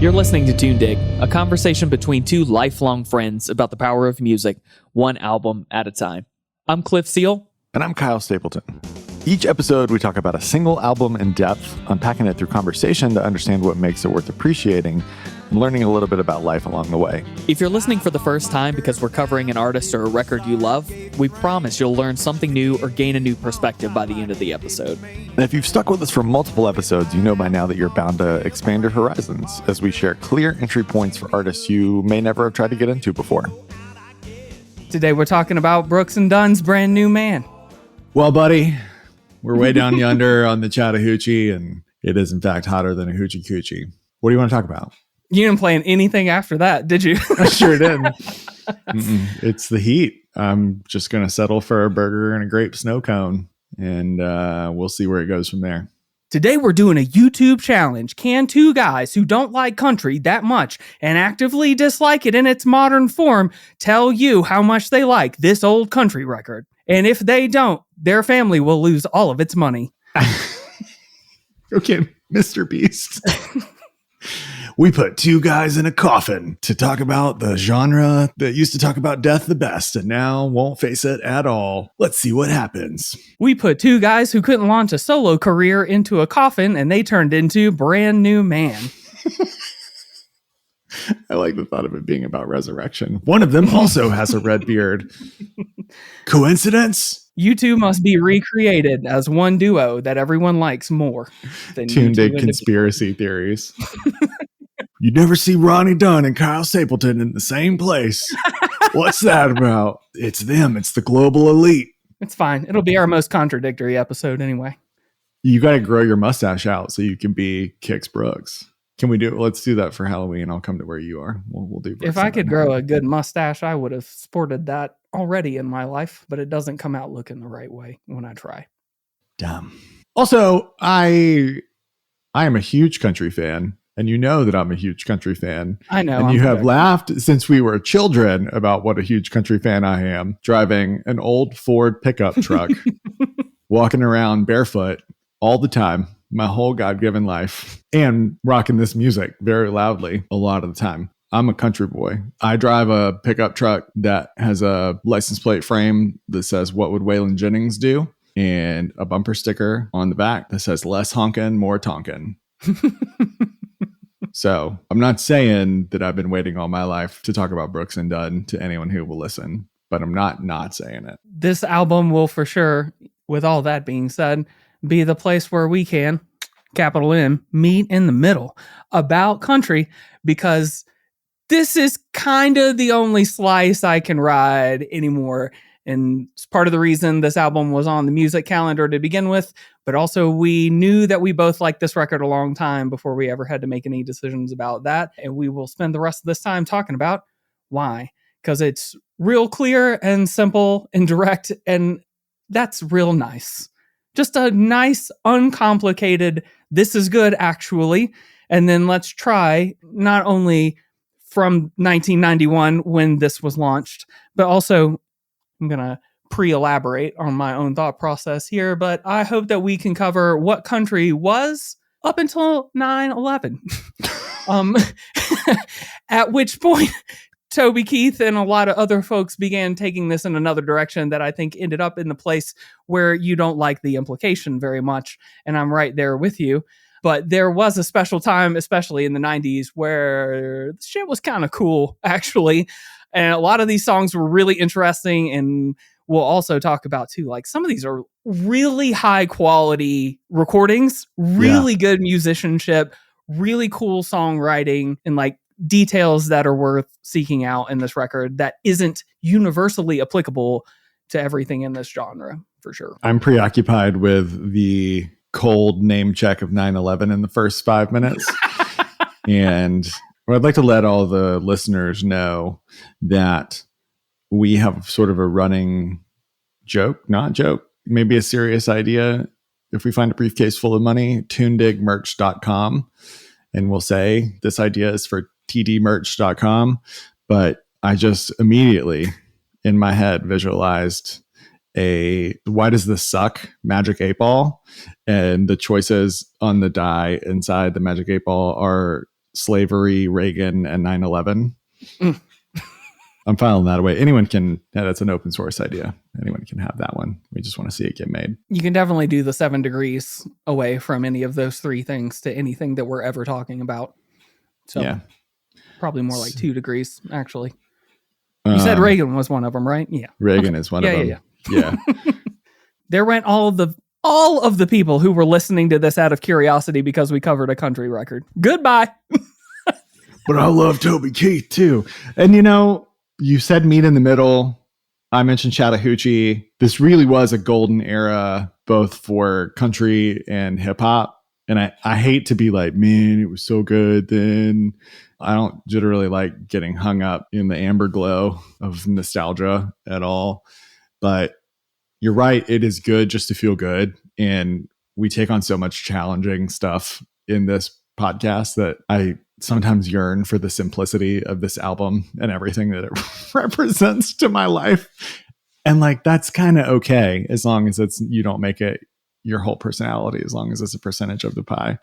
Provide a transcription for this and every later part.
You're listening to Tune Dig, a conversation between two lifelong friends about the power of music, one album at a time. I'm Cliff Seal. And I'm Kyle Stapleton. Each episode, we talk about a single album in depth, unpacking it through conversation to understand what makes it worth appreciating, and learning a little bit about life along the way. If you're listening for the first time because we're covering an artist or a record you love, we promise you'll learn something new or gain a new perspective by the end of the episode. And if you've stuck with us for multiple episodes, you know by now that you're bound to expand your horizons as we share clear entry points for artists you may never have tried to get into before. Today we're talking about Brooks and Dunn's Brand New Man. Well, buddy, we're way down yonder on the Chattahoochee, and it is in fact hotter than a hoochie coochie. What do you want to talk about? You didn't plan anything after that, did you? I sure didn't. It's the heat. I'm just going to settle for a burger and a grape snow cone, and we'll see where it goes from there. Today we're doing a YouTube challenge. Can two guys who don't like country that much and actively dislike it in its modern form tell you how much they like this old country record? And if they don't, their family will lose all of its money. Okay, Mr. Beast. We put two guys in a coffin to talk about the genre that used to talk about death the best and now won't face it at all. Let's see what happens. We put two guys who couldn't launch a solo career into a coffin and they turned into Brand New Man. I like the thought of it being about resurrection. One of them also has a red beard. Coincidence? You two must be recreated as one duo that everyone likes more than Tune Dig conspiracy theories. You never see Ronnie Dunn and Kyle Stapleton in the same place. What's that about? It's them. It's the global elite. It's fine. It'll be our most contradictory episode anyway. You got to grow your mustache out so you can be Kix Brooks. Can we do it? Let's do that for Halloween. I'll come to where you are. We'll do. If I could grow a good mustache, I would have sported that already in my life, but it doesn't come out looking the right way when I try. Dumb. Also, I am a huge country fan, and you know that I'm a huge country fan. I know. And you have laughed since we were children about what a huge country fan I am, driving an old Ford pickup truck, walking around barefoot all the time. My whole God-given life, and rocking this music very loudly a lot of the time. I'm a country boy. I drive a pickup truck that has a license plate frame that says, "What would Waylon Jennings do?" and a bumper sticker on the back that says, "Less honkin', more tonkin'." So I'm not saying that I've been waiting all my life to talk about Brooks and Dunn to anyone who will listen, but I'm not saying it. This album will for sure, with all that being said, be the place where we can, capital M, meet in the middle about country, because this is kind of the only slice I can ride anymore. And it's part of the reason this album was on the music calendar to begin with, but also we knew that we both liked this record a long time before we ever had to make any decisions about that. And we will spend the rest of this time talking about why, because it's real clear and simple and direct, and that's real nice. Just a nice, uncomplicated, this is good, actually. And then let's try, not only from 1991 when this was launched, but also, I'm going to pre-elaborate on my own thought process here, but I hope that we can cover what country was up until 9/11. At which point, Toby Keith and a lot of other folks began taking this in another direction that I think ended up in the place where you don't like the implication very much. And I'm right there with you. But there was a special time, especially in the 90s, where shit was kind of cool, actually. And a lot of these songs were really interesting. And we'll also talk about, too, like some of these are really high quality recordings, really good musicianship, really cool songwriting, and like details that are worth seeking out in this record that isn't universally applicable to everything in this genre, for sure. I'm preoccupied with the cold name check of 9/11 in the first 5 minutes. And I'd like to let all the listeners know that we have sort of a running not joke, maybe a serious idea. If we find a briefcase full of money, tunedigmerch.com. And we'll say this idea is for tdmerch.com. But I just immediately in my head visualized a "Why Does This Suck?" Magic 8 Ball. And the choices on the die inside the Magic 8 Ball are slavery, Reagan, and 9/11. Mm. I'm filing that away. That's an open source idea. Anyone can have that one. We just want to see it get made. You can definitely do the 7 degrees away from any of those 3 things to anything that we're ever talking about. So Yeah. probably more like 2 degrees, actually. You said Reagan was one of them, right? Yeah. Reagan is one of them. Yeah. There went all of the people who were listening to this out of curiosity because we covered a country record. Goodbye. But I love Toby Keith too. And you said meet in the middle. I mentioned Chattahoochee. This really was a golden era, both for country and hip hop. And I hate to be like, man, it was so good then. I don't generally like getting hung up in the amber glow of nostalgia at all. But you're right. It is good just to feel good. And we take on so much challenging stuff in this podcast that I sometimes yearn for the simplicity of this album and everything that it represents to my life. And that's kind of okay as long as you don't make it your whole personality, as long as it's a percentage of the pie.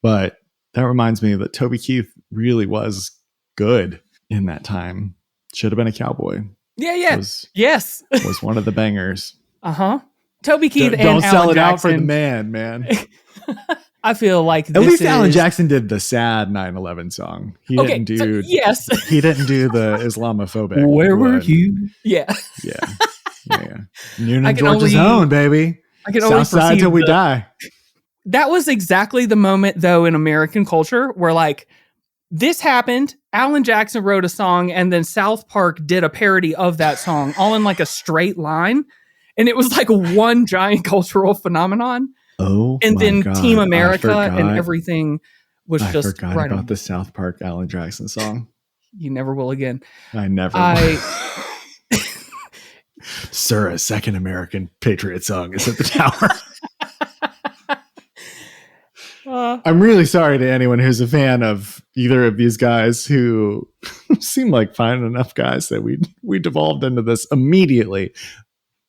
But that reminds me that Toby Keith really was good in that time. Should have been a cowboy. Yeah. Yes. Was one of the bangers. Uh-huh. Toby Keith and don't sell Alan it Jackson. out for the man. I feel like At least Alan Jackson did the sad 9/11 song. He didn't do yes. He didn't do the Islamophobic. Where were one. you? Yeah. Yeah. Noonan, Georgia's own, baby. I can only South side perceive till we die. That was exactly the moment, though, in American culture where this happened. Alan Jackson wrote a song, and then South Park did a parody of that song, all in a straight line, and it was one giant cultural phenomenon. Oh, and then God, Team America and everything was just forgot right about on. the South Park Alan Jackson song. You never will again. I never will. Sir, a second American patriot song is at the tower. I'm really sorry to anyone who's a fan of either of these guys who seem like fine enough guys that we devolved into this immediately.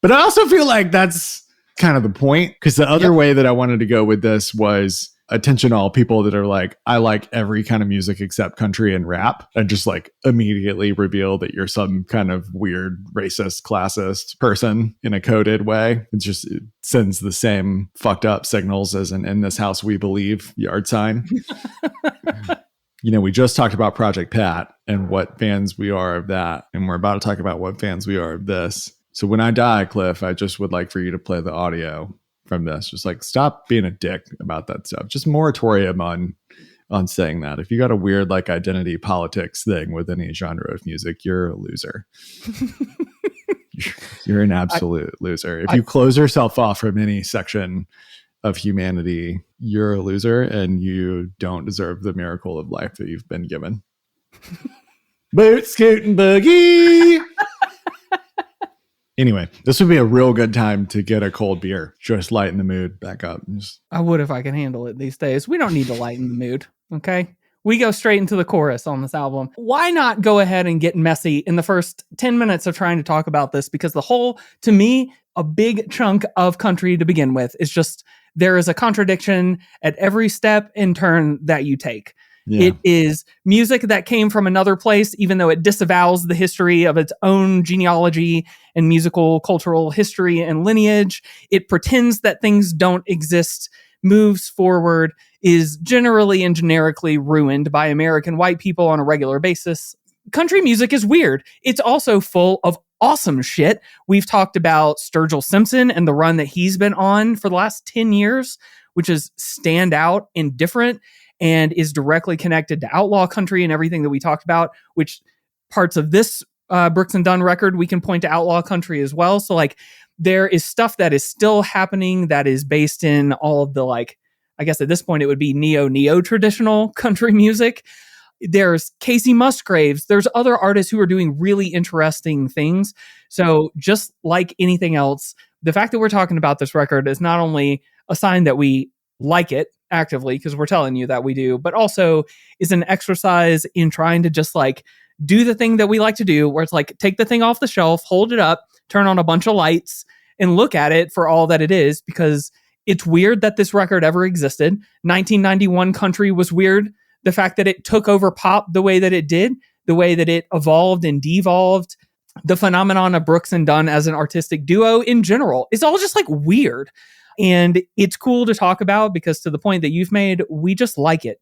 But I also feel like that's kind of the point, because the other way that I wanted to go with this was attention all people that are like, I like every kind of music except country and rap, and just immediately reveal that you're some kind of weird racist classist person in a coded way. It sends the same fucked up signals as an "in this house we believe" yard sign. We just talked about Project Pat and what fans we are of that, and we're about to talk about what fans we are of this. So when I die, Cliff, I just would like for you to play the audio from this. Just stop being a dick about that stuff. Just moratorium on saying that. If you got a weird identity politics thing with any genre of music, you're a loser. You're an absolute loser. If you close yourself off from any section of humanity, you're a loser and you don't deserve the miracle of life that you've been given. Boot, scoot, and boogie. Anyway, this would be a real good time to get a cold beer. Just lighten the mood back up. I would if I could handle it these days. We don't need to lighten the mood, okay? We go straight into the chorus on this album. Why not go ahead and get messy in the first 10 minutes of trying to talk about this? Because to me, a big chunk of country to begin with is just, there is a contradiction at every step and turn that you take. Yeah. It is music that came from another place, even though it disavows the history of its own genealogy and musical cultural history and lineage. It pretends that things don't exist, moves forward, is generally and generically ruined by American white people on a regular basis. Country music is weird. It's also full of awesome shit. We've talked about Sturgill Simpson and the run that he's been on for the last 10 years, which is stand out and different, and is directly connected to outlaw country and everything that we talked about, which parts of this Brooks and Dunn record, we can point to outlaw country as well. So there is stuff that is still happening that is based in all of the I guess at this point it would be neo traditional country music. There's Casey Musgraves. There's other artists who are doing really interesting things. So just like anything else, the fact that we're talking about this record is not only a sign that we like it actively, because we're telling you that we do, but also is an exercise in trying to just do the thing that we like to do, where it's take the thing off the shelf, hold it up, turn on a bunch of lights, and look at it for all that it is, because it's weird that this record ever existed. 1991 country was weird the fact that it took over pop the way that it did, the way that it evolved and devolved, the phenomenon of Brooks and Dunn as an artistic duo in general. It's all just like weird. And it's cool to talk about because to the point that you've made, we just like it.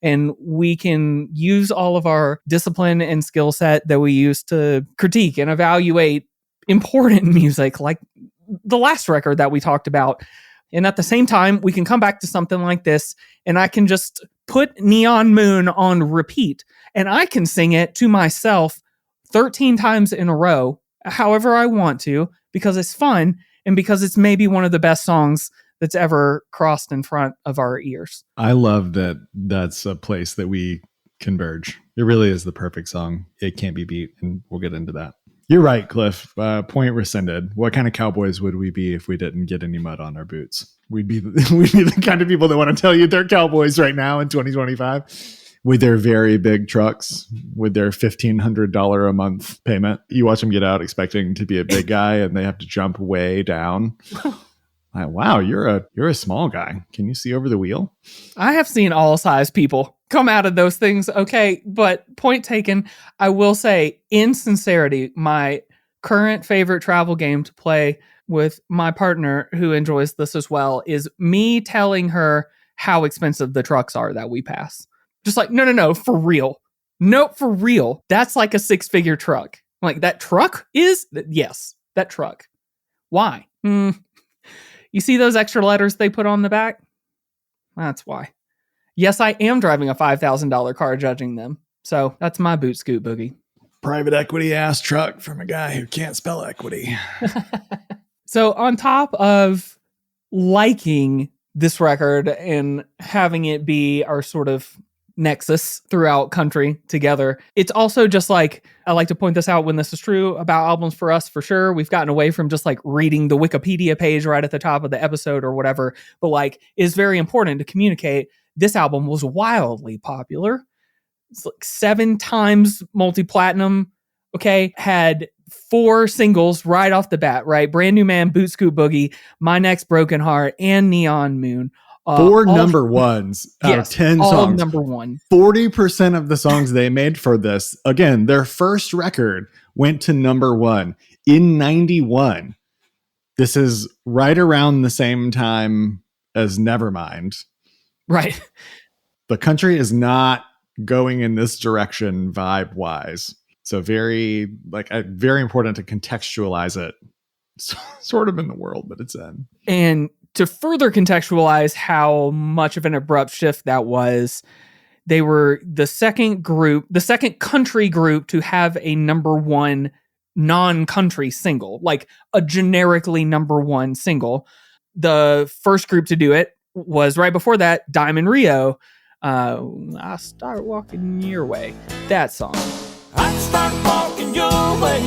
And we can use all of our discipline and skill set that we use to critique and evaluate important music, like the last record that we talked about. And at the same time, we can come back to something like this, and I can just put Neon Moon on repeat, and I can sing it to myself 13 times in a row, however I want to, because it's fun and because it's maybe one of the best songs that's ever crossed in front of our ears. I love that that's a place that we converge. It really is the perfect song. It can't be beat, and we'll get into that. You're right, Cliff. Point rescinded. What kind of cowboys would we be if we didn't get any mud on our boots? We'd be the kind of people that want to tell you they're cowboys right now in 2025 with their very big trucks, with their $1,500 a month payment. You watch them get out expecting to be a big guy, and they have to jump way down. Like, wow, you're a small guy. Can you see over the wheel? I have seen all size people come out of those things. Okay, but point taken. I will say, in sincerity, my current favorite travel game to play with my partner who enjoys this as well is me telling her how expensive the trucks are that we pass. Just like, no, for real. Nope, for real. That's like a 6-figure truck. Like, that truck is? Yes, that truck. Why? You see those extra letters they put on the back? That's why. Yes, I am driving a $5,000 car, judging them. So that's my boot scoot boogie. Private equity ass truck from a guy who can't spell equity. So on top of liking this record and having it be our sort of nexus throughout country together, it's also just like, I like to point this out when this is true about albums for us, for sure. We've gotten away from just like reading the Wikipedia page right at the top of the episode or whatever, but like it's very important to communicate this album was wildly popular. It's like 7 times multi-platinum. Okay. Had 4 singles right off the bat, right? Brand New Man, Boot Scoot Boogie, My Next Broken Heart, and Neon Moon. 4 number ones out of 10 all songs. Number one. 40% of the songs they made for this, again, their first record went to number 1 in 91. This is right around the same time as Nevermind. Right. The country is not going in this direction vibe wise. So very important to contextualize it sort of in the world that it's in. And to further contextualize how much of an abrupt shift that was, they were the second country group to have a number 1 non-country single, like a generically number 1 single. The first group to do it was right before that, Diamond Rio. I Start Walking Your Way. That song. I start walking your way,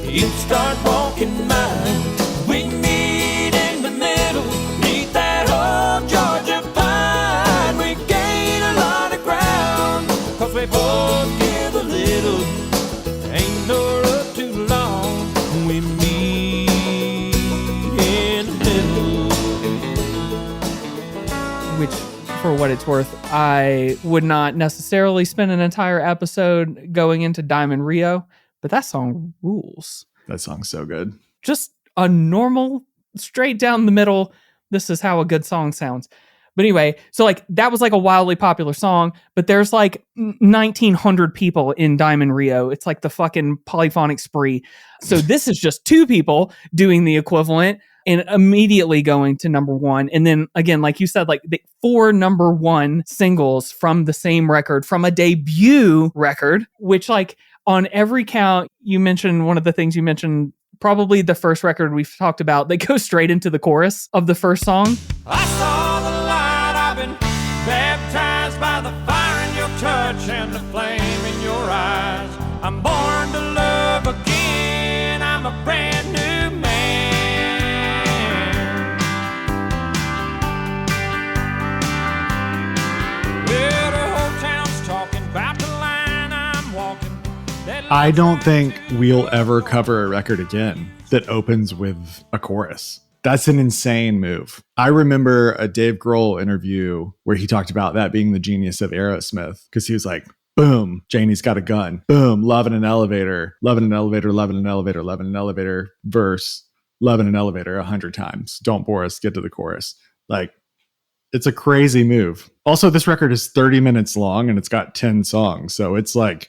you start walking mine. We meet in the middle, neath that old Georgia pine. We gain a lot of ground, 'cause we both give a little. Ain't no road too long, we meet in the middle. Which, for what it's worth, I would not necessarily spend an entire episode going into Diamond Rio, but that song rules. That song's so good. Just a normal, straight down the middle, this is how a good song sounds. But anyway, so like that was like a wildly popular song, but there's like 1,900 people in Diamond Rio. It's like the fucking Polyphonic Spree. So this is just 2 people doing the equivalent and immediately going to number 1. And then again, like you said, like the 4 number 1 singles from the same record, from a debut record, which like on every count, you mentioned one of the things you mentioned, probably the first record we've talked about, they go straight into the chorus of the first song. I saw the light, I've been baptized by the fire in your touch and the flame in your eyes. I'm born to love again, I'm a brand new man. Well, the whole town's talking about the line I'm walking. I don't think we'll ever cover a record again that opens with a chorus. That's an insane move. I remember a Dave Grohl interview where he talked about that being the genius of Aerosmith, because he was like, boom, Janie's got a gun. Boom, love in an elevator, love in an elevator, love in an elevator, love in an elevator, verse, love in an elevator 100 times. Don't bore us, get to the chorus. Like, it's a crazy move. Also, this record is 30 minutes long and it's got 10 songs. So it's like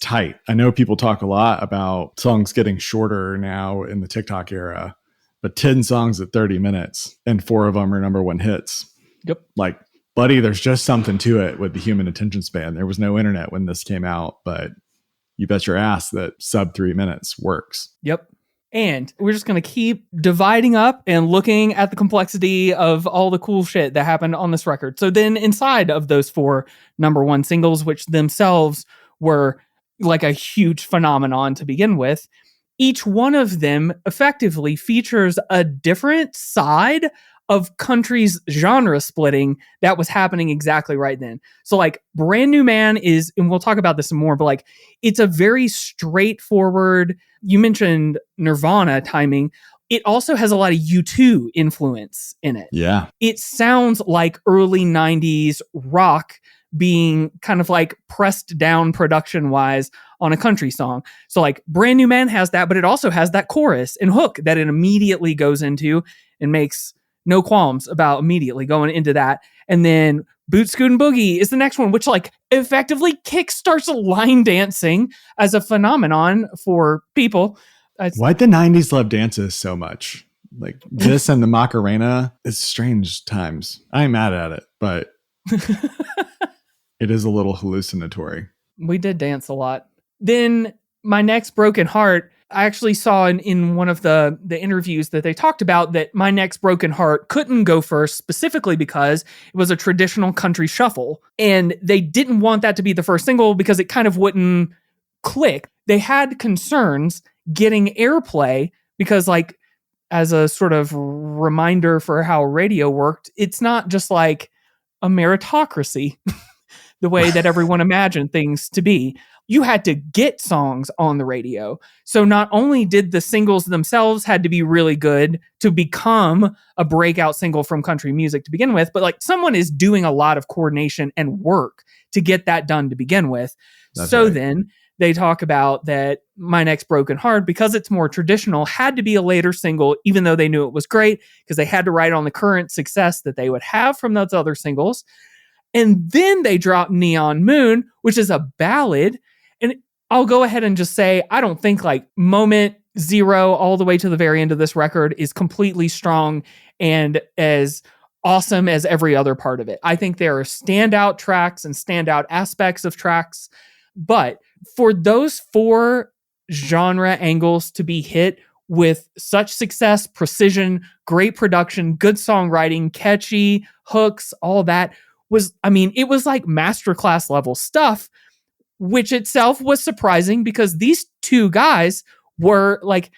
tight. I know people talk a lot about songs getting shorter now in the TikTok era, but 10 songs at 30 minutes and 4 of them are number 1 hits. Yep. Like, buddy, there's just something to it with the human attention span. There was no internet when this came out, but you bet your ass that sub 3 minutes works. Yep. And we're just going to keep dividing up and looking at the complexity of all the cool shit that happened on this record. So then inside of those 4 number 1 singles, which themselves were like a huge phenomenon to begin with, each one of them effectively features a different side of country's genre splitting that was happening exactly right then. So like Brand New Man is, and we'll talk about this some more, but like it's a very straightforward, you mentioned Nirvana timing. It also has a lot of U2 influence in it. Yeah. It sounds like early 90s rock being kind of like pressed down production wise on a country song. So like Brand New Man has that, but it also has that chorus and hook that it immediately goes into and makes no qualms about immediately going into that. And then Boot Scootin' Boogie is the next one, which like effectively kickstarts line dancing as a phenomenon for people. Why'd the 90s love dances so much? Like this and the Macarena, it's strange times. I'm mad at it, but it is a little hallucinatory. We did dance a lot. Then My Next Broken Heart, I actually saw in one of the interviews that they talked about that My Next Broken Heart couldn't go first specifically because it was a traditional country shuffle. And they didn't want that to be the first single because it kind of wouldn't click. They had concerns getting airplay because like as a sort of reminder for how radio worked, it's not just like a meritocracy the way that everyone imagined things to be. You had to get songs on the radio. So not only did the singles themselves had to be really good to become a breakout single from country music to begin with, but like someone is doing a lot of coordination and work to get that done to begin with. That's so right. Then they talk about that My Next Broken Heart, because it's more traditional, had to be a later single, even though they knew it was great, because they had to ride on the current success that they would have from those other singles. And then they dropped Neon Moon, which is a ballad. And I'll go ahead and just say, I don't think like moment 0 all the way to the very end of this record is completely strong and as awesome as every other part of it. I think there are standout tracks and standout aspects of tracks. But for those 4 genre angles to be hit with such success, precision, great production, good songwriting, catchy hooks, all that was, I mean, it was like masterclass level stuff, which itself was surprising because these 2 guys were like,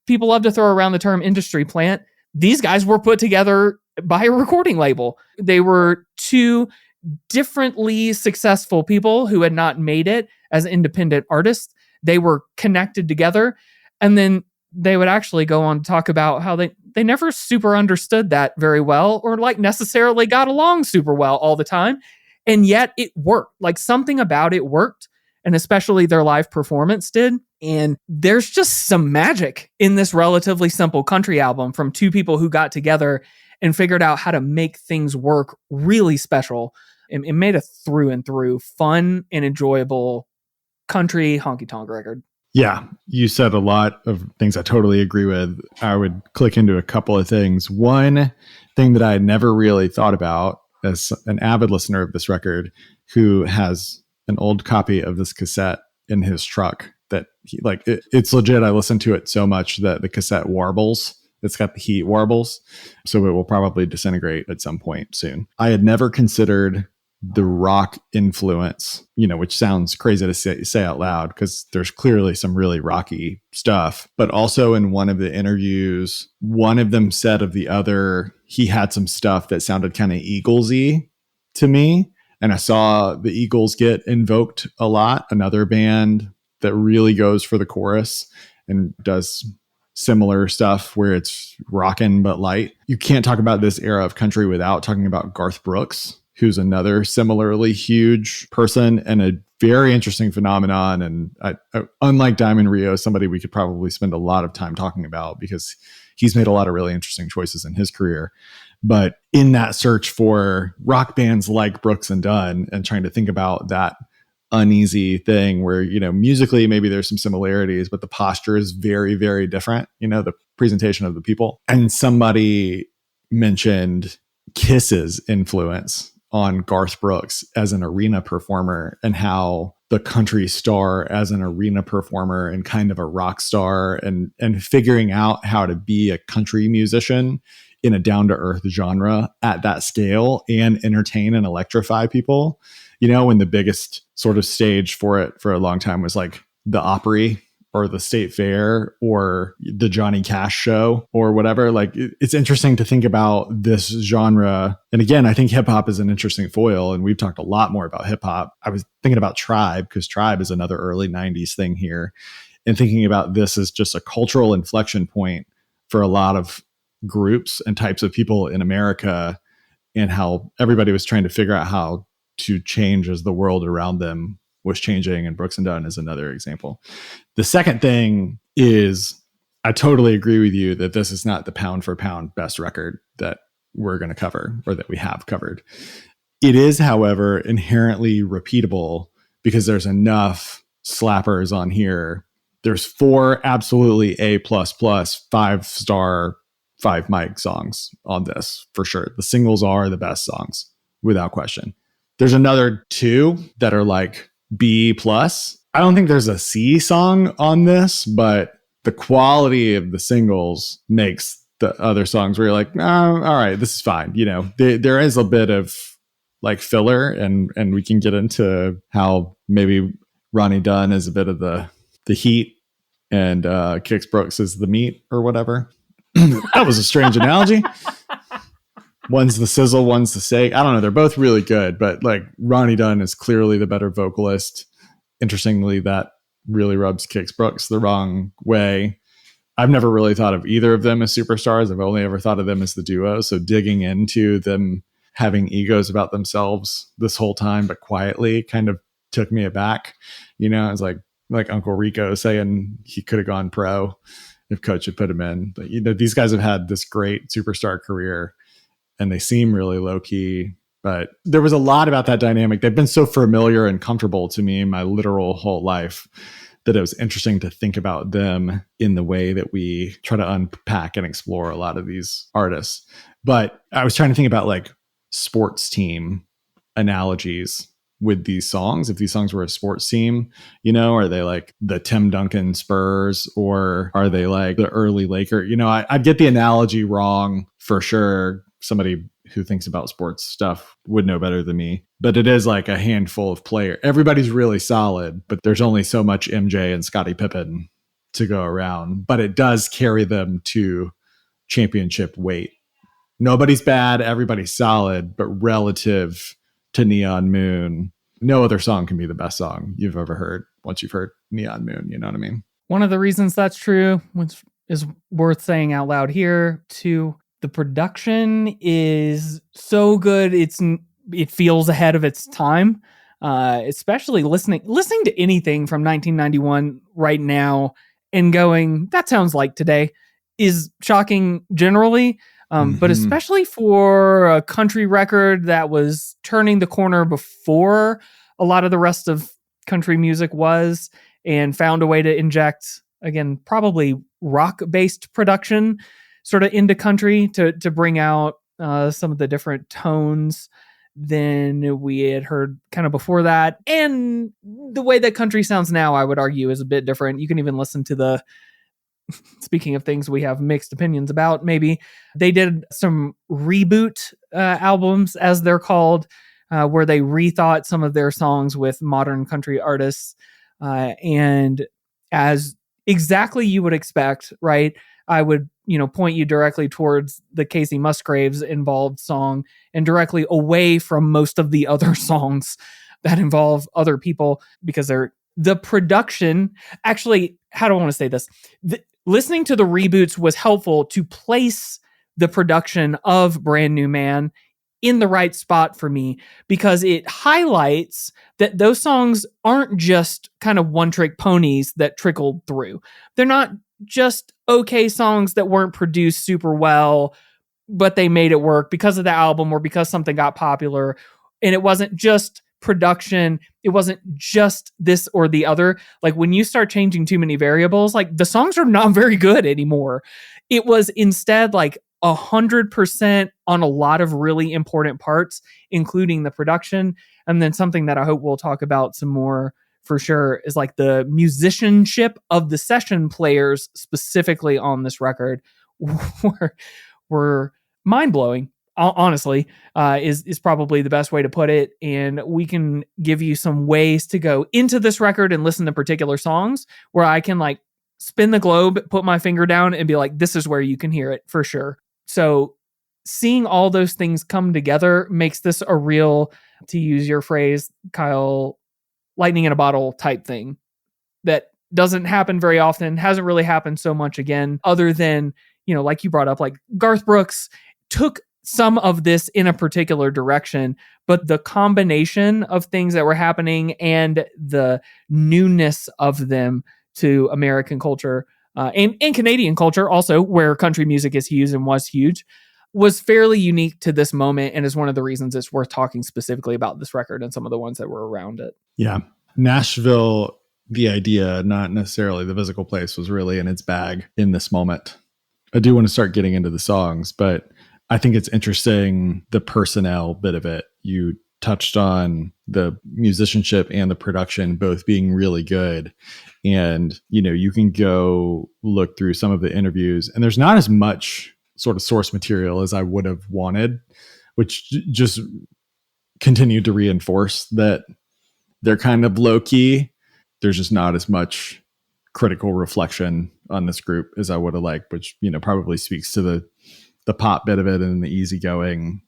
people love to throw around the term industry plant. These guys were put together by a recording label. They were 2 differently successful people who had not made it as independent artists. They were connected together. And then they would actually go on to talk about how they never super understood that very well or like necessarily got along super well all the time. And yet it worked. Like something about it worked. And especially their live performance did. And there's just some magic in this relatively simple country album from 2 people who got together and figured out how to make things work really special. It made a through and through fun and enjoyable country honky-tonk record. Yeah, you said a lot of things I totally agree with. I would click into a couple of things. One thing that I had never really thought about as an avid listener of this record who has an old copy of this cassette in his truck that he, like, it's legit. I listened to it so much that the cassette warbles. It's got the heat warbles. So it will probably disintegrate at some point soon. I had never considered the rock influence, which sounds crazy to say out loud because there's clearly some really rocky stuff. But also in one of the interviews, one of them said of the other, he had some stuff that sounded kind of Eagles-y to me. And I saw the Eagles get invoked a lot, another band that really goes for the chorus and does similar stuff where it's rockin' but light. You can't talk about this era of country without talking about Garth Brooks, who's another similarly huge person and a very interesting phenomenon. And unlike Diamond Rio, somebody we could probably spend a lot of time talking about because he's made a lot of really interesting choices in his career. But in that search for rock bands like Brooks and Dunn and trying to think about that uneasy thing where, musically, maybe there's some similarities, but the posture is very, very different, the presentation of the people. And somebody mentioned Kiss's influence on Garth Brooks as an arena performer and how the country star as an arena performer and kind of a rock star and figuring out how to be a country musician in a down-to-earth genre at that scale and entertain and electrify people. When the biggest sort of stage for it for a long time was like the Opry or the State Fair or the Johnny Cash show or whatever. Like, it's interesting to think about this genre. And again, I think hip hop is an interesting foil, and we've talked a lot more about hip hop. I was thinking about Tribe, because Tribe is another early 90s thing here, and thinking about this as just a cultural inflection point for a lot of groups and types of people in America, and how everybody was trying to figure out how to change as the world around them was changing. And Brooks and Dunn is another example. The second thing is, I totally agree with you that this is not the pound for pound best record that we're going to cover or that we have covered. It is, however, inherently repeatable because there's enough slappers on here. There's 4 absolutely A++, 5-star, 5 mic songs on this for sure. The singles are the best songs without question. There's another 2 that are like B+. I don't think there's a C song on this, but the quality of the singles makes the other songs where you're like, oh, all right, this is fine. There is a bit of like filler, and we can get into how maybe Ronnie Dunn is a bit of the heat and Kix Brooks is the meat or whatever. That was a strange analogy. One's the sizzle, one's the steak. I don't know. They're both really good, but like Ronnie Dunn is clearly the better vocalist. Interestingly, that really rubs Kix Brooks the wrong way. I've never really thought of either of them as superstars. I've only ever thought of them as the duo. So digging into them having egos about themselves this whole time, but quietly, kind of took me aback. It's like Uncle Rico saying he could have gone pro if coach had put him in. But these guys have had this great superstar career, and they seem really low key. But there was a lot about that dynamic. They've been so familiar and comfortable to me my literal whole life that it was interesting to think about them in the way that we try to unpack and explore a lot of these artists. But I was trying to think about like sports team analogies with these songs. If these songs were a sports team, are they like the Tim Duncan Spurs, or are they like the early Lakers? I'd get the analogy wrong for sure. Somebody who thinks about sports stuff would know better than me, but it is like a handful of players. Everybody's really solid, but there's only so much MJ and Scottie Pippen to go around, but it does carry them to championship weight. Nobody's bad. Everybody's solid, but relative to Neon Moon, no other song can be the best song you've ever heard once you've heard Neon Moon. You know what I mean? One of the reasons that's true, which is worth saying out loud here, too, the production is so good. It feels ahead of its time, especially listening to anything from 1991 right now and going, that sounds like today, is shocking generally. But especially for a country record that was turning the corner before a lot of the rest of country music was, and found a way to inject, again, probably rock-based production sort of into country to bring out some of the different tones than we had heard kind of before that. And the way that country sounds now, I would argue, is a bit different. You can even listen to the, speaking of things we have mixed opinions about, maybe they did some reboot albums, as they're called, where they rethought some of their songs with modern country artists. And as exactly you would expect, right? I would, point you directly towards the Casey Musgraves involved song and directly away from most of the other songs that involve other people, because the production, actually, how do I want to say this? listening to the reboots was helpful to place the production of Brand New Man in the right spot for me, because it highlights that those songs aren't just kind of one-trick ponies that trickled through. They're not just okay songs that weren't produced super well, but they made it work because of the album or because something got popular. And it wasn't just production. It wasn't just this or the other. Like, when you start changing too many variables, like, the songs are not very good anymore. It was instead like 100% on a lot of really important parts, including the production. And then something that I hope we'll talk about some more for sure is like the musicianship of the session players specifically on this record were mind-blowing. Honestly, is probably the best way to put it. And we can give you some ways to go into this record and listen to particular songs where I can like spin the globe, put my finger down and be like, this is where you can hear it for sure. So seeing all those things come together makes this a real, to use your phrase, Kyle, lightning in a bottle type thing that doesn't happen very often, hasn't really happened so much again, other than, you know, like you brought up, like Garth Brooks took some of this in a particular direction, but the combination of things that were happening and the newness of them to American culture and Canadian culture also, where country music is huge and was huge, was fairly unique to this moment, and is one of the reasons it's worth talking specifically about this record and some of the ones that were around it. Yeah. Nashville, the idea, not necessarily the physical place, was really in its bag in this moment. I do want to start getting into the songs, but I think it's interesting, the personnel bit of it. You touched on the musicianship and the production both being really good. And, you know, you can go look through some of the interviews, and there's not as much sort of source material as I would have wanted, which just continued to reinforce that they're kind of low key. There's just not as much critical reflection on this group as I would have liked, which, you know, probably speaks to the pop bit of it and the easygoing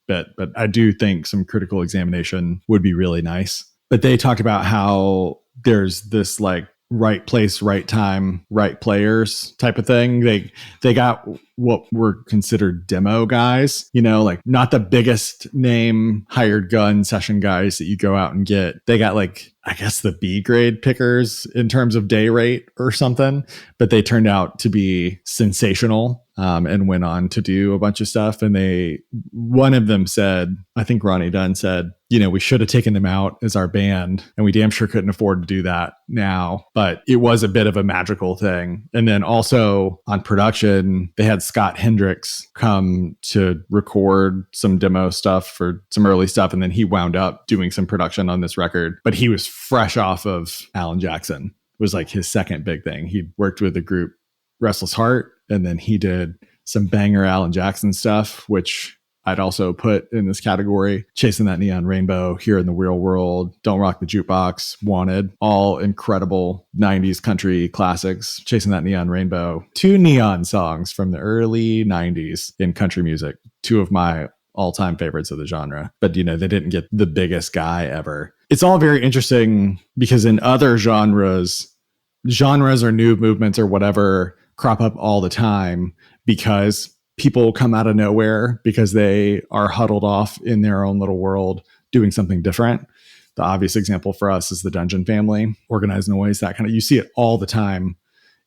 bit. But I do think some critical examination would be really nice. But they talked about how there's this like right place, right time, right players type of thing. They got what were considered demo guys, you know, like not the biggest name hired gun session guys that you go out and get. They got like, I guess, the B grade pickers in terms of day rate or something, but they turned out to be sensational. And went on to do a bunch of stuff. And one of them said, I think Ronnie Dunn said, you know, we should have taken them out as our band, and we damn sure couldn't afford to do that now. But it was a bit of a magical thing. And then also on production, they had Scott Hendricks come to record some demo stuff for some early stuff. And then he wound up doing some production on this record. But he was fresh off of Alan Jackson. It was like his second big thing. He worked with the group Restless Heart, and then he did some banger Alan Jackson stuff, which I'd also put in this category. Chasing That Neon Rainbow, Here in the Real World, Don't Rock the Jukebox, Wanted, all incredible 90s country classics. Chasing That Neon Rainbow, 2 neon songs from the early 90s in country music, 2 of my all-time favorites of the genre. But, you know, they didn't get the biggest guy ever. It's all very interesting because in other genres or new movements or whatever crop up all the time because people come out of nowhere because they are huddled off in their own little world doing something different. The obvious example for us is the Dungeon Family, Organized Noise, that kind of, you see it all the time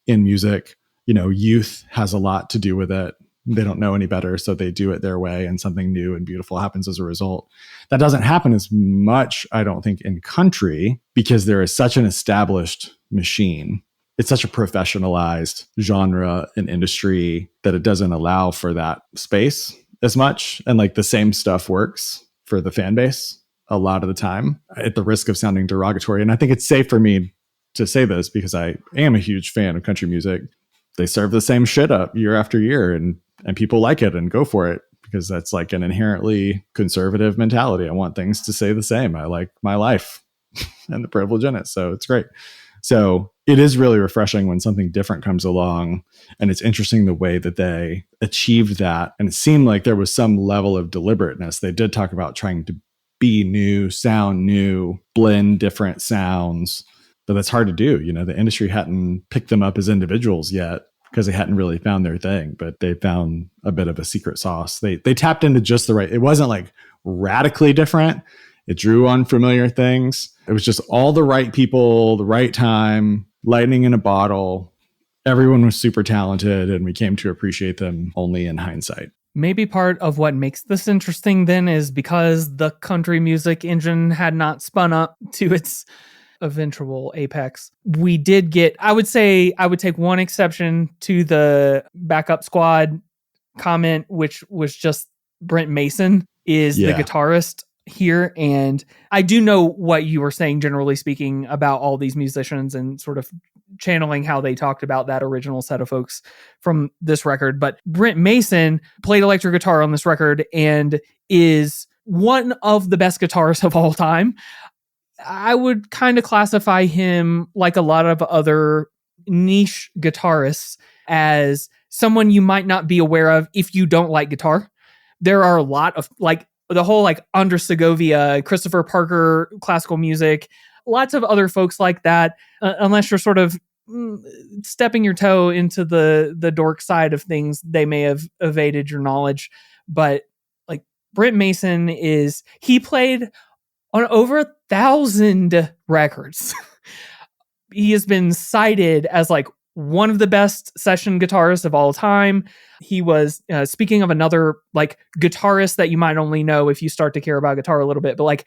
in music. You know, youth has a lot to do with it. They don't know any better, so they do it their way, and something new and beautiful happens as a result. That doesn't happen as much, I don't think, in country because there is such an established machine. It's such a professionalized genre and industry that it doesn't allow for that space as much. And like the same stuff works for the fan base a lot of the time, at the risk of sounding derogatory. And I think it's safe for me to say this because I am a huge fan of country music. They serve the same shit up year after year, and people like it and go for it because that's like an inherently conservative mentality. I want things to stay the same. I like my life and the privilege in it. So it's great. So it is really refreshing when something different comes along, and it's interesting the way that they achieved that. And it seemed like there was some level of deliberateness. They did talk about trying to be new, sound new, blend different sounds, but that's hard to do. You know, the industry hadn't picked them up as individuals yet. because they hadn't really found their thing, but they found a bit of a secret sauce. They tapped into just the right. It wasn't like radically different. It drew on familiar things. It was just all the right people, the right time, lightning in a bottle. Everyone was super talented, and we came to appreciate them only in hindsight. Maybe part of what makes this interesting then is because the country music engine had not spun up to its eventual apex. We did get, I would say, I would take one exception to the backup squad comment, which was just Brent Mason is the guitarist here. And I do know what you were saying, generally speaking, about all these musicians and sort of channeling how they talked about that original set of folks from this record. But Brent Mason played electric guitar on this record and is one of the best guitarists of all time. I would kind of classify him, like a lot of other niche guitarists, as someone you might not be aware of if you don't like guitar. There are a lot of, like, the whole like Andres Segovia, Christopher Parker, classical music, lots of other folks like that, unless you're sort of stepping your toe into the dork side of things, they may have evaded your knowledge. But like Brent Mason he played on over 1,000 records. He has been cited as like one of the best session guitarists of all time. He was, speaking of another like guitarist that you might only know if you start to care about guitar a little bit, but like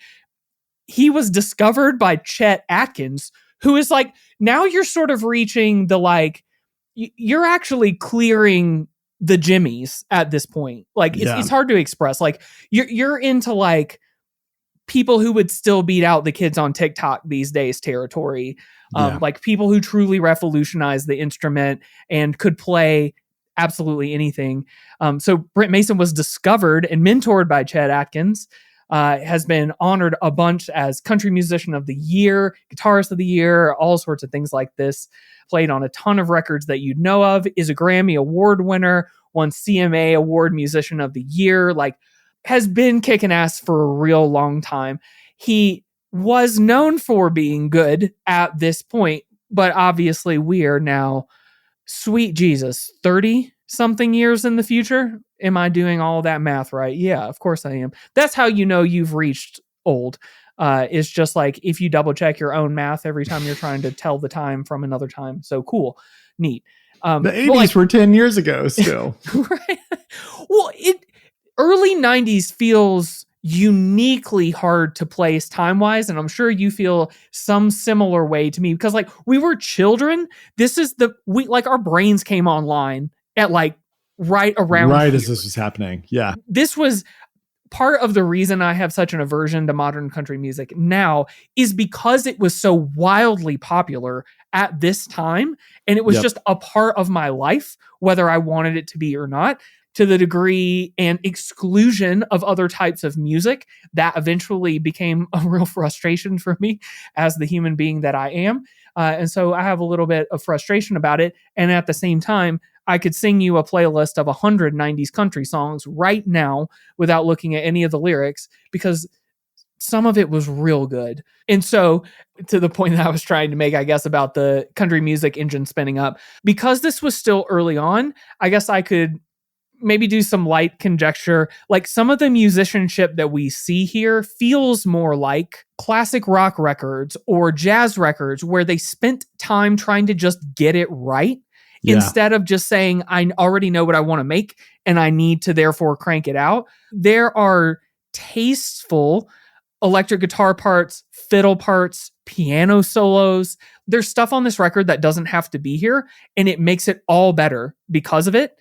he was discovered by Chet Atkins, who is like, now you're sort of reaching the like, you're actually clearing the jimmies at this point. Like it's hard to express. Like you're into like people who would still beat out the kids on TikTok these days territory. Like people who truly revolutionized the instrument and could play absolutely anything. So Brent Mason was discovered and mentored by Chet Atkins, has been honored a bunch as Country Musician of the Year, Guitarist of the Year, all sorts of things like this. Played on a ton of records that you'd know of, is a Grammy Award winner, won CMA Award Musician of the Year, like has been kicking ass for a real long time. He was known for being good at this point, but obviously we are now, sweet Jesus, 30 something years in the future. Am I doing all that math right? Yeah, of course I am. That's how you know you've reached old. It's just like if you double check your own math every time you're trying to tell the time from another time. So cool. Neat. The 80s were 10 years ago still. Right. Well, early 90s feels uniquely hard to place time-wise, and I'm sure you feel some similar way to me, because like we were children. This is our brains came online at like right around right here. as this was happening. Yeah. This was part of the reason I have such an aversion to modern country music now, is because it was so wildly popular at this time, and it was just a part of my life, whether I wanted it to be or not, to the degree and exclusion of other types of music that eventually became a real frustration for me as the human being that I am. And so I have a little bit of frustration about it. And at the same time, I could sing you a playlist of 100 90s country songs right now without looking at any of the lyrics, because some of it was real good. And so to the point that I was trying to make, I guess, about the country music engine spinning up, because this was still early on, I guess I could maybe do some light conjecture. Like some of the musicianship that we see here feels more like classic rock records or jazz records, where they spent time trying to just get it right. Instead of just saying, I already know what I want to make and I need to therefore crank it out. There are tasteful electric guitar parts, fiddle parts, piano solos. There's stuff on this record that doesn't have to be here, and it makes it all better because of it.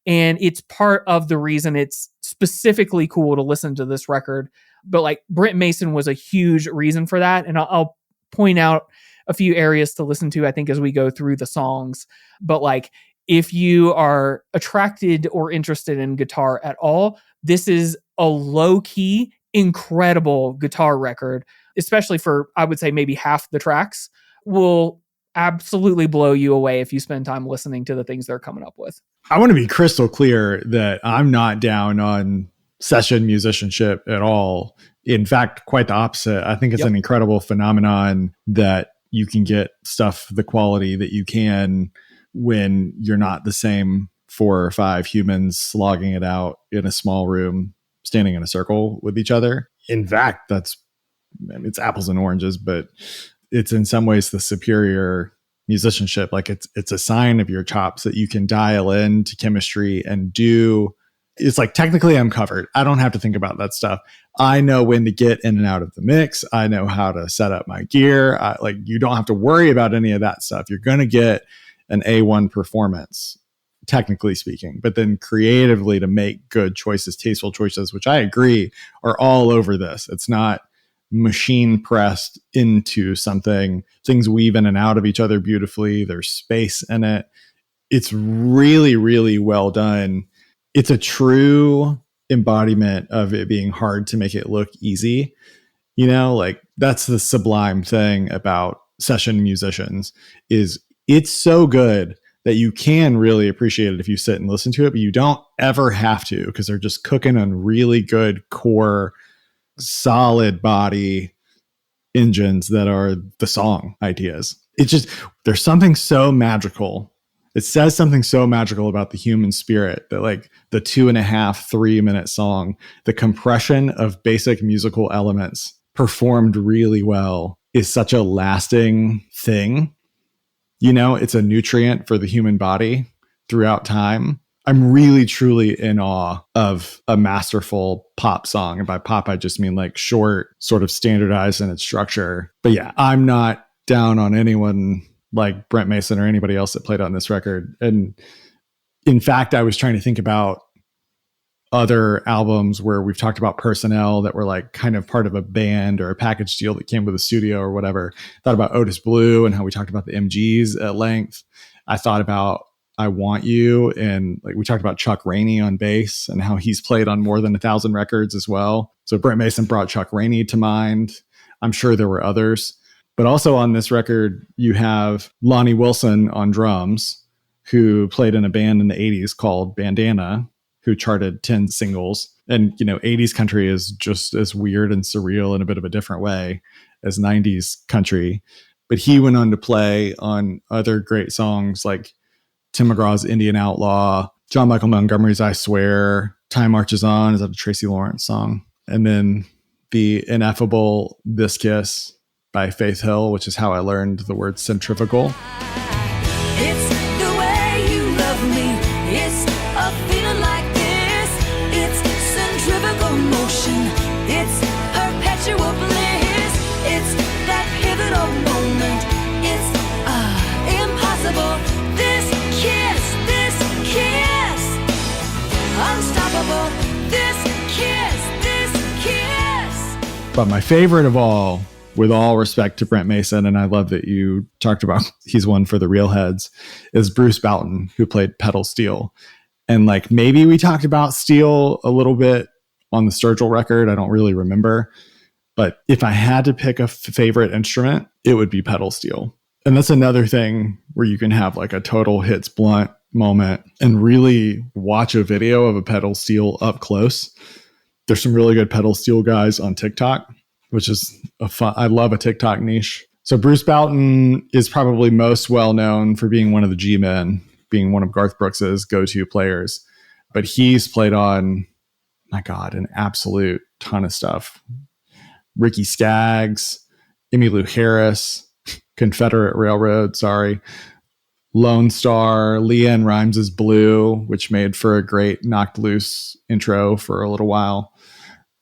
And it's part of the reason it's specifically cool to listen to this record. But like Brent Mason was a huge reason for that. And I'll point out a few areas to listen to, I think, as we go through the songs. But like, if you are attracted or interested in guitar at all, this is a low-key, incredible guitar record, especially for, I would say, maybe half the tracks. Will absolutely blow you away if you spend time listening to the things they're coming up with. I want to be crystal clear that I'm not down on session musicianship at all. In fact, quite the opposite. I think it's an incredible phenomenon that you can get stuff the quality that you can when you're not the same 4 or 5 humans slogging it out in a small room, standing in a circle with each other. In fact, it's apples and oranges, but it's in some ways the superior musicianship. Like it's a sign of your chops that you can dial into chemistry and do. It's like, technically I'm covered. I don't have to think about that stuff. I know when to get in and out of the mix. I know how to set up my gear. Like, you don't have to worry about any of that stuff. You're going to get an A1 performance, technically speaking, but then creatively to make good choices, tasteful choices, which I agree are all over this. It's not machine pressed into something. Things weave in and out of each other beautifully. There's space in it. It's really, really well done. It's a true embodiment of it being hard to make it look easy. You know, like, that's the sublime thing about session musicians, is it's so good that you can really appreciate it if you sit and listen to it, but you don't ever have to, because they're just cooking on really good core, solid body engines that are the song ideas. It's just, there's something so magical. It says something so magical about the human spirit that, like, the 2.5, 3 minute song, the compression of basic musical elements performed really well is such a lasting thing. You know, it's a nutrient for the human body throughout time. I'm really, truly in awe of a masterful pop song. And by pop, I just mean like short, sort of standardized in its structure. But yeah, I'm not down on anyone like Brent Mason or anybody else that played on this record. And in fact, I was trying to think about other albums where we've talked about personnel that were like kind of part of a band or a package deal that came with a studio or whatever. Thought about Otis Blue and how we talked about the MGs at length. I thought about I Want You, and like we talked about Chuck Rainey on bass and how he's played on more than 1,000 records as well. So Brent Mason brought Chuck Rainey to mind. I'm sure there were others. But also on this record, you have Lonnie Wilson on drums, who played in a band in the 80s called Bandana, who charted 10 singles. And, you know, 80s country is just as weird and surreal in a bit of a different way as 90s country. But he went on to play on other great songs like Tim McGraw's Indian Outlaw, John Michael Montgomery's I Swear, Time Marches On, is that a Tracy Lawrence song? And then the ineffable This Kiss by Faith Hill, which is how I learned the word centrifugal. It's the way you love me. It's a feeling like this. It's centrifugal motion. It's perpetual bliss. It's that pivotal moment. It's impossible. This kiss, unstoppable. This kiss. But my favorite of all, with all respect to Brent Mason, and I love that you talked about he's one for the real heads, is Bruce Boughton, who played pedal steel. And like, maybe we talked about steel a little bit on the Sturgill record. I don't really remember. But if I had to pick a favorite instrument, it would be pedal steel. And that's another thing where you can have like a total hits blunt moment and really watch a video of a pedal steel up close. There's some really good pedal steel guys on TikTok, which is I love a TikTok niche. So Bruce Boughton is probably most well known for being one of the G-Men, being one of Garth Brooks's go-to players. But he's played on, my God, an absolute ton of stuff. Ricky Skaggs, Emmylou Harris, Confederate Railroad, Lone Star, LeAnn Rimes' Blue, which made for a great Knocked Loose intro for a little while.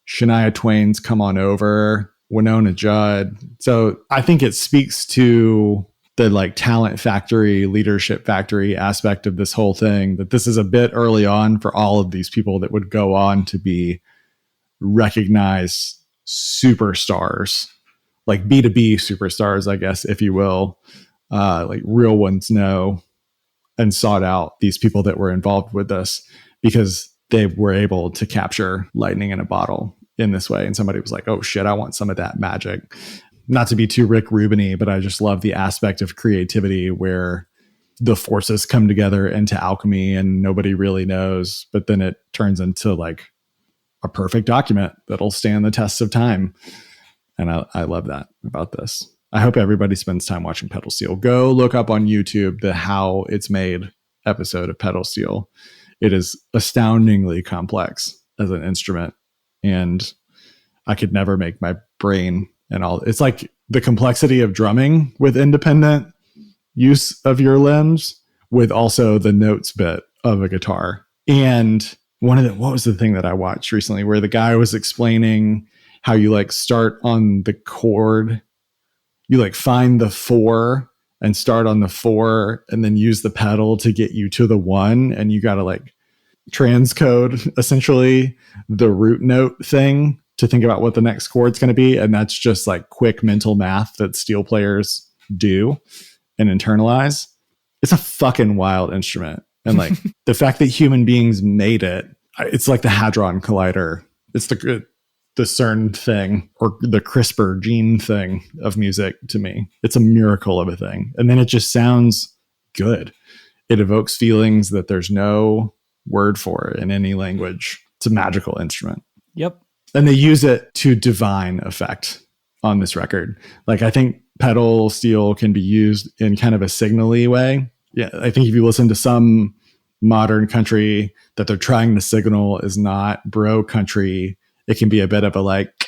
Shania Twain's Come On Over, Winona Judd. So I think it speaks to the like talent factory, leadership factory aspect of this whole thing, that this is a bit early on for all of these people that would go on to be recognized superstars, like B2B superstars, I guess, if you will. Like real ones know and sought out these people that were involved with this because they were able to capture lightning in a bottle in this way. And somebody was like, oh shit, I want some of that magic. Not to be too Rick Rubin-y, but I just love the aspect of creativity where the forces come together into alchemy and nobody really knows, but then it turns into like a perfect document that'll stand the test of time. And I love that about this. I hope everybody spends time watching Pedal Steel. Go look up on YouTube the How It's Made episode of Pedal Steel. It is astoundingly complex as an instrument, and I could never make my brain and all. It's like the complexity of drumming with independent use of your limbs with also the notes bit of a guitar. And what was the thing that I watched recently where the guy was explaining how you like start on the chord, you like find the 4 and start on the 4 and then use the pedal to get you to the 1, and you got to like transcode essentially the root note thing to think about what the next chord's going to be. And that's just like quick mental math that steel players do and internalize. It's a fucking wild instrument. And like the fact that human beings made it, it's like the Hadron Collider. It's the CERN thing or the CRISPR gene thing of music to me. It's a miracle of a thing. And then it just sounds good. It evokes feelings that there's no word for in any language. It's a magical instrument. Yep. And they use it to divine effect on this record. Like I think pedal steel can be used in kind of a signally way. Yeah, I think if you listen to some modern country that they're trying to signal is not bro country, it can be a bit of a like,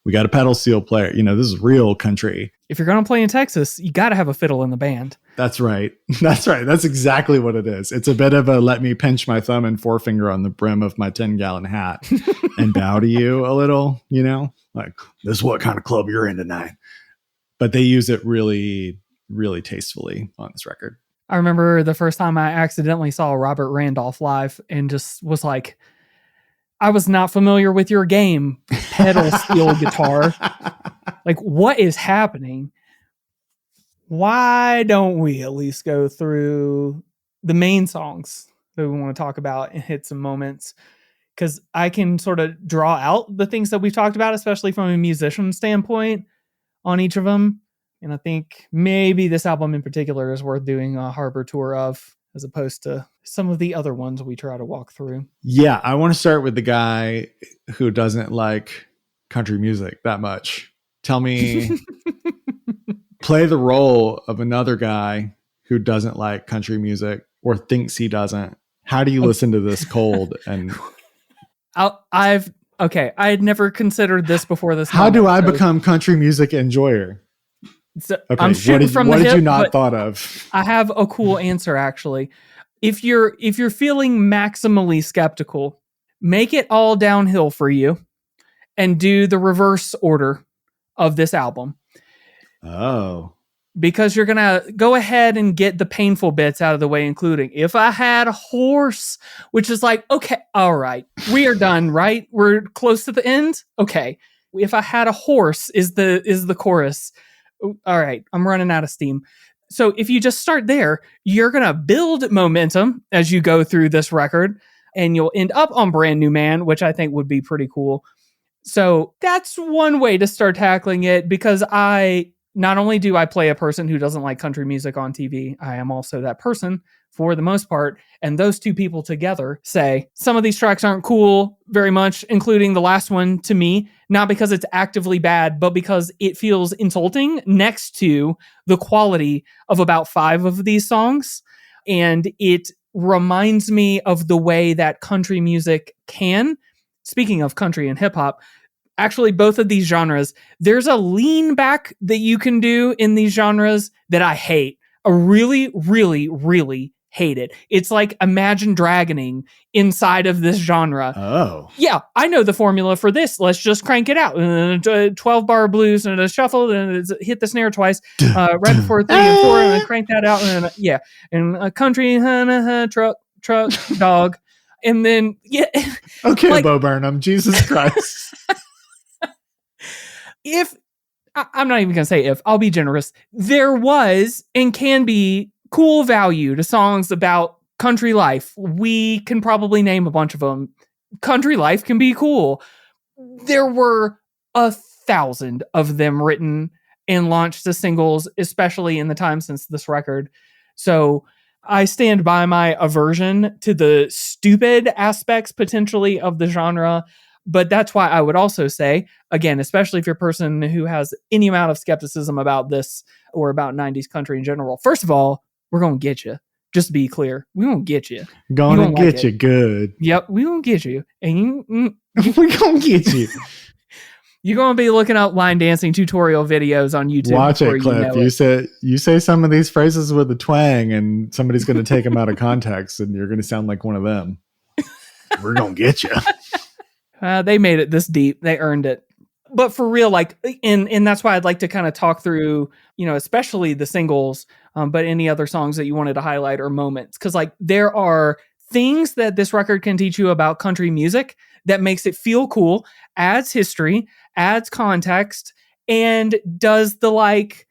we got a pedal steel player. You know, this is real country. If you're going to play in Texas, you got to have a fiddle in the band. That's right. That's right. That's exactly what it is. It's a bit of a let me pinch my thumb and forefinger on the brim of my 10-gallon hat and bow to you a little, you know, like this is what kind of club you're in tonight. But they use it really, really tastefully on this record. I remember the first time I accidentally saw Robert Randolph live and just was like, I was not familiar with your game, pedal steel guitar. Like, what is happening? Why don't we at least go through the main songs that we want to talk about and hit some moments? Because I can sort of draw out the things that we've talked about, especially from a musician standpoint on each of them. And I think maybe this album in particular is worth doing a harbor tour of, as opposed to some of the other ones we try to walk through. Yeah, I want to start with the guy who doesn't like country music that much. Tell me, play the role of another guy who doesn't like country music or thinks he doesn't. How do you listen to this cold? And I had never considered this before this. How do I so become country music enjoyer? So Okay, I'm shooting from the what hip, did you not but thought of? I have a cool answer actually. If you're feeling maximally skeptical, make it all downhill for you and do the reverse order of this album. Oh. Because you're going to go ahead and get the painful bits out of the way, including If I Had a Horse, which is like, okay, all right, we are done, right? We're close to the end. Okay. If I Had a Horse is the chorus. All right, I'm running out of steam. So if you just start there, you're going to build momentum as you go through this record, and you'll end up on Brand New Man, which I think would be pretty cool. So that's one way to start tackling it, because not only do I play a person who doesn't like country music on TV, I am also that person for the most part. And those two people together say some of these tracks aren't cool very much, including the last one to me, not because it's actively bad, but because it feels insulting next to the quality of about 5 of these songs. And it reminds me of the way that country music can, speaking of country and hip hop, actually both of these genres, there's a lean back that you can do in these genres that I hate. I really, really, really hate it. It's like Imagine Dragoning inside of this genre. Oh. Yeah, I know the formula for this. Let's just crank it out. 12-bar blues and a shuffle and hit the snare twice right before 3 and 4 and crank that out. And and a country truck dog. And then, yeah. Okay, like, Bo Burnham. Jesus Christ. I'm not even going to say if, I'll be generous. There was and can be cool value to songs about country life. We can probably name a bunch of them. Country life can be cool. There were 1,000 of them written and launched as singles, especially in the time since this record. So I stand by my aversion to the stupid aspects potentially of the genre, But that's why I would also say, again, especially if you're a person who has any amount of skepticism about this or about 90s country in general, first of all, we're going to get you. Just to be clear, we won't get you. Gonna won't get like you it. good. Yep, we won't get you. And We gonna get you. you're going to be looking up line dancing tutorial videos on YouTube. Watch before it, Cliff. know it. You say some of these phrases with a twang, and somebody's going to take them out of context, and you're going to sound like one of them. We're gonna get you. They made it this deep. They earned it. But for real, like, and that's why I'd like to kind of talk through, especially the singles, but any other songs that you wanted to highlight or moments. Because, like, there are things that this record can teach you about country music that makes it feel cool, adds history, adds context, and does the, like,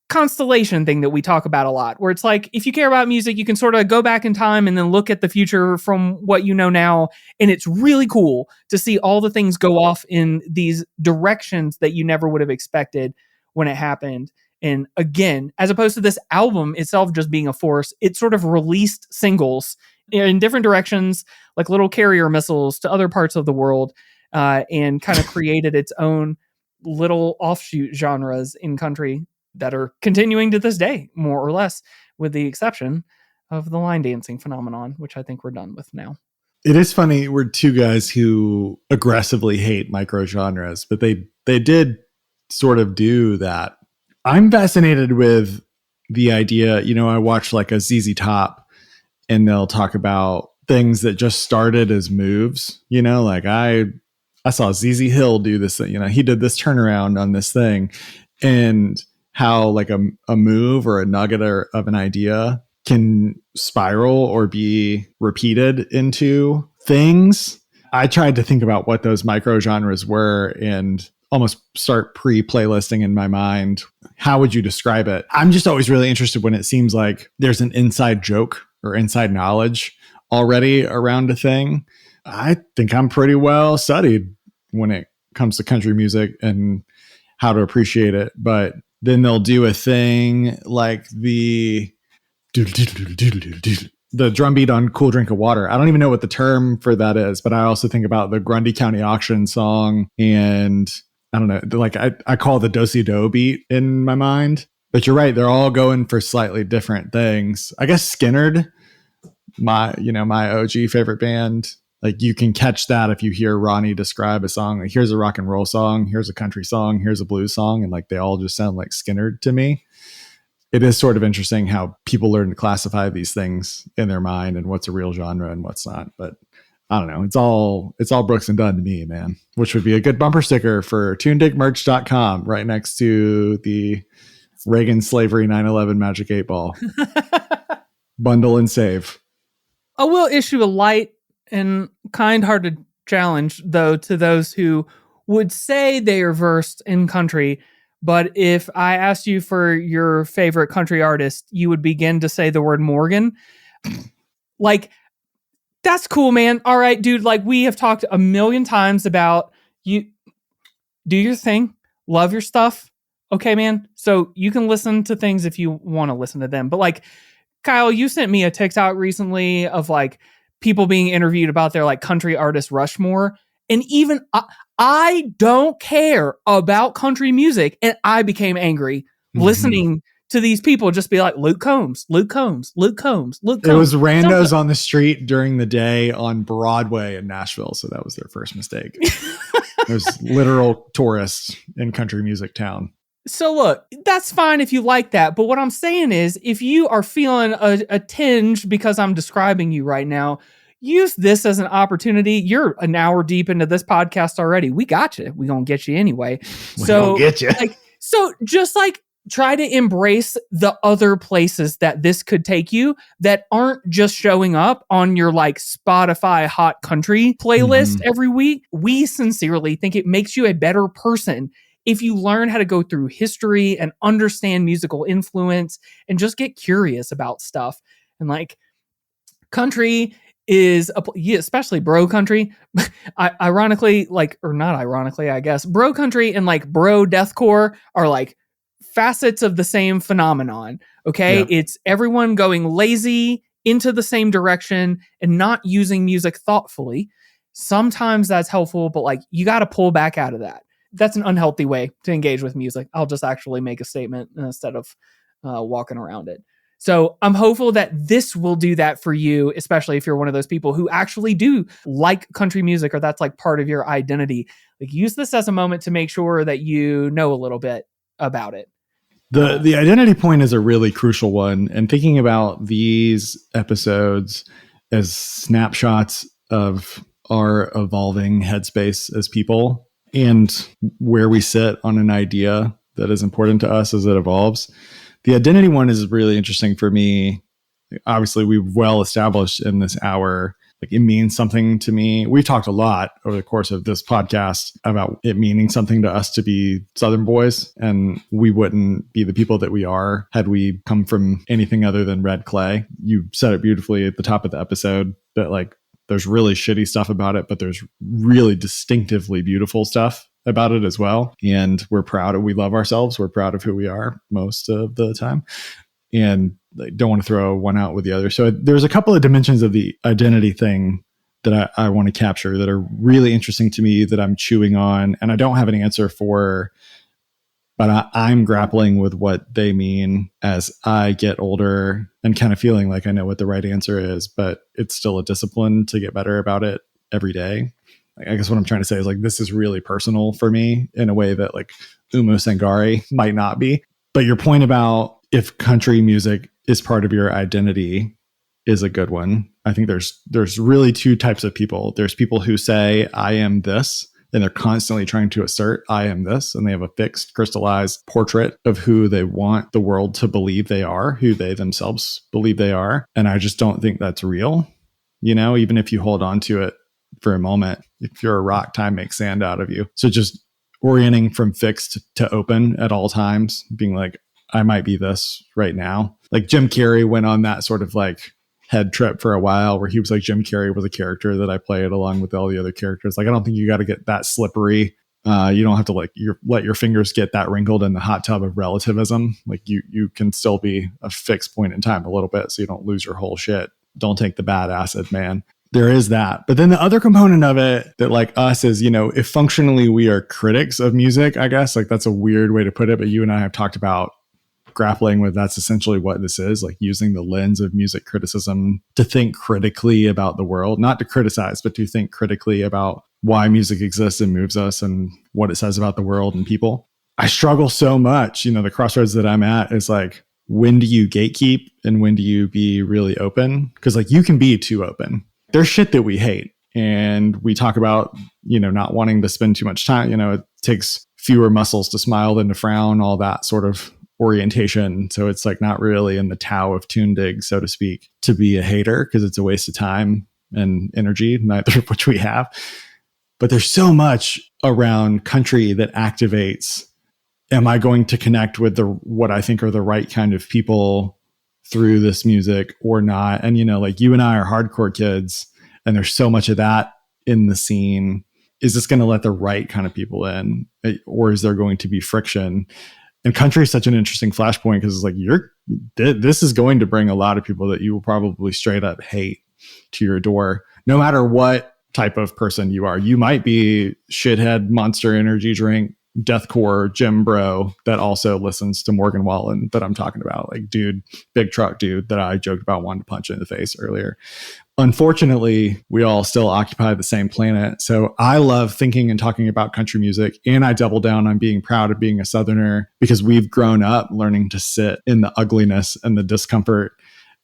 constellation thing that we talk about a lot, where it's like, if you care about music, you can sort of go back in time and then look at the future from what you know now. And it's really cool to see all the things go off in these directions that you never would have expected when it happened. And again, as opposed to this album itself just being a force, it sort of released singles in different directions, like little carrier missiles to other parts of the world, and kind of created its own little offshoot genres in country that are continuing to this day, more or less, with the exception of the line dancing phenomenon, which I think we're done with now. It is funny. We're two guys who aggressively hate micro genres, but they did sort of do that. I'm fascinated with the idea. I watch like a ZZ Top, and they'll talk about things that just started as moves. Like I saw ZZ Hill do this. He did this turnaround on this thing, and how like a move or a nugget of an idea can spiral or be repeated into things. I tried to think about what those micro genres were and almost start pre-playlisting in my mind. How would you describe it? I'm just always really interested when it seems like there's an inside joke or inside knowledge already around a thing. I think I'm pretty well studied when it comes to country music and how to appreciate it. But then they'll do a thing like the drum beat on Cool Drink of Water. I don't even know what the term for that is, but I also think about the Grundy County Auction song, and I don't know, like I call the Do-Si-Do beat in my mind. But you're right, they're all going for slightly different things. I guess Skynyrd, my OG favorite band, like you can catch that if you hear Ronnie describe a song. Like, here's a rock and roll song, here's a country song, here's a blues song, and like they all just sound like Skynyrd to me. It is sort of interesting how people learn to classify these things in their mind and what's a real genre and what's not. But I don't know. It's all Brooks and Dunn to me, man. Which would be a good bumper sticker for tunedigmerch.com right next to the Reagan Slavery 9/11 Magic 8 Ball. Bundle and save. I will issue a light and kind-hearted challenge, though, to those who would say they are versed in country, but if I asked you for your favorite country artist, you would begin to say the word Morgan. Like, that's cool, man. All right, dude, like we have talked a million times about you do your thing, love your stuff. Okay, man. So you can listen to things if you want to listen to them. But like, Kyle, you sent me a TikTok recently of like people being interviewed about their like country artist Rushmore. And even I don't care about country music. And I became angry listening to these people just be like, Luke Combs, Luke Combs, Luke Combs, Luke Combs. It was randos on the street during the day on Broadway in Nashville. So that was their first mistake. There's literal tourists in country music town. So look, that's fine if you like that. But what I'm saying is, if you are feeling a tinge because I'm describing you right now, use this as an opportunity. You're an hour deep into this podcast already. We got you. We're going to get you anyway. So get you. So just like try to embrace the other places that this could take you that aren't just showing up on your like Spotify hot country playlist every week. We sincerely think it makes you a better person if you learn how to go through history and understand musical influence and just get curious about stuff. And like country is, especially bro country, ironically, like, or not ironically, I guess, bro country and like bro deathcore are like facets of the same phenomenon. Okay. Yeah. It's everyone going lazy into the same direction and not using music thoughtfully. sometimes that's helpful, but like you got to pull back out of that. That's an unhealthy way to engage with music. I'll just actually make a statement instead of walking around it. So I'm hopeful that this will do that for you, especially if you're one of those people who actually do like country music, or that's like part of your identity. Like, use this as a moment to make sure that you know a little bit about it. The identity point is a really crucial one. And thinking about these episodes as snapshots of our evolving headspace as people and where we sit on an idea that is important to us as it evolves. The identity one is really interesting for me. Obviously, we've well established in this hour, like, it means something to me. We've talked a lot over the course of this podcast about it meaning something to us to be Southern boys, and we wouldn't be the people that we are had we come from anything other than red clay. You said it beautifully at the top of the episode that, like, there's really shitty stuff about it, but there's really distinctively beautiful stuff about it as well. And we're proud of, we love ourselves. We're proud of who we are most of the time. And I don't want to throw one out with the other. So there's a couple of dimensions of the identity thing that I want to capture that are really interesting to me, that I'm chewing on, and I don't have an answer for, but I'm grappling with what they mean as I get older and kind of feeling like I know what the right answer is, but it's still a discipline to get better about it every day. I guess what I'm trying to say is, like, this is really personal for me in a way that, like, Umo Sangari might not be. But your point about if country music is part of your identity is a good one. I think there's really two types of people. There's people who say, I am this, and they're constantly trying to assert, I am this, and they have a fixed, crystallized portrait of who they want the world to believe they are, who they themselves believe they are. And I just don't think that's real. You know, even if you hold on to it for a moment, if you're a rock, time makes sand out of you. So just orienting from fixed to open at all times, being like, I might be this right now. Like, Jim Carrey went on that sort of like head trip for a while where he was like, Jim Carrey was a character that I played along with all the other characters. Like, I don't think you got to get that slippery. You don't have to let your fingers get that wrinkled in the hot tub of relativism. Like, you can still be a fixed point in time a little bit, so you don't lose your whole shit. Don't take the bad acid, man. There is that. But then the other component of it that, like, us is, you know, if functionally we are critics of music, I guess, like, that's a weird way to put it, but you and I have talked about grappling with that's essentially what this is, like, using the lens of music criticism to think critically about the world, not to criticize, but to think critically about why music exists and moves us and what it says about the world and people. I struggle so much. You know, the crossroads that I'm at is like, when do you gatekeep and when do you be really open? Because, like, you can be too open. There's shit that we hate. And we talk about, you know, not wanting to spend too much time. You know, it takes fewer muscles to smile than to frown, all that sort of orientation. So it's like not really in the Tao of Tundig, so to speak, to be a hater, because it's a waste of time and energy, neither of which we have. But there's so much around country that activates, am I going to connect with what I think are the right kind of people through this music or not? And, you know, like, you and I are hardcore kids, and there's so much of that in the scene. Is this going to let the right kind of people in, or is there going to be friction? And country is such an interesting flashpoint, because it's like, this is going to bring a lot of people that you will probably straight up hate to your door, no matter what type of person you are. You might be shithead, Monster Energy drink, deathcore Jim bro that also listens to Morgan Wallen that I'm talking about, like, dude, big truck dude that I joked about wanting to punch in the face earlier. Unfortunately, we all still occupy the same planet. So I love thinking and talking about country music, and I double down on being proud of being a Southerner, because we've grown up learning to sit in the ugliness and the discomfort.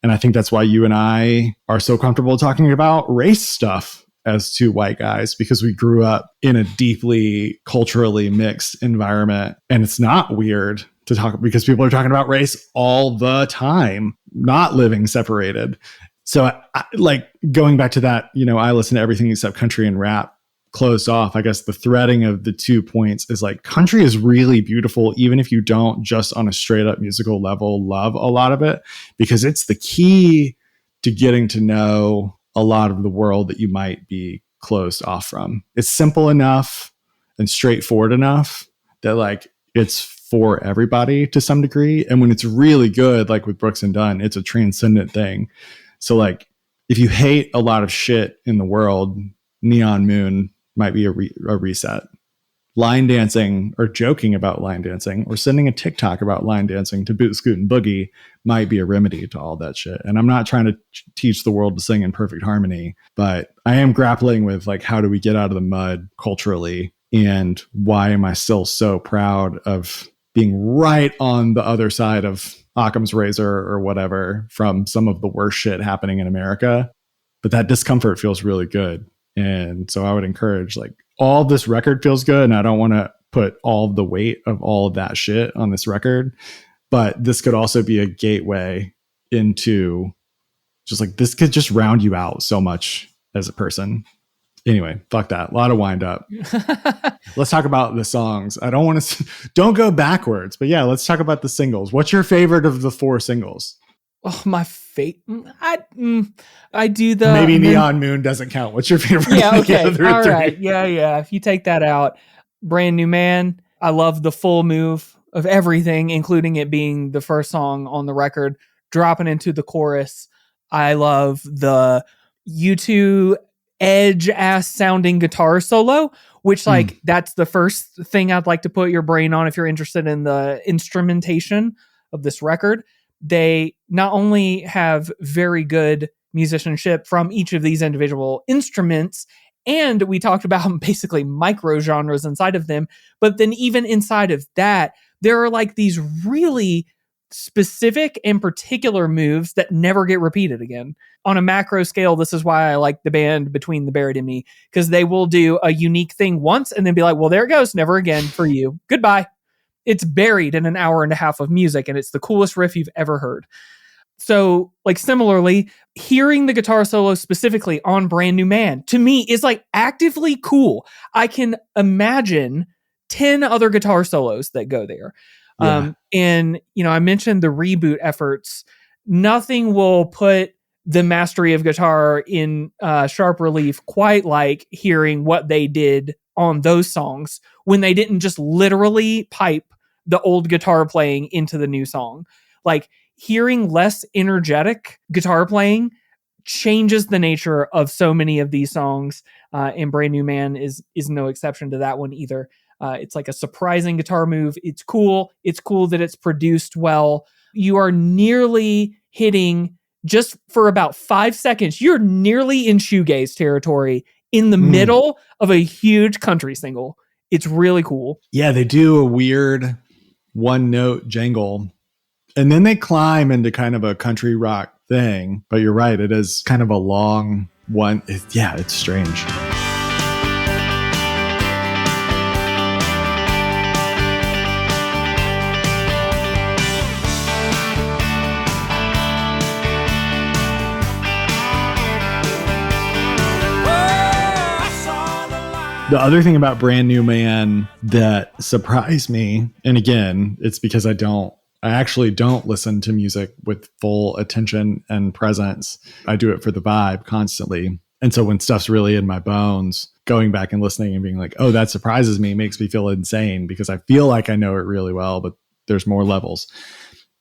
And I think that's why you and I are so comfortable talking about race stuff as two white guys, because we grew up in a deeply culturally mixed environment. And it's not weird to talk, because people are talking about race all the time, not living separated. So I, like, going back to that, you know, I listen to everything except country and rap closed off. I guess the threading of the 2 points is, like, country is really beautiful, even if you don't just on a straight up musical level love a lot of it, because it's the key to getting to know a lot of the world that you might be closed off from. It's simple enough and straightforward enough that, like, it's for everybody to some degree. And when it's really good, like with Brooks and Dunn, it's a transcendent thing. So, like, if you hate a lot of shit in the world, Neon Moon might be a reset. Line dancing or joking about line dancing or sending a TikTok about line dancing to Boot Scoot and Boogie might be a remedy to all that shit. And I'm not trying to teach the world to sing in perfect harmony, but I am grappling with like, how do we get out of the mud culturally? And why am I still so proud of being right on the other side of Occam's razor or whatever from some of the worst shit happening in America? But that discomfort feels really good. And so I would encourage, like, all this record feels good, and I don't want to put all the weight of all of that shit on this record, but this could also be a gateway into just like, this could just round you out so much as a person. Anyway, fuck that. A lot of wind up. Let's talk about the songs. I don't want to, don't go backwards, but yeah, let's talk about the singles. What's your favorite of the 4 singles? Oh, my fate. I do the maybe Neon Moon doesn't count. What's your favorite? Yeah, of the okay. other All 3? right. Yeah. If you take that out, Brand New Man. I love the full move of everything, including it being the first song on the record, dropping into the chorus. I love the U2 edge ass sounding guitar solo, which like that's the first thing I'd like to put your brain on if you're interested in the instrumentation of this record. They not only have very good musicianship from each of these individual instruments, and we talked about basically micro genres inside of them, but then even inside of that, there are like these really specific and particular moves that never get repeated again. On a macro scale, this is why I like the band Between the Buried and Me, because they will do a unique thing once and then be like, well, there it goes, never again for you. Goodbye. It's buried in an hour and a half of music, and it's the coolest riff you've ever heard. So, like, similarly, hearing the guitar solo specifically on Brand New Man, to me, is like actively cool. I can imagine 10 other guitar solos that go there. Yeah. And, you know, I mentioned the reboot efforts. Nothing will put the mastery of guitar in sharp relief quite like hearing what they did on those songs when they didn't just literally pipe the old guitar playing into the new song. Like, hearing less energetic guitar playing changes the nature of so many of these songs, and Brand New Man is no exception to that one either. It's like a surprising guitar move. It's cool. It's cool that it's produced well. You are nearly hitting, just for about 5 seconds, you're nearly in shoegaze territory in the middle of a huge country single. It's really cool. Yeah, they do a weird one note jangle, and then they climb into kind of a country rock thing. But you're right, it is kind of a long one. It's strange. The other thing about Brand New Man that surprised me, and again, it's because I actually don't listen to music with full attention and presence. I do it for the vibe constantly. And so when stuff's really in my bones, going back and listening and being like, oh, that surprises me, makes me feel insane because I feel like I know it really well, but there's more levels.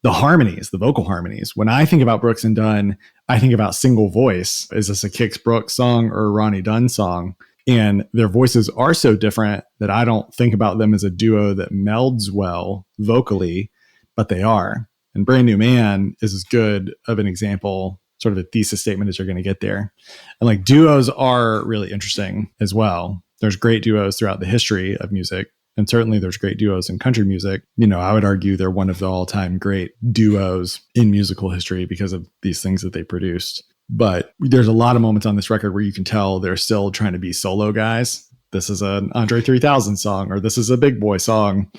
The harmonies, the vocal harmonies. When I think about Brooks and Dunn, I think about single voice. Is this a Kix Brooks song or a Ronnie Dunn song? And their voices are so different that I don't think about them as a duo that melds well vocally, but they are. And Brand New Man is as good of an example, sort of a thesis statement as you're going to get there. And like, duos are really interesting as well. There's great duos throughout the history of music. And certainly there's great duos in country music. You know, I would argue they're one of the all-time great duos in musical history because of these things that they produced. But there's a lot of moments on this record where you can tell they're still trying to be solo guys. This is an Andre 3000 song, or this is a Big Boy song.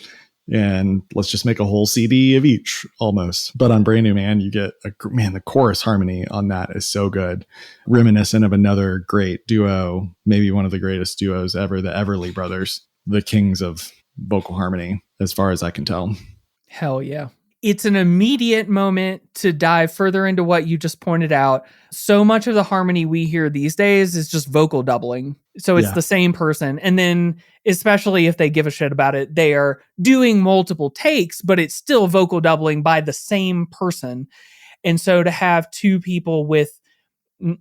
And let's just make a whole CD of each almost. But on Brand New Man, you get the chorus harmony on that is so good. Reminiscent of another great duo, maybe one of the greatest duos ever, the Everly Brothers, the kings of vocal harmony, as far as I can tell. Hell yeah. It's an immediate moment to dive further into what you just pointed out. So much of the harmony we hear these days is just vocal doubling. So it's the same person. And then, especially if they give a shit about it, they are doing multiple takes, but it's still vocal doubling by the same person. And so to have two people with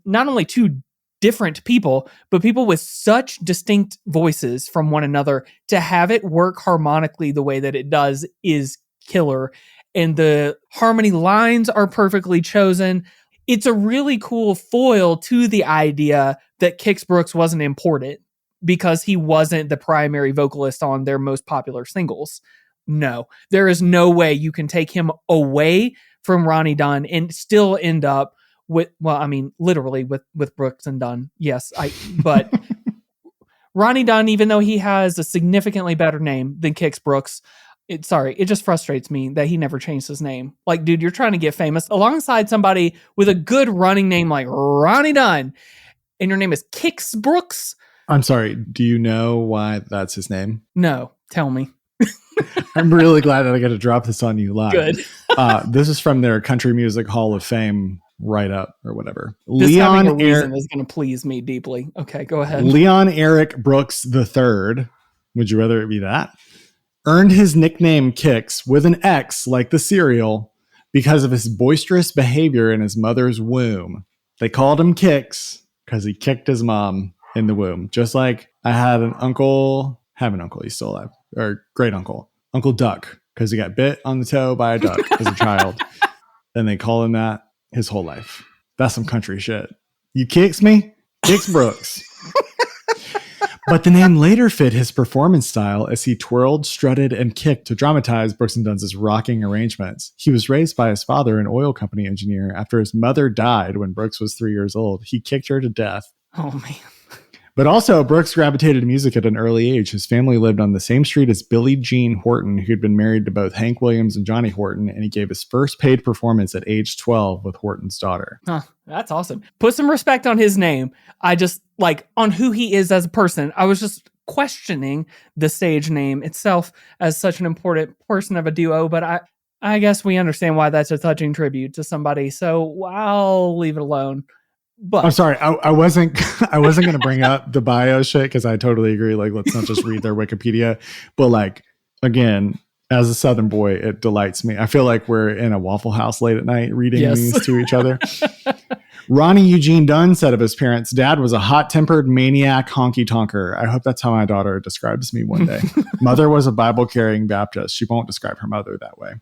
not only two different people, but people with such distinct voices from one another, to have it work harmonically the way that it does is killer. And the harmony lines are perfectly chosen. It's a really cool foil to the idea that Kix Brooks wasn't important because he wasn't the primary vocalist on their most popular singles. No, there is no way you can take him away from Ronnie Dunn and still end up with, well, I mean, literally with Brooks and Dunn. Yes, but Ronnie Dunn, even though he has a significantly better name than Kix Brooks, it just frustrates me that he never changed his name. Like, dude, you're trying to get famous alongside somebody with a good running name like Ronnie Dunn, and your name is Kix Brooks. I'm sorry. Do you know why that's his name? No, tell me. I'm really glad that I got to drop this on you live. Good. This is from their Country Music Hall of Fame write-up or whatever. This having a reason is going to please me deeply. Okay, go ahead. Leon Eric Brooks III, would you rather it be that? Earned his nickname Kix with an X like the cereal because of his boisterous behavior in his mother's womb. They called him Kix because he kicked his mom in the womb. Just like I had an uncle, he's still alive, or great uncle, Uncle Duck, because he got bit on the toe by a duck as a child. And they call him that his whole life. That's some country shit. You kicks me? Kix Brooks. But the name later fit his performance style as he twirled, strutted, and kicked to dramatize Brooks and Dunn's rocking arrangements. He was raised by his father, an oil company engineer. After his mother died when Brooks was 3 years old, he kicked her to death. Oh, man. But also, Brooks gravitated to music at an early age. His family lived on the same street as Billie Jean Horton, who'd been married to both Hank Williams and Johnny Horton, and he gave his first paid performance at age 12 with Horton's daughter. Huh, that's awesome. Put some respect on his name. I just, like, on who he is as a person. I was just questioning the stage name itself as such an important portion of a duo, but I guess we understand why that's a touching tribute to somebody, so I'll leave it alone. But I'm sorry, I wasn't going to bring up the bio shit because I totally agree. Like, let's not just read their Wikipedia. But like, again, as a Southern boy, it delights me. I feel like we're in a Waffle House late at night reading these to each other. Ronnie Eugene Dunn said of his parents, "Dad was a hot-tempered maniac honky tonker. I hope that's how my daughter describes me one day. Mother was a Bible-carrying Baptist. She won't describe her mother that way."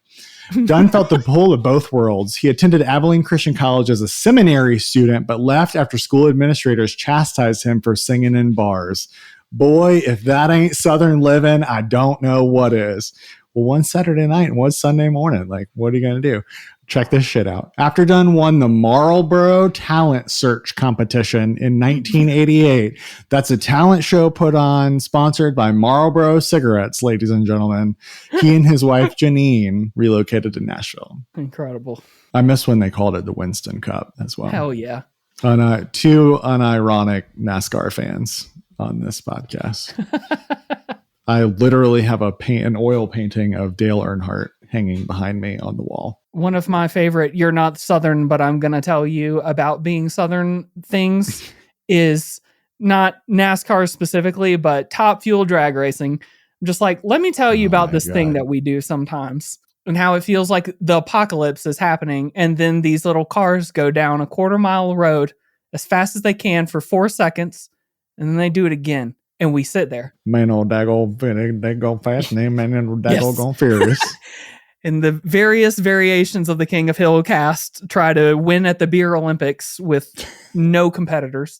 Dunn felt the pull of both worlds. He attended Abilene Christian College as a seminary student, but left after school administrators chastised him for singing in bars. Boy, if that ain't Southern living, I don't know what is. Well, one Saturday night and one Sunday morning. Like, what are you going to do? Check this shit out. After Dunn won the Marlboro Talent Search Competition in 1988, that's a talent show put on, sponsored by Marlboro Cigarettes, ladies and gentlemen. He and his wife, Janine, relocated to Nashville. Incredible. I miss when they called it the Winston Cup as well. Hell yeah. Two unironic NASCAR fans on this podcast. I literally have an oil painting of Dale Earnhardt hanging behind me on the wall. One of my favorite, you're not Southern, but I'm going to tell you about being Southern things is not NASCAR specifically, but Top Fuel drag racing. I'm just like, let me tell you about this thing that we do sometimes and how it feels like the apocalypse is happening. And then these little cars go down a 1/4 mile road as fast as they can for 4 seconds. And then they do it again. And we sit there. Man, old daggone fast name, man, and daggone furious. And the various variations of the King of Hill cast try to win at the Beer Olympics with no competitors.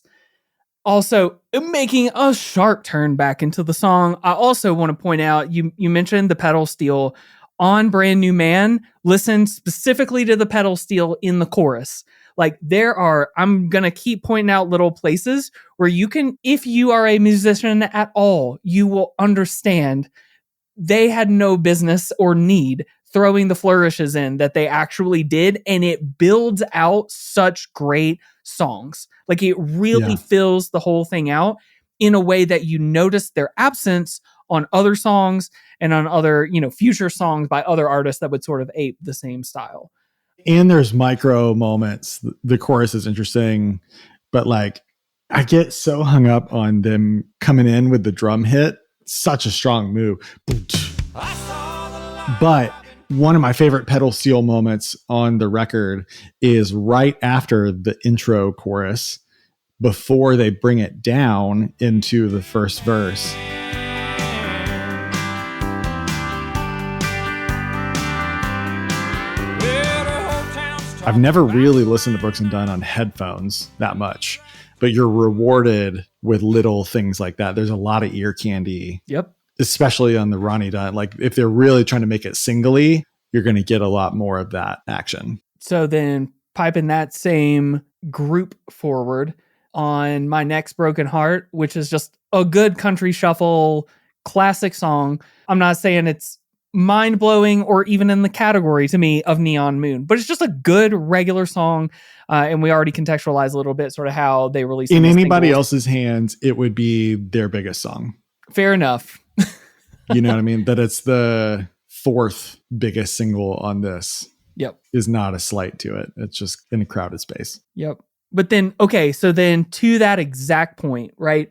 Also, making a sharp turn back into the song, I also want to point out, you mentioned the pedal steel on Brand New Man. Listen specifically to the pedal steel in the chorus. Like, I'm going to keep pointing out little places where you can, if you are a musician at all, you will understand they had no business or need throwing the flourishes in that they actually did. And it builds out such great songs. Like, it really fills the whole thing out in a way that you notice their absence on other songs and on other, future songs by other artists that would sort of ape the same style. And there's micro moments. The chorus is interesting, but like, I get so hung up on them coming in with the drum hit. Such a strong move. But one of my favorite pedal steel moments on the record is right after the intro chorus. before they bring it down into the first verse. I've never really listened to Brooks and Dunn on headphones that much, but you're rewarded with little things like that. There's a lot of ear candy, Yep. especially on the Ronnie Dunn. Like if they're really trying to make it singly, you're going to get a lot more of that action. So then piping that same group forward on My Next Broken Heart, which is just a good country shuffle classic song. I'm not saying it's mind-blowing or even in the category to me of Neon Moon, but it's just a good regular song. And we already contextualized a little bit sort of how they released In this anybody single. else's hands, it would be their biggest song. Fair enough. You know what I mean? That it's the fourth biggest single on this Yep. is not a slight to it. It's just in a crowded space. Yep. But then, okay, so then to that exact point, right?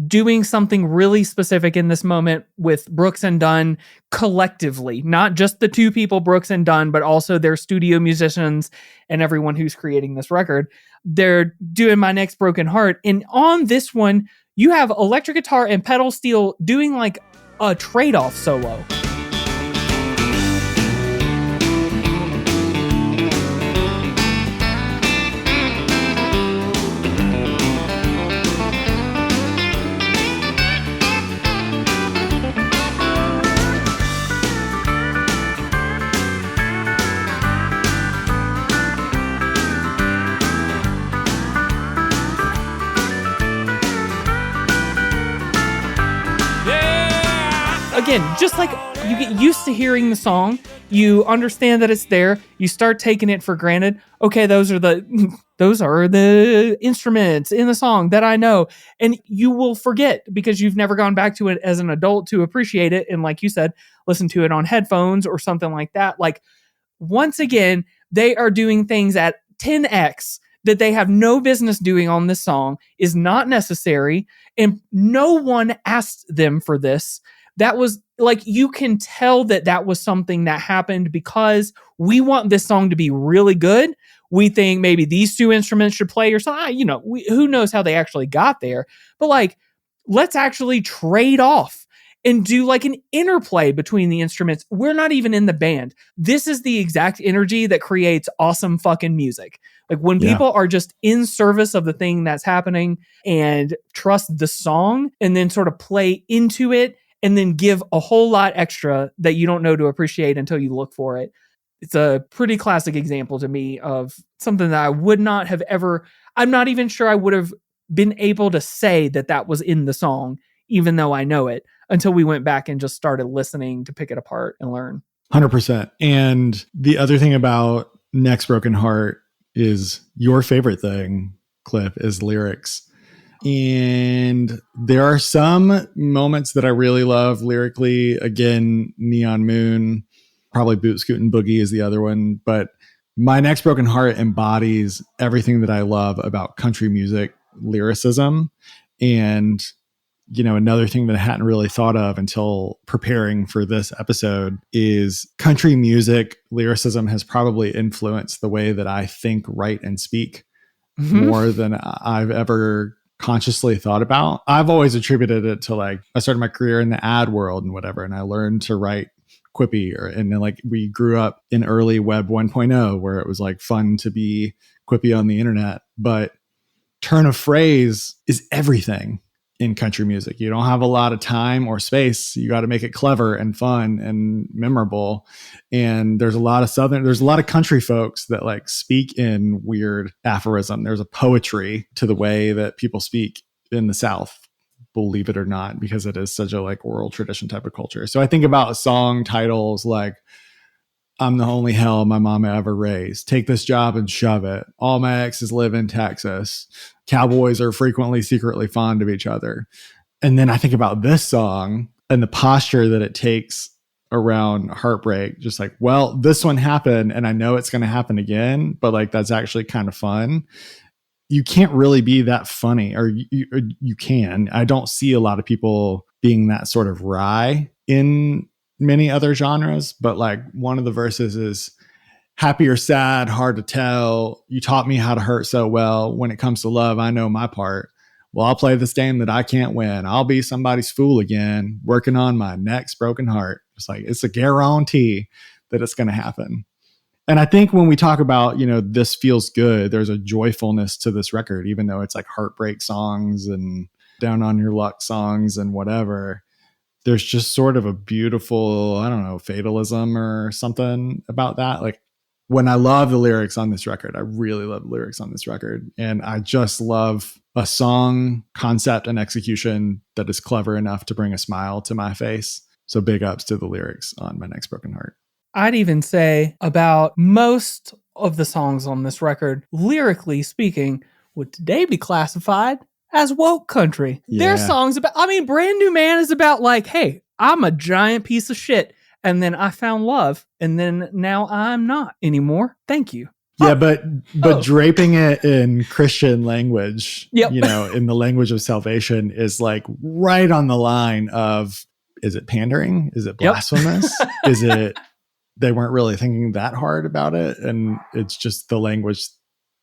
Doing something really specific in this moment with Brooks and Dunn collectively, not just the two people, Brooks and Dunn, but also their studio musicians and everyone who's creating this record. They're doing My Next Broken Heart. And on this one, you have electric guitar and pedal steel doing like a trade-off solo. Again, just like you get used to hearing the song, you understand that it's there, you start taking it for granted. Okay, those are the instruments in the song that I know, and you will forget because you've never gone back to it as an adult to appreciate it, and like you said, listen to it on headphones or something like that. Like, once again, they are doing things at 10x that they have no business doing on this song, is not necessary, and no one asked them for this. That was like, you can tell that that was something that happened because we want this song to be really good. We think maybe these two instruments should play or something. You know, who knows how they actually got there, but like, let's actually trade off and do like an interplay between the instruments. We're not even in the band. This is the exact energy that creates awesome fucking music. Like when people are just in service of the thing that's happening and trust the song and then sort of play into it and then give a whole lot extra that you don't know to appreciate until you look for it. It's a pretty classic example to me of something that I would not have ever, I'm not even sure I would have been able to say that that was in the song, even though I know it, until we went back and just started listening to pick it apart and learn. 100%. And the other thing about Next Broken Heart is your favorite thing, Cliff, is lyrics. And there are some moments that I really love lyrically. Again, Neon Moon, probably Boot Scootin' Boogie is the other one. But My Next Broken Heart embodies everything that I love about country music lyricism. And, you know, another thing that I hadn't really thought of until preparing for this episode is country music lyricism has probably influenced the way that I think, write, and speak more than I've ever consciously thought about. I've always attributed it to, like, I started my career in the ad world and whatever, and I learned to write quippy, and then, like, we grew up in early web 1.0 where it was like fun to be quippy on the internet. But turn of phrase is everything in country music. You don't have a lot of time or space. You got to make it clever and fun and memorable. And there's a lot of country folks that like speak in weird aphorism. There's a poetry to the way that people speak in the South, believe it or not, because it is such a like oral tradition type of culture. So I think about song titles like I'm the only hell my mama ever raised, Take This Job and Shove It, All My Exes Live in Texas, Cowboys Are Frequently Secretly Fond of Each Other. And then I think about this song and the posture that it takes around heartbreak, just like, well, this one happened and I know it's going to happen again, but like that's actually kind of fun. You can't really be that funny, or you can. I don't see a lot of people being that sort of wry in many other genres, but like one of the verses is, happy or sad, hard to tell. You taught me how to hurt so well. When it comes to love, I know my part. Well, I'll play this game that I can't win. I'll be somebody's fool again, working on my next broken heart. It's like, it's a guarantee that it's going to happen. And I think when we talk about, this feels good, there's a joyfulness to this record, even though it's like heartbreak songs and down on your luck songs and whatever. There's just sort of a beautiful, I don't know, fatalism or something about that. Like, when I love the lyrics on this record, I really love the lyrics on this record. And I just love a song concept and execution that is clever enough to bring a smile to my face. So big ups to the lyrics on My Next Broken Heart. I'd even say about most of the songs on this record, lyrically speaking, would today be classified as woke country. Yeah. Their songs about, Brand New Man is about like, hey, I'm a giant piece of shit. And then I found love. And then now I'm not anymore. Thank you. Yeah, but draping it in Christian language, Yep. In the language of salvation is like right on the line of, is it pandering? Is it blasphemous? Is it, they weren't really thinking that hard about it, and it's just the language,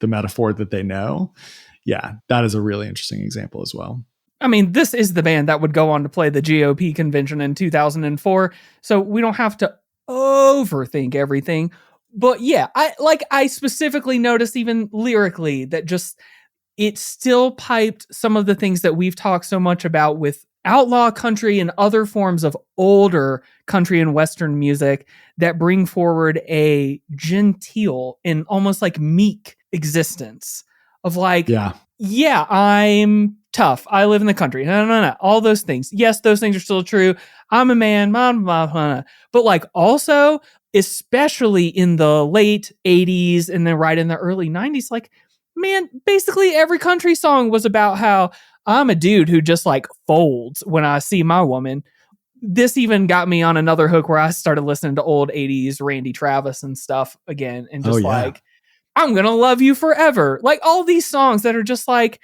the metaphor that they know. Yeah, that is a really interesting example as well. This is the band that would go on to play the GOP convention in 2004. So we don't have to overthink everything. But yeah, I specifically noticed even lyrically that just it still piped some of the things that we've talked so much about with outlaw country and other forms of older country and Western music that bring forward a genteel and almost like meek existence of like, yeah, I'm tough. I live in the country. No. All those things. Yes, those things are still true. I'm a man. But like also, especially in the late 80s and then right in the early 90s, like, man, basically every country song was about how I'm a dude who just like folds when I see my woman. This even got me on another hook where I started listening to old 80s Randy Travis and stuff again. And just like, I'm going to love you forever. Like all these songs that are just like,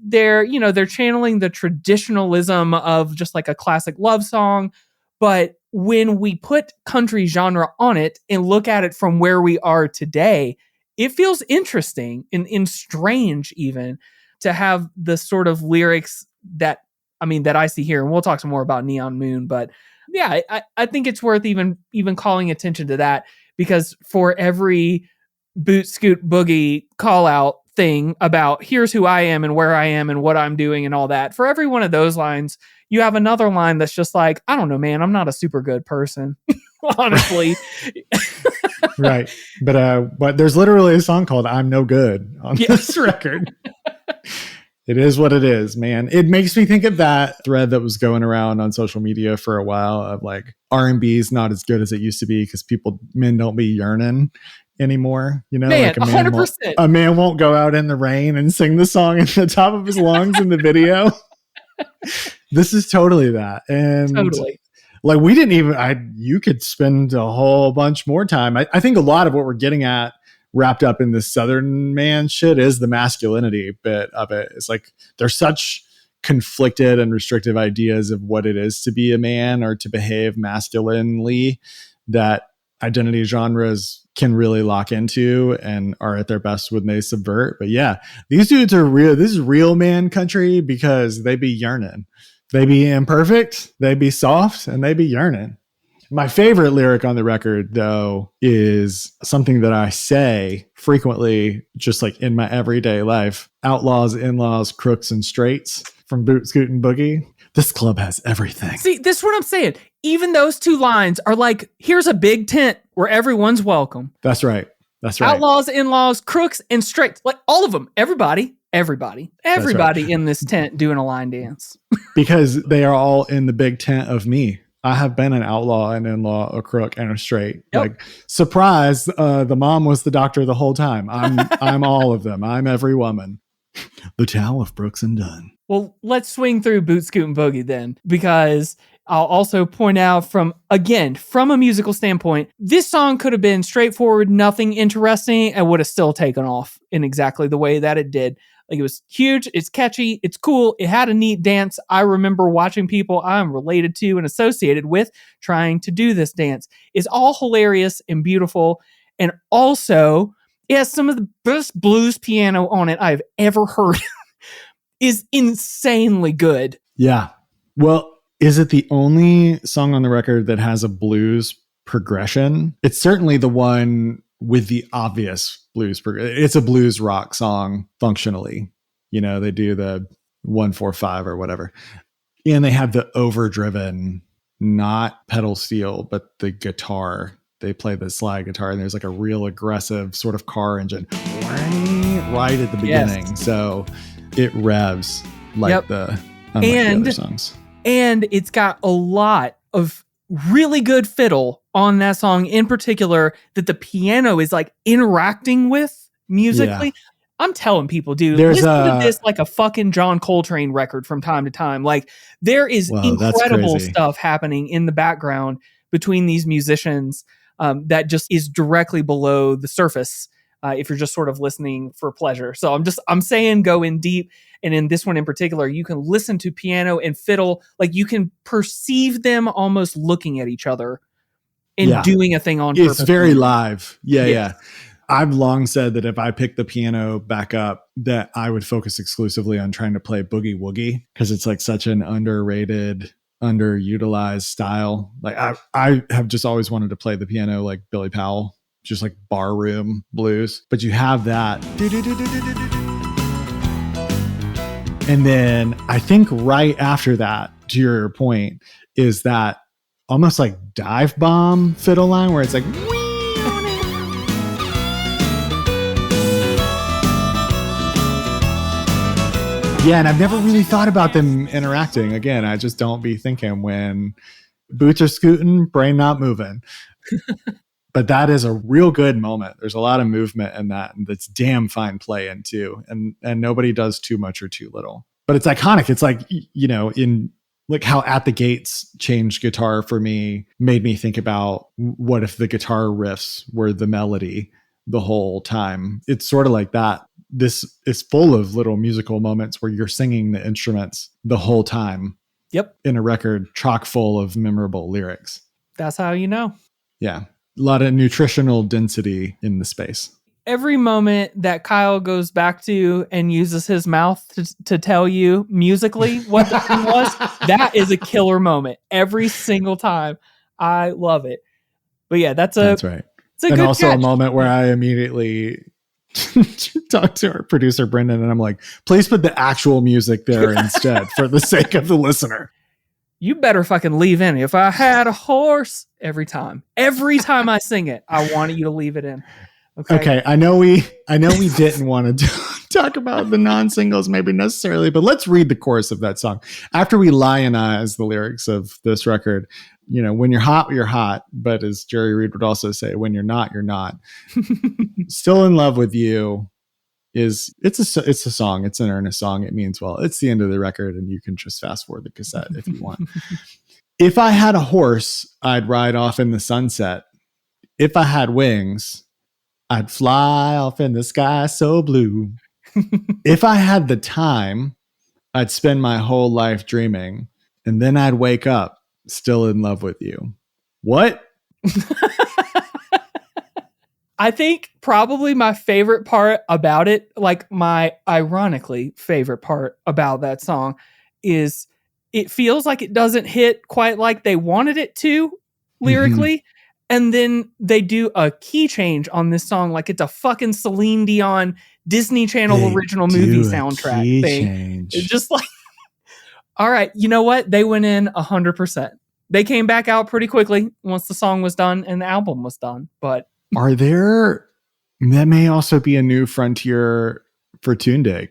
they're channeling the traditionalism of just like a classic love song. But when we put country genre on it and look at it from where we are today, it feels interesting and strange even to have the sort of lyrics that I see here. And we'll talk some more about Neon Moon. But yeah, I think it's worth even calling attention to that, because for every Boot Scoot Boogie call out thing about here's who I am and where I am and what I'm doing and all that, for every one of those lines, you have another line that's just like, I don't know, man, I'm not a super good person, honestly. Right. But there's literally a song called I'm No Good on this record. It is what it is, man. It makes me think of that thread that was going around on social media for a while of like R&B is not as good as it used to be because men don't be yearning anymore. Man, like 100%. A man won't go out in the rain and sing the song at the top of his lungs in the video. This is totally that. And totally. Like you could spend a whole bunch more time. I think a lot of what we're getting at wrapped up in this Southern man shit is the masculinity bit of it. It's like there's such conflicted and restrictive ideas of what it is to be a man or to behave masculinely that identity genres can really lock into and are at their best when they subvert. But yeah, these dudes are real. This is real man country because they be yearning. They be imperfect, they be soft, and they be yearning. My favorite lyric on the record, though, is something that I say frequently, just like in my everyday life. Outlaws, in-laws, crooks, and straights from Boot Scoot and Boogie. This club has everything. See, this is what I'm saying. Even those two lines are like, here's a big tent where everyone's welcome. That's right. That's right. Outlaws, in-laws, crooks, and straights. Like all of them. Everybody right. In this tent doing a line dance. Because they are all in the big tent of me. I have been an outlaw, an in-law, a crook, and a straight. Yep. Like, surprise, the mom was the doctor the whole time. I'm all of them. I'm every woman. The Tao of Brooks and Dunn. Well, let's swing through Boot Scoot and Boogie then, because I'll also point out from a musical standpoint, this song could have been straightforward, nothing interesting, and would have still taken off in exactly the way that it did. Like, it was huge, it's catchy, it's cool, it had a neat dance. I remember watching people I'm related to and associated with trying to do this dance. It's all hilarious and beautiful. And also, it has some of the best blues piano on it I've ever heard. Is insanely good. Yeah. Well, is it the only song on the record that has a blues progression? It's certainly the one with the obvious blues progression. It's a blues rock song functionally. You know, they do the 1-4-5 or whatever. And they have the overdriven, not pedal steel, but the guitar. They play the slide guitar, and there's like a real aggressive sort of car engine right at the beginning. Yes. So it revs like Yep. unlike the other songs. And it's got a lot of really good fiddle on that song in particular that the piano is like interacting with musically. Yeah. I'm telling people, dude, There's listen to this like a fucking John Coltrane record from time to time. Like there is Wow, that's incredible crazy. stuff happening in the background between these musicians that just is directly below the surface if you're just sort of listening for pleasure. So I'm saying go in deep. And in this one in particular, you can listen to piano and fiddle, like you can perceive them almost looking at each other and Yeah. doing a thing on purpose. It's very live. Yeah, Yes. yeah. I've long said that if I picked the piano back up, that I would focus exclusively on trying to play boogie woogie because it's like such an underrated, underutilized style. Like I have just always wanted to play the piano like Billy Powell, just like barroom blues. But you have that. And then I think right after that, to your point, is that almost like dive bomb fiddle line where it's like, yeah, and I've never really thought about them interacting. Again, I just don't be thinking when boots are scooting, brain not moving. But that is a real good moment. There's a lot of movement in that, and that's damn fine play in too. And nobody does too much or too little. But it's iconic. It's like, you know, in like how At the Gates changed guitar for me, made me think about what if the guitar riffs were the melody the whole time. It's sort of like that. This is full of little musical moments where you're singing the instruments the whole time. Yep. In a record chock full of memorable lyrics. That's how you know. Yeah. A lot of nutritional density in the space. Every moment that Kyle goes back to and uses his mouth to tell you musically what the thing was, that is a killer moment every single time. I love it. But yeah, that's right. It's a And good also catch. a moment where I immediately talked to our producer, Brendan, and I'm like, please put the actual music there instead for the sake of the listener. You better fucking leave in. If I had a horse, every time I sing it, I want you to leave it in. Okay, I know we didn't want to talk about the non-singles maybe necessarily, but let's read the chorus of that song. After we lionize the lyrics of this record, you know, when you're hot, you're hot, but as Jerry Reed would also say, when you're not, you're not. Still in Love with You it's a song. It's an earnest song. It means well. It's the end of the record, and you can just fast forward the cassette if you want. If I had a horse, I'd ride off in the sunset. If I had wings, I'd fly off in the sky so blue. If I had the time, I'd spend my whole life dreaming, and then I'd wake up still in love with you. What? I think probably my favorite part about it, like my ironically favorite part about that song, is it feels like it doesn't hit quite like they wanted it to lyrically. And then they do a key change on this song like it's a fucking Celine Dion Disney Channel original movie soundtrack thing. It's just like, all right, you know what? They went in 100%. They came back out pretty quickly once the song was done and the album was done. But that may also be a new frontier for Toondig.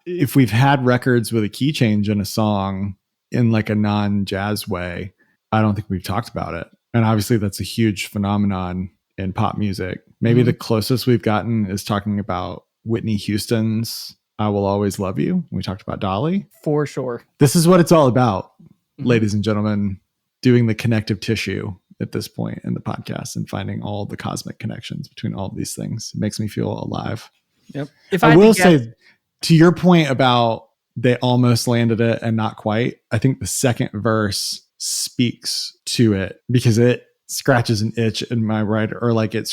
If we've had records with a key change in a song in like a non-jazz way, I don't think we've talked about it. And obviously that's a huge phenomenon in pop music. Maybe the closest we've gotten is talking about Whitney Houston's I Will Always Love You. We talked about Dolly. for sure. This is what it's all about, ladies and gentlemen, doing the connective tissue at this point in the podcast and finding all the cosmic connections between all of these things. It makes me feel alive. Yep. If I had will to guess- say, to your point about they almost landed it and not quite, I think the second verse speaks to it because it scratches an itch in my right, or like it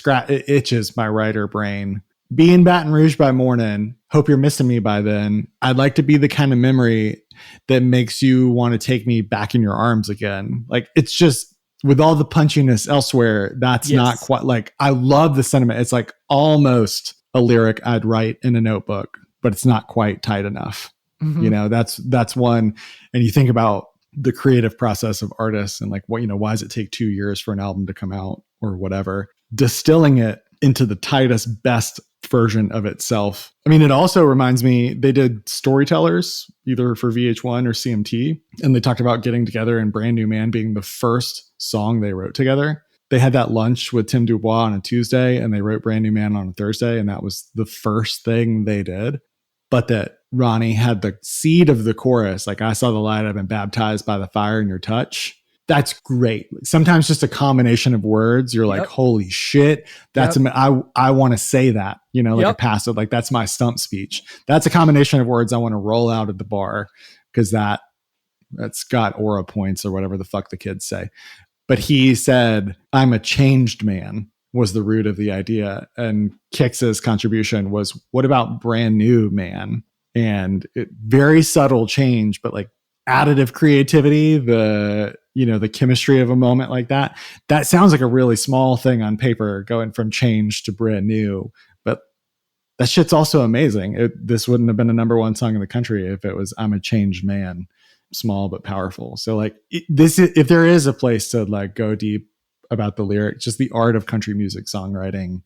itches my writer brain. Be in Baton Rouge by morning. Hope you're missing me by then. I'd like to be the kind of memory that makes you want to take me back in your arms again. Like, it's just, with all the punchiness elsewhere, that's not quite like, I love the sentiment. It's like almost a lyric I'd write in a notebook, but it's not quite tight enough. Mhm. You know, that's one. And you think about the creative process of artists and like, what, you know, why does it take 2 years for an album to come out or whatever? Distilling it into the tightest, best version of itself. I mean, it also reminds me, they did Storytellers either for VH1 or CMT, and they talked about getting together and Brand New Man being the first song they wrote together. They had that lunch with Tim Dubois on a Tuesday, and they wrote Brand New Man on a Thursday, and that was the first thing they did. But that Ronnie had the seed of the chorus, like, I saw the light, I've been baptized by the fire in your touch. That's great. Sometimes just a combination of words, you're like, holy shit, that's I want to say that, you know, like a passive, like that's my stump speech. That's a combination of words I want to roll out at the bar, because that's got aura points or whatever the fuck the kids say. But he said, I'm a changed man, was the root of the idea. And Kix's contribution was, what about brand new man? And very subtle change, but like additive creativity, the chemistry of a moment like that. That sounds like a really small thing on paper, going from change to brand new. But that shit's also amazing. This wouldn't have been a number one song in the country if it was I'm a changed man. Small but powerful. So like if there is a place to like go deep about the lyric, just the art of country music songwriting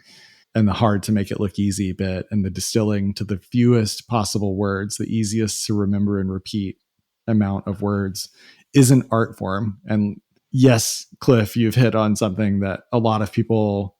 and the hard to make it look easy bit, and the distilling to the fewest possible words, the easiest to remember and repeat amount of words, is an art form. And yes, Cliff, you've hit on something that a lot of people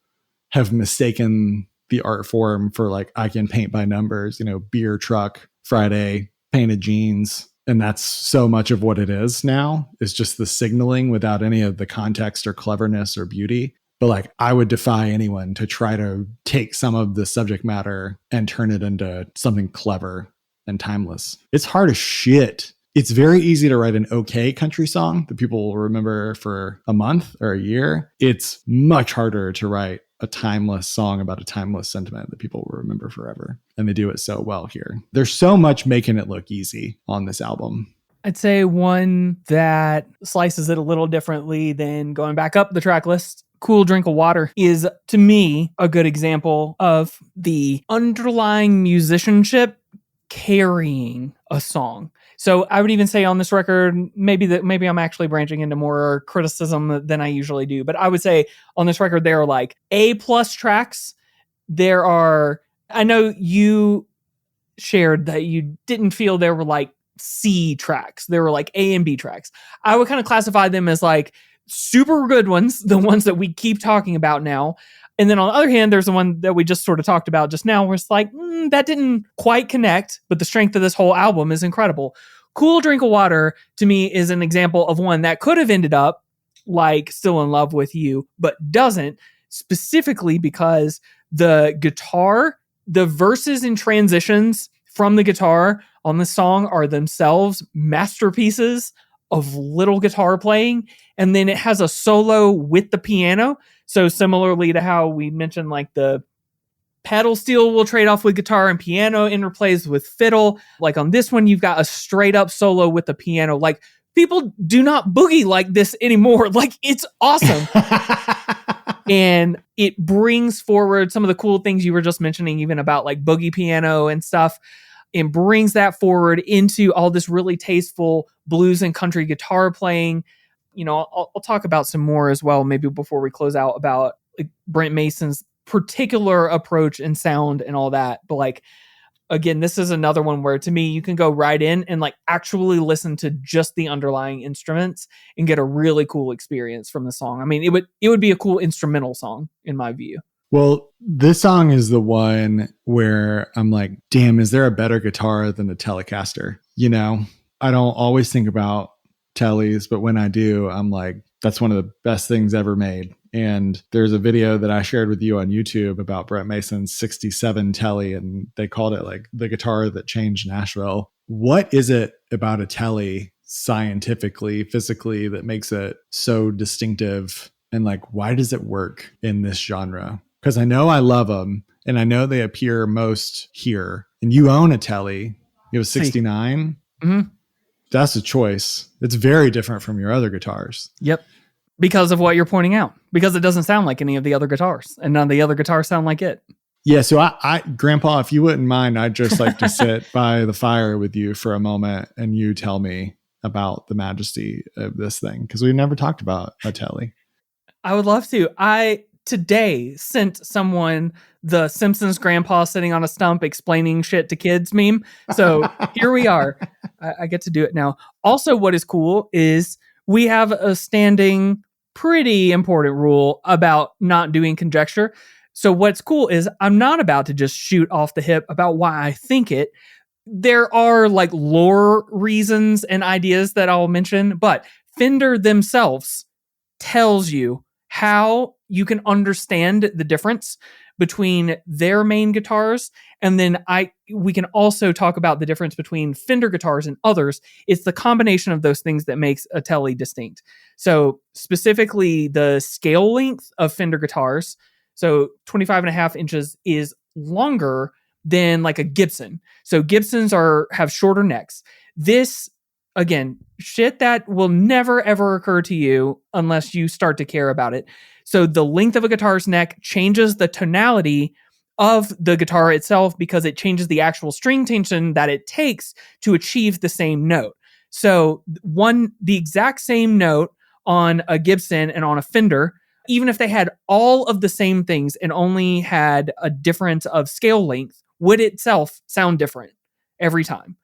have mistaken the art form for, like, I can paint by numbers, you know, beer truck, Friday, painted jeans. And that's so much of what it is now, is just the signaling without any of the context or cleverness or beauty. But like, I would defy anyone to try to take some of the subject matter and turn it into something clever and timeless. It's hard as shit. It's very easy to write an okay country song that people will remember for a month or a year. It's much harder to write a timeless song about a timeless sentiment that people will remember forever. And they do it so well here. There's so much making it look easy on this album. I'd say one that slices it a little differently than going back up the track list, Cool Drink of Water, is, to me, a good example of the underlying musicianship carrying a song. So I would even say on this record, maybe I'm actually branching into more criticism than I usually do, but I would say on this record, there are like A+ tracks. There are, I know you shared that you didn't feel there were like C tracks. There were like A and B tracks. I would kind of classify them as like super good ones, the ones that we keep talking about now. And then on the other hand, there's the one that we just sort of talked about just now, where it's like, that didn't quite connect, but the strength of this whole album is incredible. Cool Drink of Water, to me, is an example of one that could have ended up like Still in Love with You, but doesn't, specifically because the guitar, the verses and transitions from the guitar on the song are themselves masterpieces of little guitar playing. And then it has a solo with the piano. So similarly to how we mentioned, like, the pedal steel will trade off with guitar and piano interplays with fiddle. Like on this one, you've got a straight up solo with the piano. Like, people do not boogie like this anymore. Like, it's awesome. And it brings forward some of the cool things you were just mentioning, even about like boogie piano and stuff, and brings that forward into all this really tasteful blues and country guitar playing. You know, I'll talk about some more as well, maybe before we close out, about like Brent Mason's particular approach and sound and all that. But like, again, this is another one where, to me, you can go right in and like actually listen to just the underlying instruments and get a really cool experience from the song. I mean, it would be a cool instrumental song in my view. Well, this song is the one where I'm like, damn, is there a better guitar than a Telecaster? You know, I don't always think about Tellies, but when I do, I'm like, that's one of the best things ever made. And there's a video that I shared with you on YouTube about Brent Mason's 67 Telly, and they called it like the guitar that changed Nashville. What is it about a Telly scientifically, physically, that makes it so distinctive and like, why does it work in this genre? Because I know I love them, and I know they appear most here. And you own a Tele. You have a 69. Mhm. That's a choice. It's very different from your other guitars. Yep. Because of what you're pointing out. Because it doesn't sound like any of the other guitars. And none of the other guitars sound like it. Yeah, so I Grandpa, if you wouldn't mind, I'd just like to sit by the fire with you for a moment and you tell me about the majesty of this thing, because we've never talked about a Tele. I would love to. I today sent someone the Simpsons grandpa sitting on a stump explaining shit to kids meme. So here we are. I get to do it now. Also, what is cool is we have a standing, pretty important rule about not doing conjecture. So what's cool is I'm not about to just shoot off the hip about why I think it. There are like lore reasons and ideas that I'll mention, but Fender themselves tells you how you can understand the difference between their main guitars. And then we can also talk about the difference between Fender guitars and others. It's the combination of those things that makes a Tele distinct. So specifically the scale length of Fender guitars. So 25.5 inches is longer than like a Gibson. So Gibsons have shorter necks. This, again, shit that will never ever occur to you unless you start to care about it. So the length of a guitar's neck changes the tonality of the guitar itself because it changes the actual string tension that it takes to achieve the same note. So the exact same note on a Gibson and on a Fender, even if they had all of the same things and only had a difference of scale length, would itself sound different every time.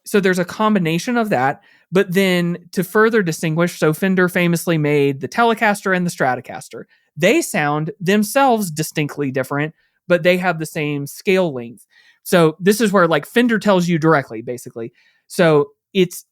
So there's a combination of that. But then to further distinguish, so Fender famously made the Telecaster and the Stratocaster. They sound themselves distinctly different, but they have the same scale length. So this is where like Fender tells you directly, basically. So it's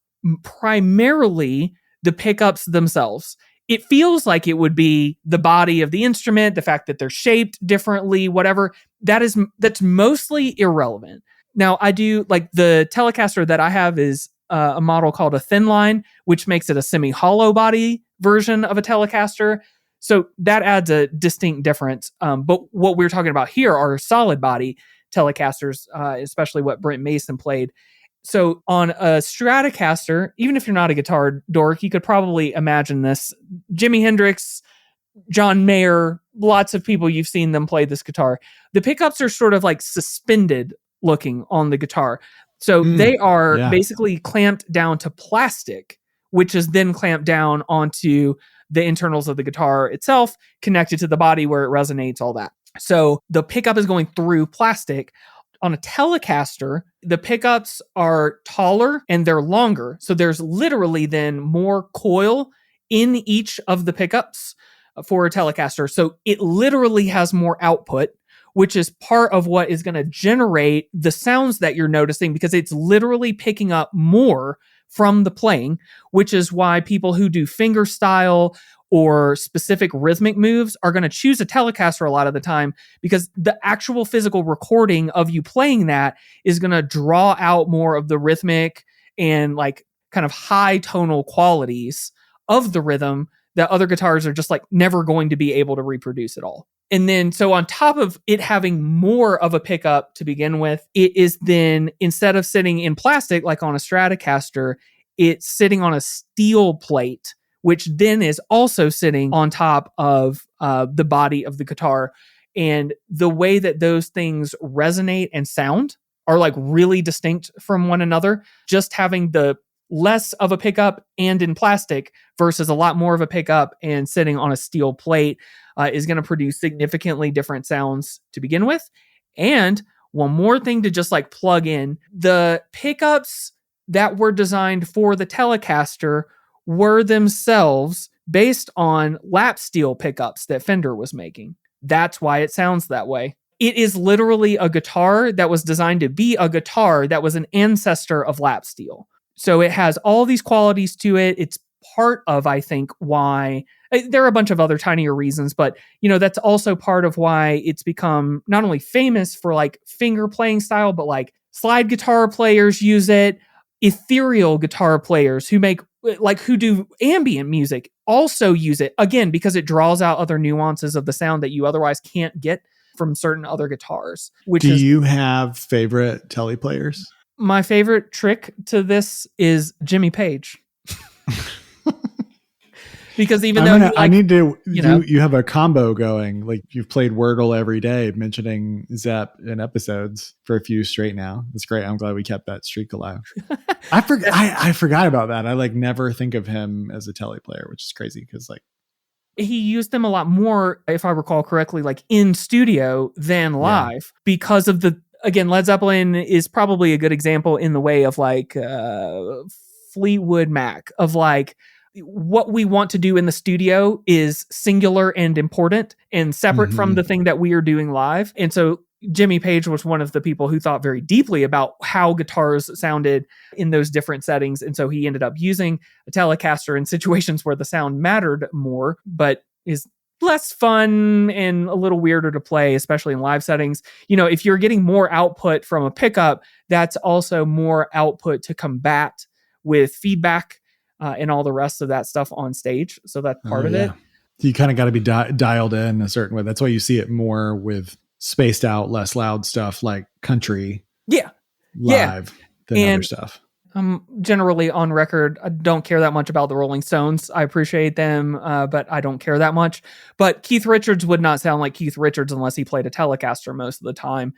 primarily the pickups themselves. It feels like it would be the body of the instrument, the fact that they're shaped differently, whatever. That's mostly irrelevant. Now, I do like the Telecaster that I have is a model called a Thin Line, which makes it a semi-hollow body version of a Telecaster. So that adds a distinct difference. But what we're talking about here are solid body Telecasters, especially what Brent Mason played. So on a Stratocaster, even if you're not a guitar dork, you could probably imagine this. Jimi Hendrix, John Mayer, lots of people, you've seen them play this guitar. The pickups are sort of like suspended looking on the guitar. So they are basically clamped down to plastic, which is then clamped down onto the internals of the guitar itself, connected to the body where it resonates, all that. So the pickup is going through plastic. On a Telecaster, the pickups are taller and they're longer. So there's literally then more coil in each of the pickups for a Telecaster. So it literally has more output, which is part of what is going to generate the sounds that you're noticing, because it's literally picking up more from the playing, which is why people who do fingerstyle or specific rhythmic moves are going to choose a Telecaster a lot of the time, because the actual physical recording of you playing that is going to draw out more of the rhythmic and like kind of high tonal qualities of the rhythm that other guitars are just like never going to be able to reproduce at all. And then, so on top of it having more of a pickup to begin with, it is then, instead of sitting in plastic like on a Stratocaster, it's sitting on a steel plate, which then is also sitting on top of the body of the guitar. And the way that those things resonate and sound are like really distinct from one another. Just having the less of a pickup and in plastic versus a lot more of a pickup and sitting on a steel plate is going to produce significantly different sounds to begin with. And one more thing to just like plug in, the pickups that were designed for the Telecaster were themselves based on lap steel pickups that Fender was making. That's why it sounds that way. It is literally a guitar that was designed to be a guitar that was an ancestor of lap steel. So it has all these qualities to it. It's part of, I think, why there are a bunch of other tinier reasons, but that's also part of why it's become not only famous for like finger playing style, but like slide guitar players use it, ethereal guitar players who do ambient music also use it again because it draws out other nuances of the sound that you otherwise can't get from certain other guitars, which Do is you have favorite Telly players? my favorite trick to this is Jimmy Page. Because even though I need to. you know. You have a combo going. Like you've played Wordle every day, mentioning Zepp in episodes for a few straight now. That's great. I'm glad we kept that streak alive. I forgot. I forgot about that. I like never think of him as a Telly player, which is crazy because like he used them a lot more, if I recall correctly, like in studio than live because of again, Led Zeppelin is probably a good example in the way of like Fleetwood Mac of like, what we want to do in the studio is singular and important and separate from the thing that we are doing live. And so Jimmy Page was one of the people who thought very deeply about how guitars sounded in those different settings. And so he ended up using a Telecaster in situations where the sound mattered more, but is less fun and a little weirder to play, especially in live settings. You know, if you're getting more output from a pickup, that's also more output to combat with feedback and all the rest of that stuff on stage. So that's part of it. You kind of got to be dialed in a certain way. That's why you see it more with spaced out, less loud stuff like country live than other stuff. I'm generally on record. I don't care that much about the Rolling Stones. I appreciate them, but I don't care that much. But Keith Richards would not sound like Keith Richards unless he played a Telecaster most of the time.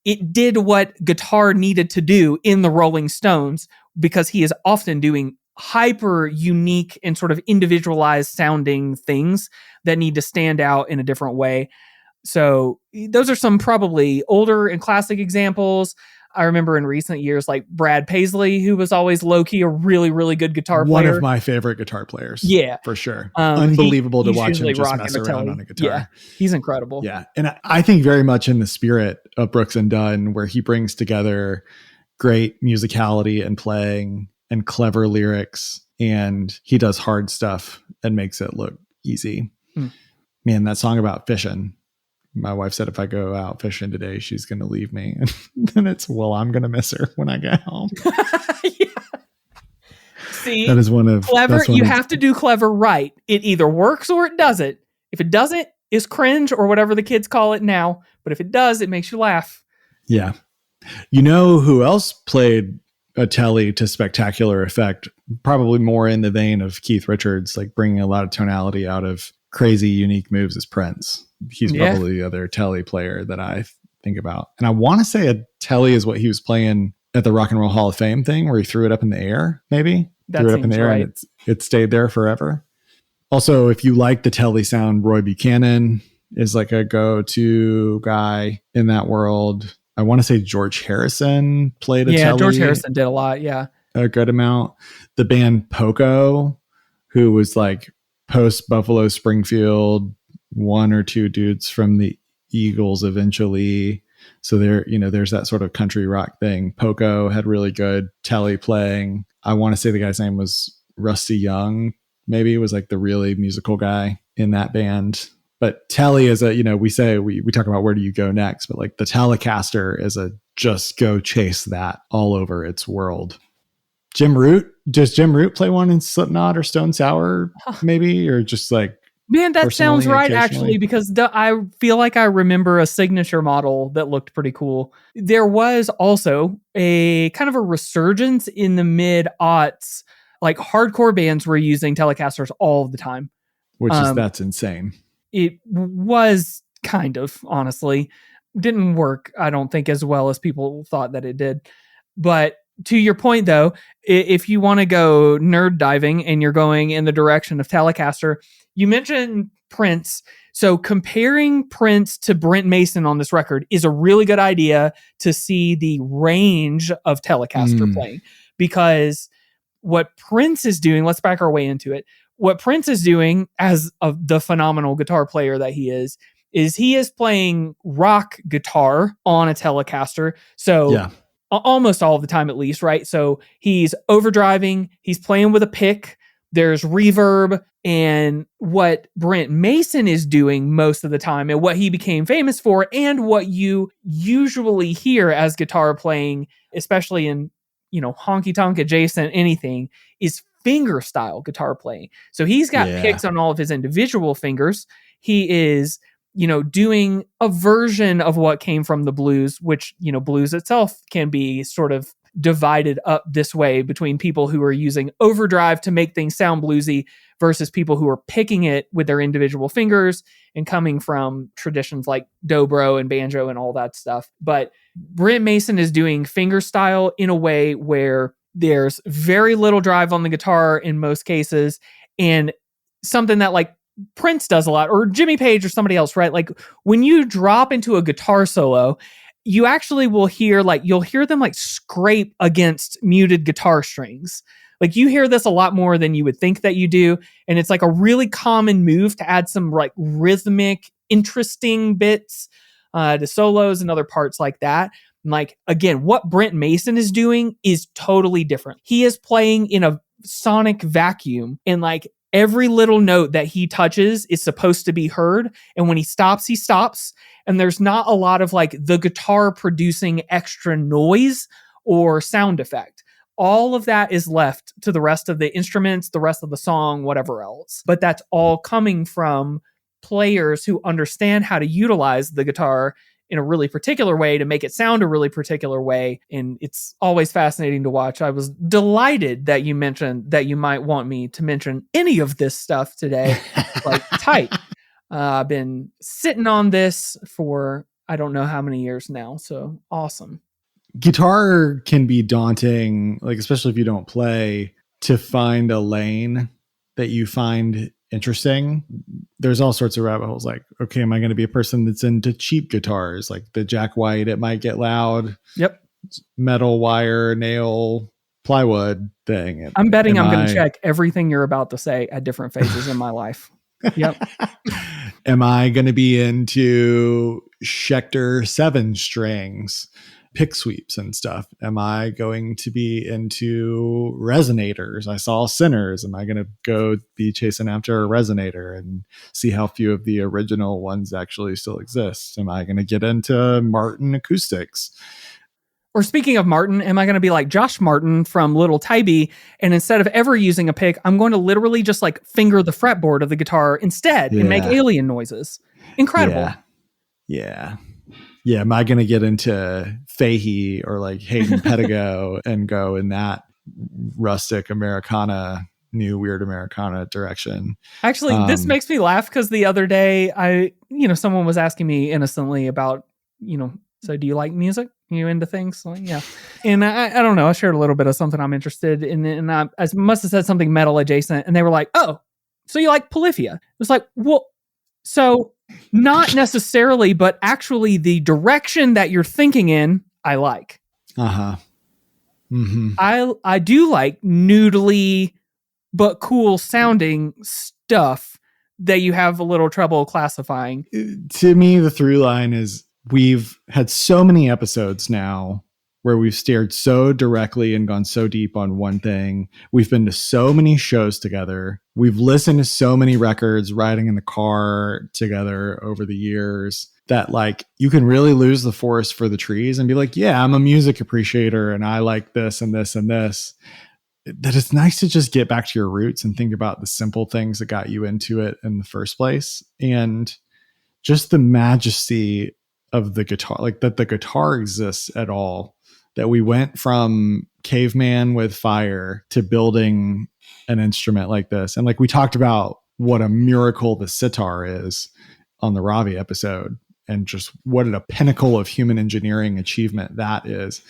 It did what guitar needed to do in the Rolling Stones because he is often doing hyper unique and sort of individualized sounding things that need to stand out in a different way. So those are some probably older and classic examples. I remember in recent years, like Brad Paisley, who was always low-key a really, really good guitar player. One of my favorite guitar players. Yeah. For sure. Unbelievable to watch him just mess around on a guitar. Yeah, he's incredible. Yeah. And I think very much in the spirit of Brooks and Dunn, where he brings together great musicality and playing and clever lyrics, and he does hard stuff and makes it look easy. Man, that song about fishing. My wife said if I go out fishing today, she's going to leave me. And then it's, well, I'm going to miss her when I get home. See, that is one of clever. You have to do clever right. It either works or it doesn't. If it doesn't, it's cringe or whatever the kids call it now. But if it does, it makes you laugh. Yeah. You know who else played a Telly to spectacular effect? Probably more in the vein of Keith Richards, like bringing a lot of tonality out of crazy, unique moves, is Prince. He's probably the other Telly player that I think about. And I want to say a Telly is what he was playing at the Rock and Roll Hall of Fame thing where he threw it up in the air, maybe. That threw it up in the air right. and it stayed there forever. Also, if you like the Telly sound, Roy Buchanan is like a go-to guy in that world. I want to say George Harrison played a Telly. Yeah, George Harrison did a lot, a good amount. The band Poco, who was like post Buffalo Springfield, one or two dudes from the Eagles eventually. So there's that sort of country rock thing. Poco had really good Telly playing. I want to say the guy's name was Rusty Young. Maybe it was like the really musical guy in that band. But Telly is we talk about where do you go next, but like the Telecaster is a just go chase that all over its world. Jim Root, does Jim Root play one in Slipknot or Stone Sour maybe, or just like, man, that sounds right occasionally? actually, because I feel like I remember a signature model that looked pretty cool. There was also a kind of a resurgence in the mid-aughts, like hardcore bands were using Telecasters all the time. That's insane. It was kind of, honestly, didn't work, I don't think, as well as people thought that it did. But to your point, though, if you want to go nerd diving and you're going in the direction of Telecaster, you mentioned Prince. So comparing Prince to Brent Mason on this record is a really good idea to see the range of Telecaster playing. Because what Prince is doing, let's back our way into it. What Prince is doing as the phenomenal guitar player that he is he is playing rock guitar on a Telecaster. So almost all of the time, at least, right? So he's overdriving, he's playing with a pick, there's reverb, and what Brent Mason is doing most of the time and what he became famous for and what you usually hear as guitar playing, especially in, honky tonk adjacent anything, is finger style guitar playing. So he's got Yeah. picks on all of his individual fingers. He is, doing a version of what came from the blues, which, blues itself can be sort of divided up this way between people who are using overdrive to make things sound bluesy versus people who are picking it with their individual fingers and coming from traditions like dobro and banjo and all that stuff. But Brent Mason is doing finger style in a way where there's very little drive on the guitar in most cases, and something that like Prince does a lot, or Jimmy Page or somebody else, right? Like when you drop into a guitar solo, you actually will hear you'll hear them like scrape against muted guitar strings. Like you hear this a lot more than you would think that you do. And it's like a really common move to add some like rhythmic, interesting bits to solos and other parts like that. And like, again, what Brent Mason is doing is totally different. He is playing in a sonic vacuum, and like every little note that he touches is supposed to be heard. And when he stops, he stops. And there's not a lot of like the guitar producing extra noise or sound effect. All of that is left to the rest of the instruments, the rest of the song, whatever else. But that's all coming from players who understand how to utilize the guitar in a really particular way to make it sound a really particular way. And it's always fascinating to watch. I was delighted that you mentioned that you might want me to mention any of this stuff today. Like, tight. I've been sitting on this for I don't know how many years now. So awesome. Guitar can be daunting, like especially if you don't play, to find a lane that you find interesting. There's all sorts of rabbit holes. Like, okay, am I going to be a person that's into cheap guitars, like the Jack White? It might get loud. Yep. Metal, wire, nail, plywood thing. I'm betting I'm going to check everything you're about to say at different phases in my life. Yep. Am I going to be into Schecter 7 strings, pick sweeps and stuff? Am I going to be into resonators? I saw Sinners. Am I going to go be chasing after a resonator and see how few of the original ones actually still exist? Am I going to get into Martin acoustics? Or speaking of Martin, am I going to be like Josh Martin from Little Tybee, and instead of ever using a pick, I'm going to literally just like finger the fretboard of the guitar instead and make alien noises? Incredible. Yeah. Am I going to get into Fahey or like Hayden Pedigo and go in that rustic Americana, new weird Americana direction? Actually, this makes me laugh because the other day someone was asking me innocently about, so do you like music? Are you into things? Like, yeah. And I don't know. I shared a little bit of something I'm interested in. And I must have said something metal adjacent. And they were like, oh, so you like Polyphia? It was like, well, so not necessarily, but actually the direction that you're thinking in, I like. Uh-huh. Mm-hmm. I do like noodly, but cool sounding stuff that you have a little trouble classifying. To me, the through line is we've had so many episodes now where we've stared so directly and gone so deep on one thing. We've been to so many shows together. We've listened to so many records riding in the car together over the years that like you can really lose the forest for the trees and be like, yeah, I'm a music appreciator and I like this and this and this. That it's nice to just get back to your roots and think about the simple things that got you into it in the first place. And just the majesty of the guitar, like that the guitar exists at all, that we went from caveman with fire to building an instrument like this. And like we talked about what a miracle the sitar is on the Ravi episode and just what a pinnacle of human engineering achievement that is.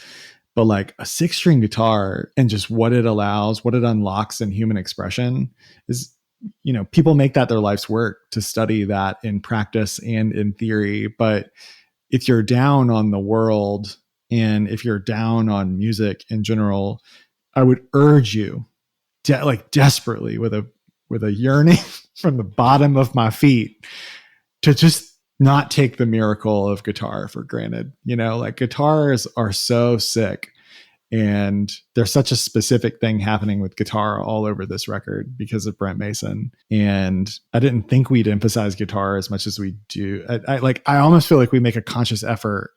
But like a 6-string guitar and just what it allows, what it unlocks in human expression is, people make that their life's work to study that in practice and in theory. But if you're down on the world and if you're down on music in general, I would urge you desperately with a yearning from the bottom of my feet to just not take the miracle of guitar for granted. Like guitars are so sick and there's such a specific thing happening with guitar all over this record because of Brent Mason. And I didn't think we'd emphasize guitar as much as we do. I almost feel like we make a conscious effort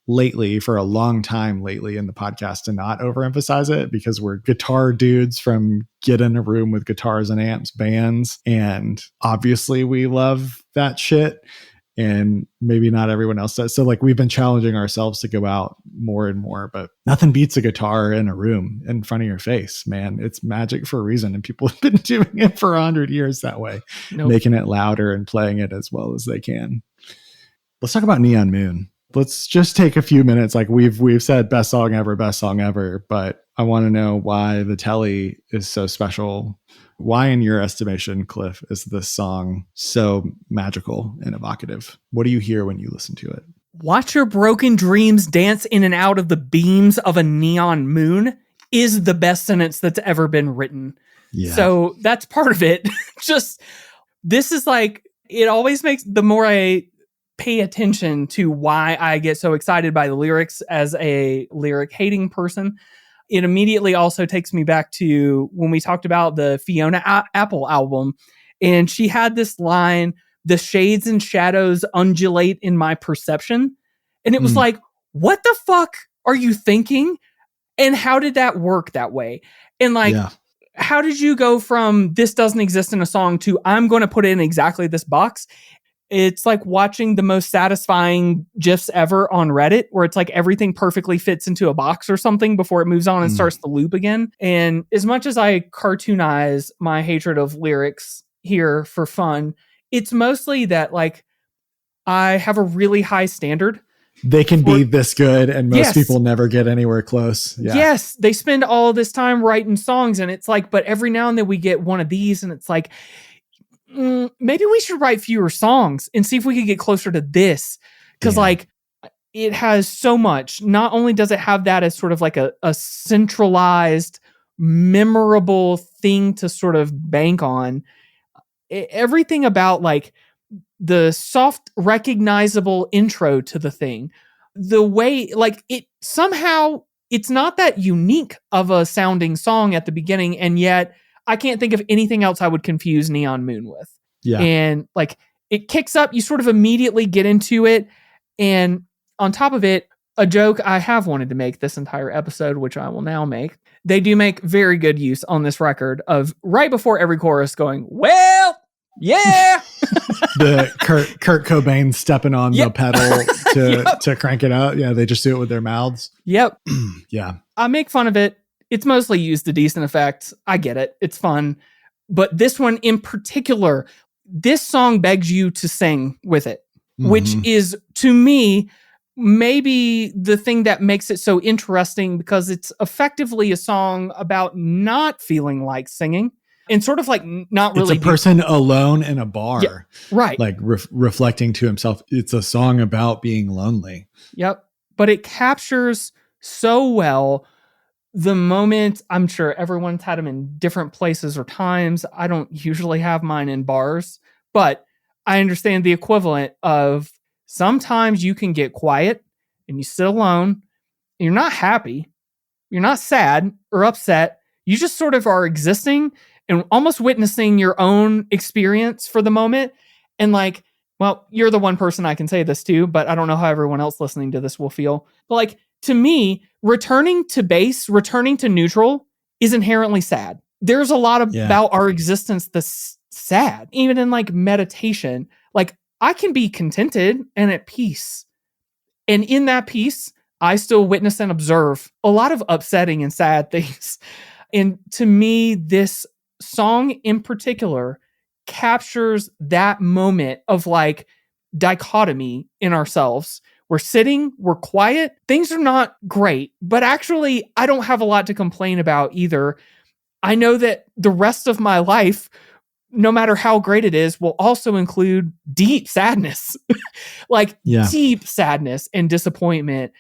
lately, for a long time lately in the podcast, to not overemphasize it, because we're guitar dudes from get in a room with guitars and amps bands. And obviously we love that shit. And maybe not everyone else does. So like we've been challenging ourselves to go out more and more, but nothing beats a guitar in a room in front of your face, man. It's magic for a reason. And people have been doing it for 100 years that way, making it louder and playing it as well as they can. Let's talk about Neon Moon. Let's just take a few minutes. Like we've said best song ever, but I want to know why the Telly is so special. Why, in your estimation, Cliff, is this song so magical and evocative? What do you hear when you listen to it? Watch your broken dreams dance in and out of the beams of a neon moon is the best sentence that's ever been written. Yeah. So that's part of it. Just, this is like, it always makes, the more I pay attention to why I get so excited by the lyrics as a lyric hating person, it immediately also takes me back to when we talked about the Fiona Apple album, and she had this line, "The shades and shadows undulate in my perception." And it was like, what the fuck are you thinking? And how did that work that way? And like, how did you go from this doesn't exist in a song to I'm going to put it in exactly this box? It's like watching the most satisfying GIFs ever on Reddit, where it's like everything perfectly fits into a box or something before it moves on and starts the loop again. And as much as I cartoonize my hatred of lyrics here for fun, it's mostly that like I have a really high standard. They can be this good, and most people never get anywhere close. Yeah. Yes, they spend all this time writing songs, and it's like, but every now and then we get one of these, and it's like, maybe we should write fewer songs and see if we could get closer to this. Because like it has so much. Not only does it have that as sort of like a centralized, memorable thing to sort of bank on, everything about like the soft, recognizable intro to the thing, the way like it somehow, it's not that unique of a sounding song at the beginning, and yet I can't think of anything else I would confuse Neon Moon with. Yeah. And like it kicks up, you sort of immediately get into it. And on top of it, a joke I have wanted to make this entire episode, which I will now make. They do make very good use on this record of right before every chorus going, well, yeah. The Kurt Cobain stepping on the pedal to crank it out. Yeah. They just do it with their mouths. Yep. Yeah. I make fun of it. It's mostly used to decent effect. I get it. It's fun. But this one in particular, this song begs you to sing with it, which is, to me, maybe the thing that makes it so interesting, because it's effectively a song about not feeling like singing and sort of like not really. It's a person alone in a bar. Yeah, right. Like reflecting to himself. It's a song about being lonely. Yep. But it captures so well the moment. I'm sure everyone's had them in different places or times. I don't usually have mine in bars, but I understand the equivalent of sometimes you can get quiet and you sit alone and you're not happy. You're not sad or upset. You just sort of are existing and almost witnessing your own experience for the moment. And like, well, you're the one person I can say this to, but I don't know how everyone else listening to this will feel. But like, to me, returning to base, returning to neutral is inherently sad. There's a lot about our existence that's sad. Even in like meditation, like I can be contented and at peace. And in that peace, I still witness and observe a lot of upsetting and sad things. And to me, this song in particular captures that moment of like dichotomy in ourselves. We're sitting, we're quiet, things are not great, but actually I don't have a lot to complain about either. I know that the rest of my life, no matter how great it is, will also include deep sadness, deep sadness and disappointment.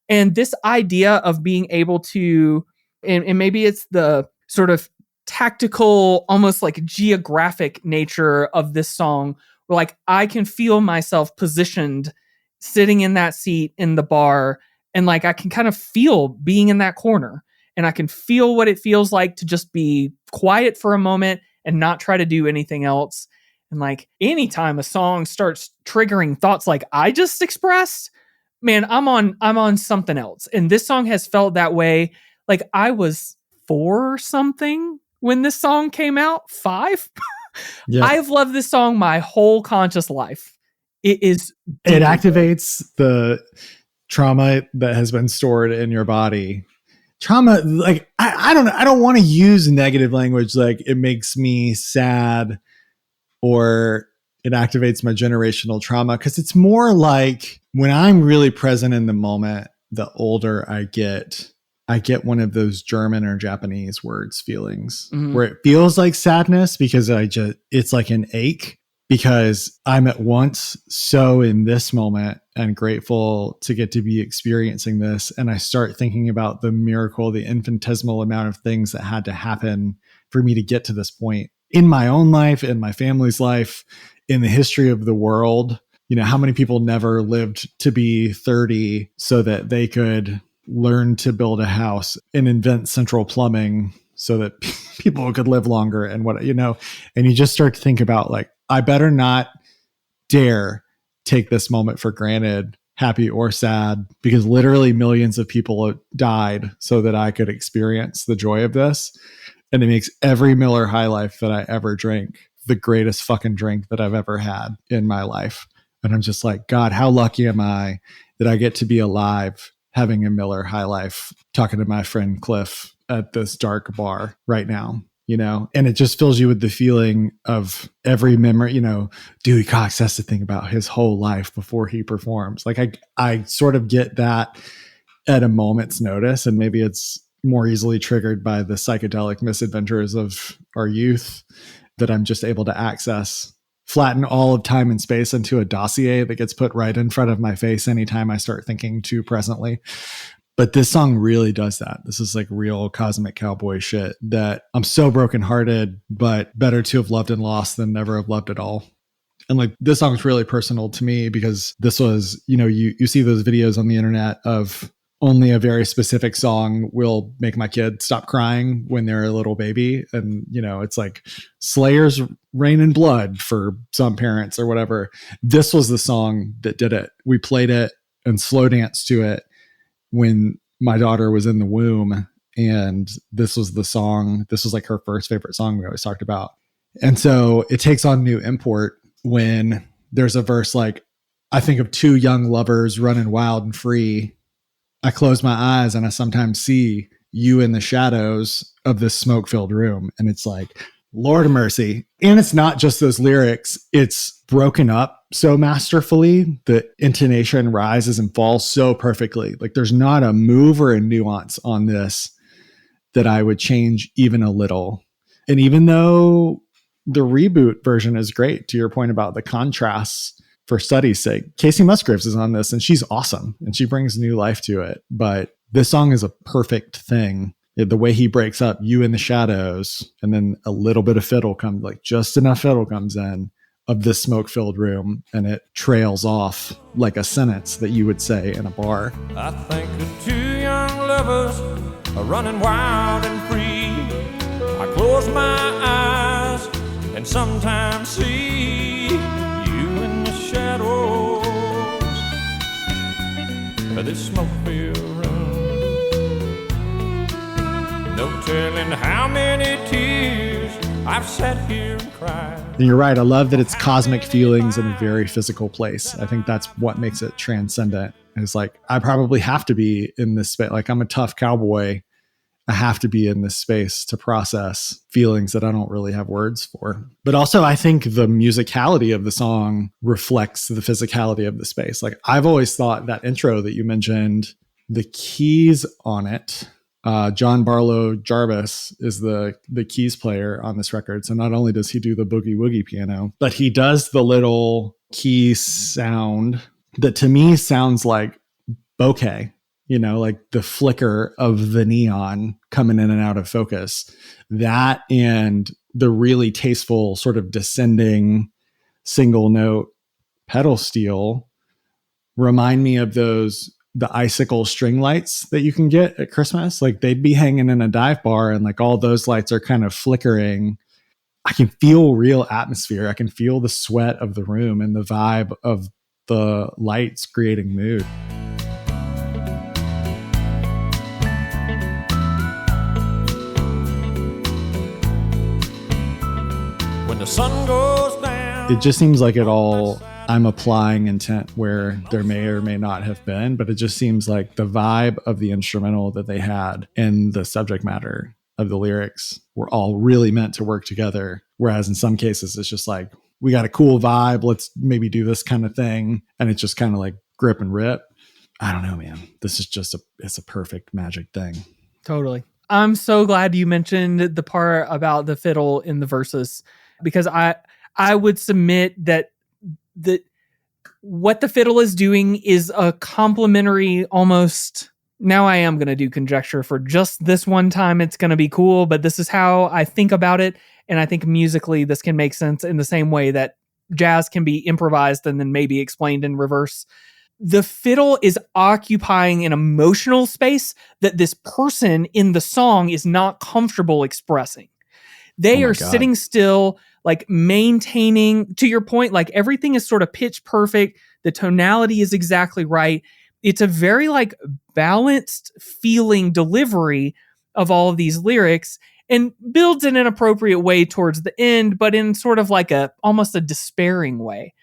And this idea of being able to, and maybe it's the sort of tactical, almost like geographic nature of this song, where like I can feel myself positioned sitting in that seat in the bar, and like I can kind of feel being in that corner, and I can feel what it feels like to just be quiet for a moment and not try to do anything else. And like anytime a song starts triggering thoughts like I just expressed, man, I'm on something else. And this song has felt that way. Like I was 4 or something when this song came out. 5. Yeah. I've loved this song my whole conscious life. It is It activates the trauma that has been stored in your body. Trauma, like I don't want to use negative language like it makes me sad or it activates my generational trauma, because it's more like when I'm really present in the moment, the older I get one of those German or Japanese words feelings where it feels like sadness because it's like an ache, because I'm at once so in this moment and grateful to get to be experiencing this. And I start thinking about the miracle, the infinitesimal amount of things that had to happen for me to get to this point in my own life, in my family's life, in the history of the world. You know, how many people never lived to be 30 so that they could learn to build a house and invent central plumbing so that people could live longer and what, you know, and you just start to think about like, I better not dare take this moment for granted, happy or sad, because literally millions of people died so that I could experience the joy of this. And it makes every Miller High Life that I ever drank the greatest fucking drink that I've ever had in my life. And I'm just like, God, how lucky am I that I get to be alive having a Miller High Life, talking to my friend Cliff at this dark bar right now, you know? And it just fills you with the feeling of every memory. You know, Dewey Cox has to think about his whole life before he performs. Like I sort of get that at a moment's notice, and maybe it's more easily triggered by the psychedelic misadventures of our youth that I'm just able to access, flatten all of time and space into a dossier that gets put right in front of my face anytime I start thinking too presently. But this song really does that. This is like real cosmic cowboy shit that I'm so brokenhearted, but better to have loved and lost than never have loved at all. And like this song is really personal to me because this was, you know, you see those videos on the internet of only a very specific song will make my kid stop crying when they're a little baby. And, you know, it's like Slayer's Rain in Blood for some parents or whatever. This was the song that did it. We played it and slow danced to it when my daughter was in the womb. And this was the song. This was like her first favorite song we always talked about. And so it takes on new import when there's a verse like, I think of 2 young lovers running wild and free. I close my eyes and I sometimes see you in the shadows of this smoke-filled room. And it's like, Lord of mercy. And it's not just those lyrics. It's broken up so masterfully. The intonation rises and falls so perfectly. Like there's not a move or a nuance on this that I would change even a little. And even though the reboot version is great, to your point about the contrasts, for study's sake, Casey Musgraves is on this and she's awesome and she brings new life to it. But this song is a perfect thing. The way he breaks up you in the shadows and then a little bit of fiddle comes, like just enough fiddle comes in of this smoke filled room and it trails off like a sentence that you would say in a bar. I think of 2 young lovers are running wild and free. I close my eyes and sometimes see you in the shadows of this smoke-filled room. No telling how many tears I've sat here and cried. And you're right. I love that it's cosmic feelings in a very physical place. I think that's what makes it transcendent. It's like, I probably have to be in this space. Like I'm a tough cowboy. I have to be in this space to process feelings that I don't really have words for. But also I think the musicality of the song reflects the physicality of the space. Like I've always thought that intro that you mentioned, the keys on it, John Barlow Jarvis is the keys player on this record. So not only does he do the boogie woogie piano, but he does the little key sound that to me sounds like bokeh. You know, like the flicker of the neon coming in and out of focus. That and the really tasteful sort of descending single note pedal steel remind me of the icicle string lights that you can get at Christmas. Like they'd be hanging in a dive bar and like all those lights are kind of flickering. I can feel real atmosphere. I can feel the sweat of the room and the vibe of the lights creating mood. the sun goes down. It just seems like I'm applying intent where there may or may not have been, but it just seems like the vibe of the instrumental that they had and the subject matter of the lyrics were all really meant to work together. Whereas in some cases, it's just like, we got a cool vibe, let's maybe do this kind of thing. And it's just kind of like grip and rip. I don't know, man. This is just it's a perfect magic thing. Totally. I'm so glad you mentioned the part about the fiddle in the verses, because I would submit that what the fiddle is doing is a complementary almost. Now I am going to do conjecture for just this one time. It's going to be cool, but this is how I think about it. And I think musically this can make sense in the same way that jazz can be improvised and then maybe explained in reverse. The fiddle is occupying an emotional space that this person in the song is not comfortable expressing. They are sitting still, like maintaining, to your point, like everything is sort of pitch perfect. The tonality is exactly right. It's a very like balanced feeling delivery of all of these lyrics, and builds in an appropriate way towards the end, but in sort of like almost a despairing way.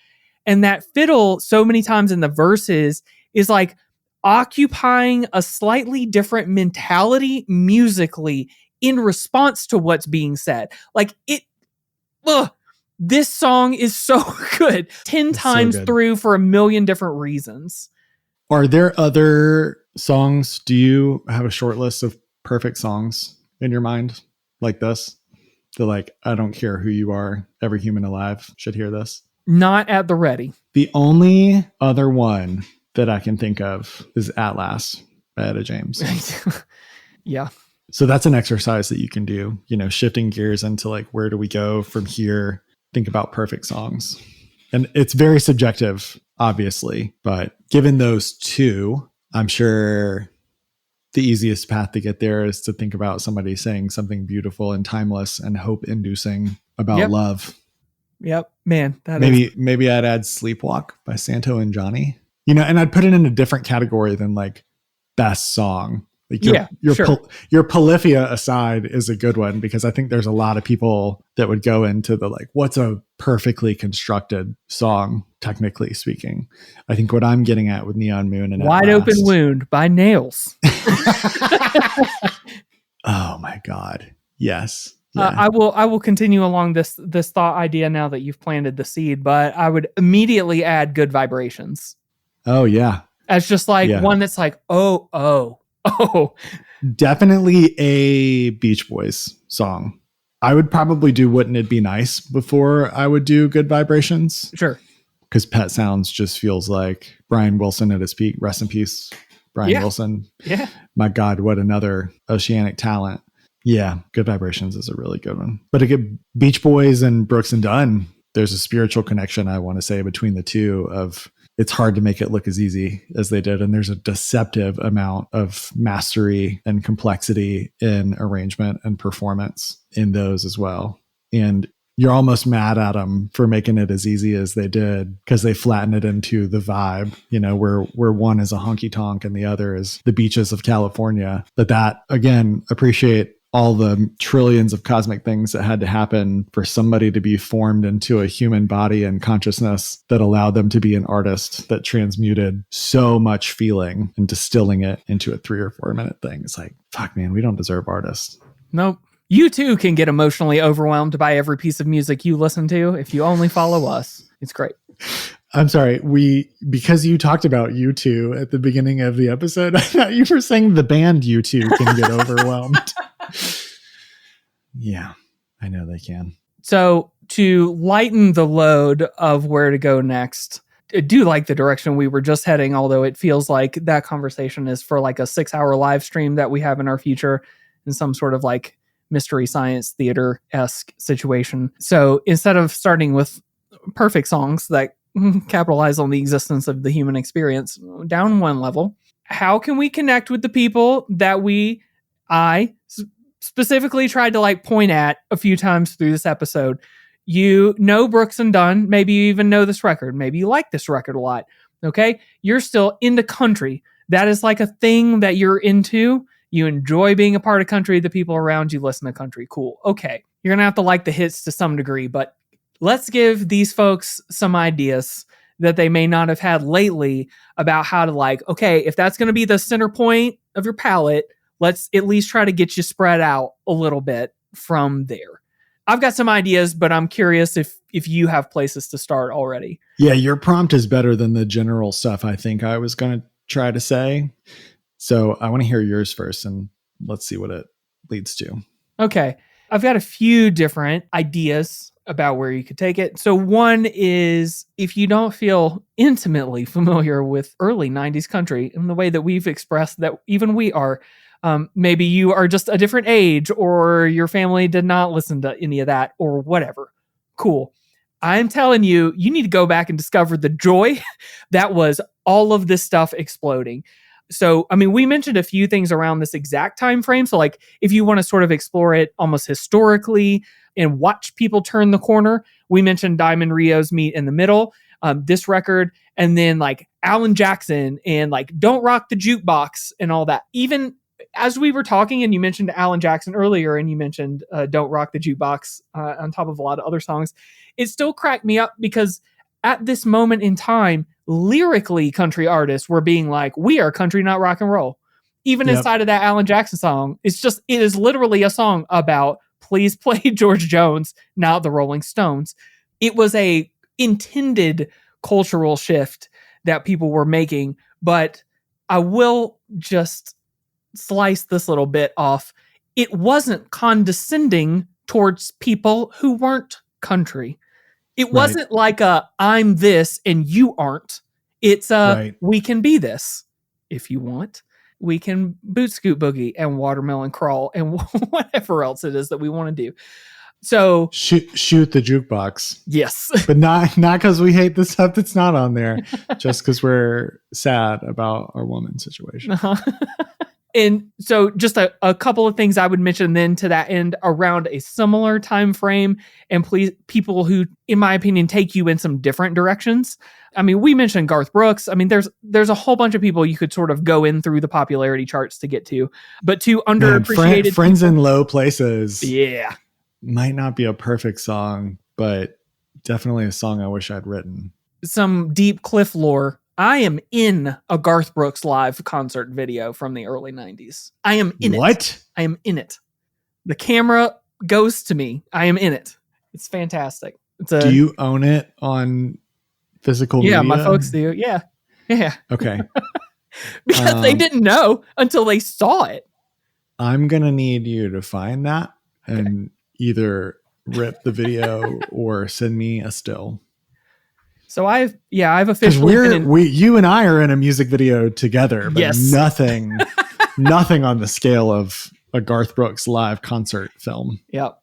And that fiddle, so many times in the verses, is like occupying a slightly different mentality musically in response to what's being said. Like this song is so good. 10 times through for a million different reasons. Are there other songs? Do you have a short list of perfect songs in your mind like this? They're like, I don't care who you are, every human alive should hear this. Not at the ready. The only other one that I can think of is Atlas by Etta James. Yeah. So that's an exercise that you can do, shifting gears into like, where do we go from here? Think about perfect songs. And it's very subjective, obviously, but given those two, I'm sure the easiest path to get there is to think about somebody saying something beautiful and timeless and hope inducing about love. Yep, man. Maybe I'd add Sleepwalk by Santo and Johnny, and I'd put it in a different category than like best song. Like your Polyphia aside is a good one, because I think there's a lot of people that would go into the like, what's a perfectly constructed song, technically speaking. I think what I'm getting at with Neon Moon and Wide Open Wound by Nails. Oh my God. Yes. Yeah. I will continue along this thought idea now that you've planted the seed, but I would immediately add Good Vibrations. Oh yeah. As just like one that's like, oh. Definitely a Beach Boys song. I would probably do Wouldn't It Be Nice before I would do Good Vibrations. Sure. Because Pet Sounds just feels like Brian Wilson at his peak. Rest in peace, Brian Wilson. Yeah. My God, what another oceanic talent. Yeah, Good Vibrations is a really good one. But again, Beach Boys and Brooks and Dunn, there's a spiritual connection, I want to say, between the two of it's hard to make it look as easy as they did. And there's a deceptive amount of mastery and complexity in arrangement and performance in those as well. And you're almost mad at them for making it as easy as they did, because they flatten it into the vibe, where one is a honky tonk and the other is the beaches of California. But that, again, appreciate all the trillions of cosmic things that had to happen for somebody to be formed into a human body and consciousness that allowed them to be an artist that transmuted so much feeling and distilling it into a 3 or 4 minute thing. It's like, fuck, man, we don't deserve artists. Nope. You too can get emotionally overwhelmed by every piece of music you listen to if you only follow us. It's great. I'm sorry. Because you talked about U2 at the beginning of the episode, I thought you were saying the band U2 can get overwhelmed. Yeah, I know they can. So to lighten the load of where to go next, I do like the direction we were just heading, although it feels like that conversation is for like a 6-hour live stream that we have in our future in some sort of like mystery science theater-esque situation. So instead of starting with perfect songs that capitalize on the existence of the human experience down one level, how can we connect with the people that I specifically tried to like point at a few times through this episode? You know Brooks and Dunn. Maybe you even know this record. Maybe you like this record a lot. Okay? You're still into country. That is like a thing that you're into. You enjoy being a part of country. The people around you listen to country. Cool. Okay. You're going to have to like the hits to some degree, but let's give these folks some ideas that they may not have had lately about how to like, okay, if that's going to be the center point of your palette, let's at least try to get you spread out a little bit from there. I've got some ideas, but I'm curious if you have places to start already. Yeah, your prompt is better than the general stuff I think I was going to try to say. So I want to hear yours first, and let's see what it leads to. Okay. I've got a few different ideas about where you could take it. So one is, if you don't feel intimately familiar with early 90s country in the way that we've expressed that even we are, maybe you are just a different age, or your family did not listen to any of that, or whatever. Cool. I'm telling you, you need to go back and discover the joy that was all of this stuff exploding. So, I mean, we mentioned a few things around this exact time frame. So, like, if you want to sort of explore it almost historically and watch people turn the corner, we mentioned Diamond Rio's Meet in the Middle, this record, and then like Alan Jackson and like Don't Rock the Jukebox and all that. Even as we were talking, and you mentioned Alan Jackson earlier, and you mentioned Don't Rock the Jukebox on top of a lot of other songs, it still cracked me up because at this moment in time, lyrically, country artists were being like, we are country, not rock and roll. Even inside of that Alan Jackson song, it is literally a song about please play George Jones, not the Rolling Stones. It was a intended cultural shift that people were making, but I will just slice this little bit off. It wasn't condescending towards people who weren't country. It wasn't like I'm this and you aren't. It's we can be this if you want. We can boot scoot boogie and watermelon crawl and whatever else it is that we want to do. So shoot the jukebox. Yes. But not because we hate the stuff that's not on there, just because we're sad about our woman situation. Uh-huh. And so just a couple of things I would mention then to that end around a similar time frame, and please, people who, in my opinion, take you in some different directions. I mean, we mentioned Garth Brooks. I mean, there's a whole bunch of people you could sort of go in through the popularity charts to get to, but two underappreciated Friends in Low Places. Yeah. Might not be a perfect song, but definitely a song I wish I'd written. Some deep Cliff lore. I am in a Garth Brooks live concert video from the early 90s. I am in it. What? I am in it. The camera goes to me. I am in it. It's fantastic. Do you own it on physical media? Yeah, my folks do. Yeah. Yeah. Okay. Because they didn't know until they saw it. I'm going to need you to find that and either rip the video or send me a still. So I've officially you and I are in a music video together, but yes. nothing on the scale of a Garth Brooks live concert film. Yep.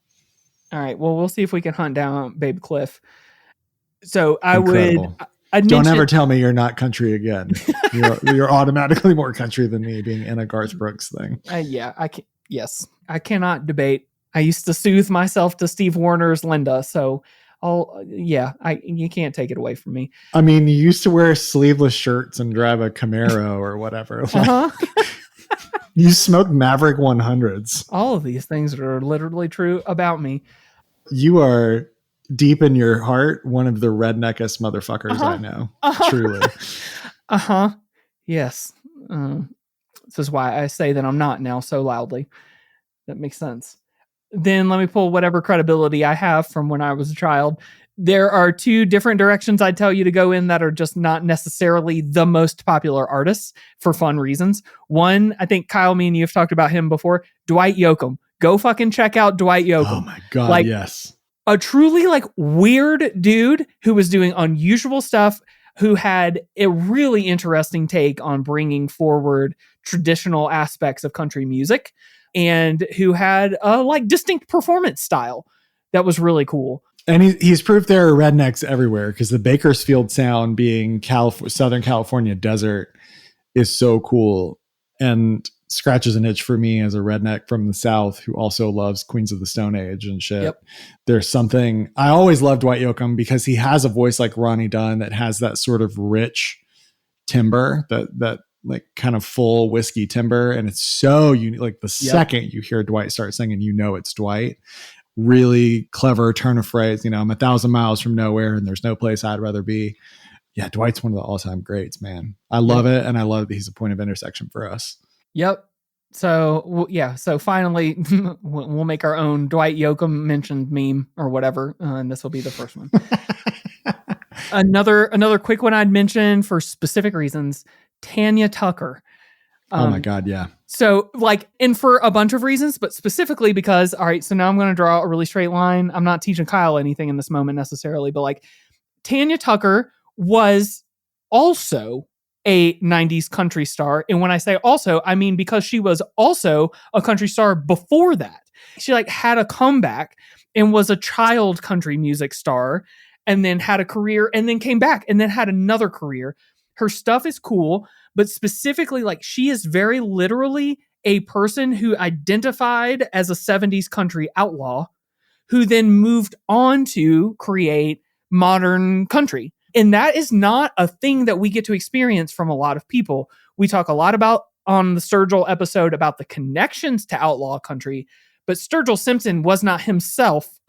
All right. Well, we'll see if we can hunt down Babe Cliff. So Incredible. Don't ever tell me you're not country again. You're automatically more country than me being in a Garth Brooks thing. I cannot debate. I used to soothe myself to Steve Warner's Linda. So you can't take it away from me. I mean, you used to wear sleeveless shirts and drive a Camaro or whatever. Uh-huh. You smoked Maverick 100s. All of these things are literally true about me. You are deep in your heart one of the redneckest motherfuckers I know. Truly. Yes. This is why I say that I'm not now so loudly. That makes sense. Then let me pull whatever credibility I have from when I was a child. There are two different directions I'd tell you to go in that are just not necessarily the most popular artists for fun reasons. One, I think Kyle, me and you have talked about him before, Dwight Yoakam. Go fucking check out Dwight Yoakam. Oh my God, yes. A truly weird dude who was doing unusual stuff, who had a really interesting take on bringing forward traditional aspects of country music, and who had a distinct performance style that was really cool. And he's proof there are rednecks everywhere, because the Bakersfield sound being Southern California desert is so cool and scratches an itch for me as a redneck from the South who also loves Queens of the Stone Age and shit. Yep. There's something, I always loved Dwight Yoakam because he has a voice like Ronnie Dunn that has that sort of rich timbre, that kind of full whiskey timbre. And it's so unique. The second you hear Dwight start singing, it's Dwight. really clever turn of phrase. You know, I'm 1,000 miles from nowhere and there's no place I'd rather be. Yeah, Dwight's one of the all-time greats, man. I love it, and I love that he's a point of intersection for us. Yep. So so finally we'll make our own Dwight Yoakam mentioned meme or whatever, and this will be the first one. Another quick one I'd mention for specific reasons, Tanya Tucker. Oh my God, yeah. So and for a bunch of reasons, but specifically because, all right, so now I'm going to draw a really straight line. I'm not teaching Kyle anything in this moment necessarily, but Tanya Tucker was also a 90s country star. And when I say also, I mean because she was also a country star before that. She had a comeback and was a child country music star and then had a career and then came back and then had another career. Her stuff is cool, but specifically she is very literally a person who identified as a 70s country outlaw who then moved on to create modern country. And that is not a thing that we get to experience from a lot of people. We talk a lot about on the Sturgill episode about the connections to outlaw country, but Sturgill Simpson was not himself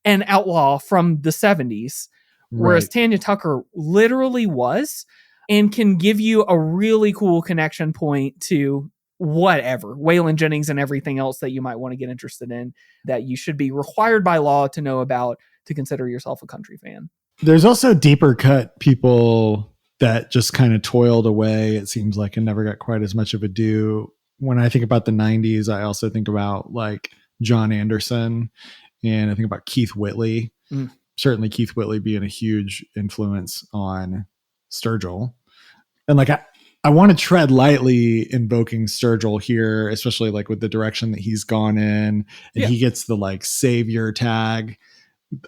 an outlaw from the 70s, whereas Right. Tanya Tucker literally was and can give you a really cool connection point to whatever, Waylon Jennings and everything else that you might want to get interested in that you should be required by law to know about to consider yourself a country fan. There's also deeper cut people that just kind of toiled away, it seems like, and never got quite as much of a due. When I think about the 90s, I also think about John Anderson, and I think about Keith Whitley. Certainly Keith Whitley being a huge influence on Sturgill. And I want to tread lightly invoking Sturgill here, especially with the direction that he's gone in, and he gets the savior tag.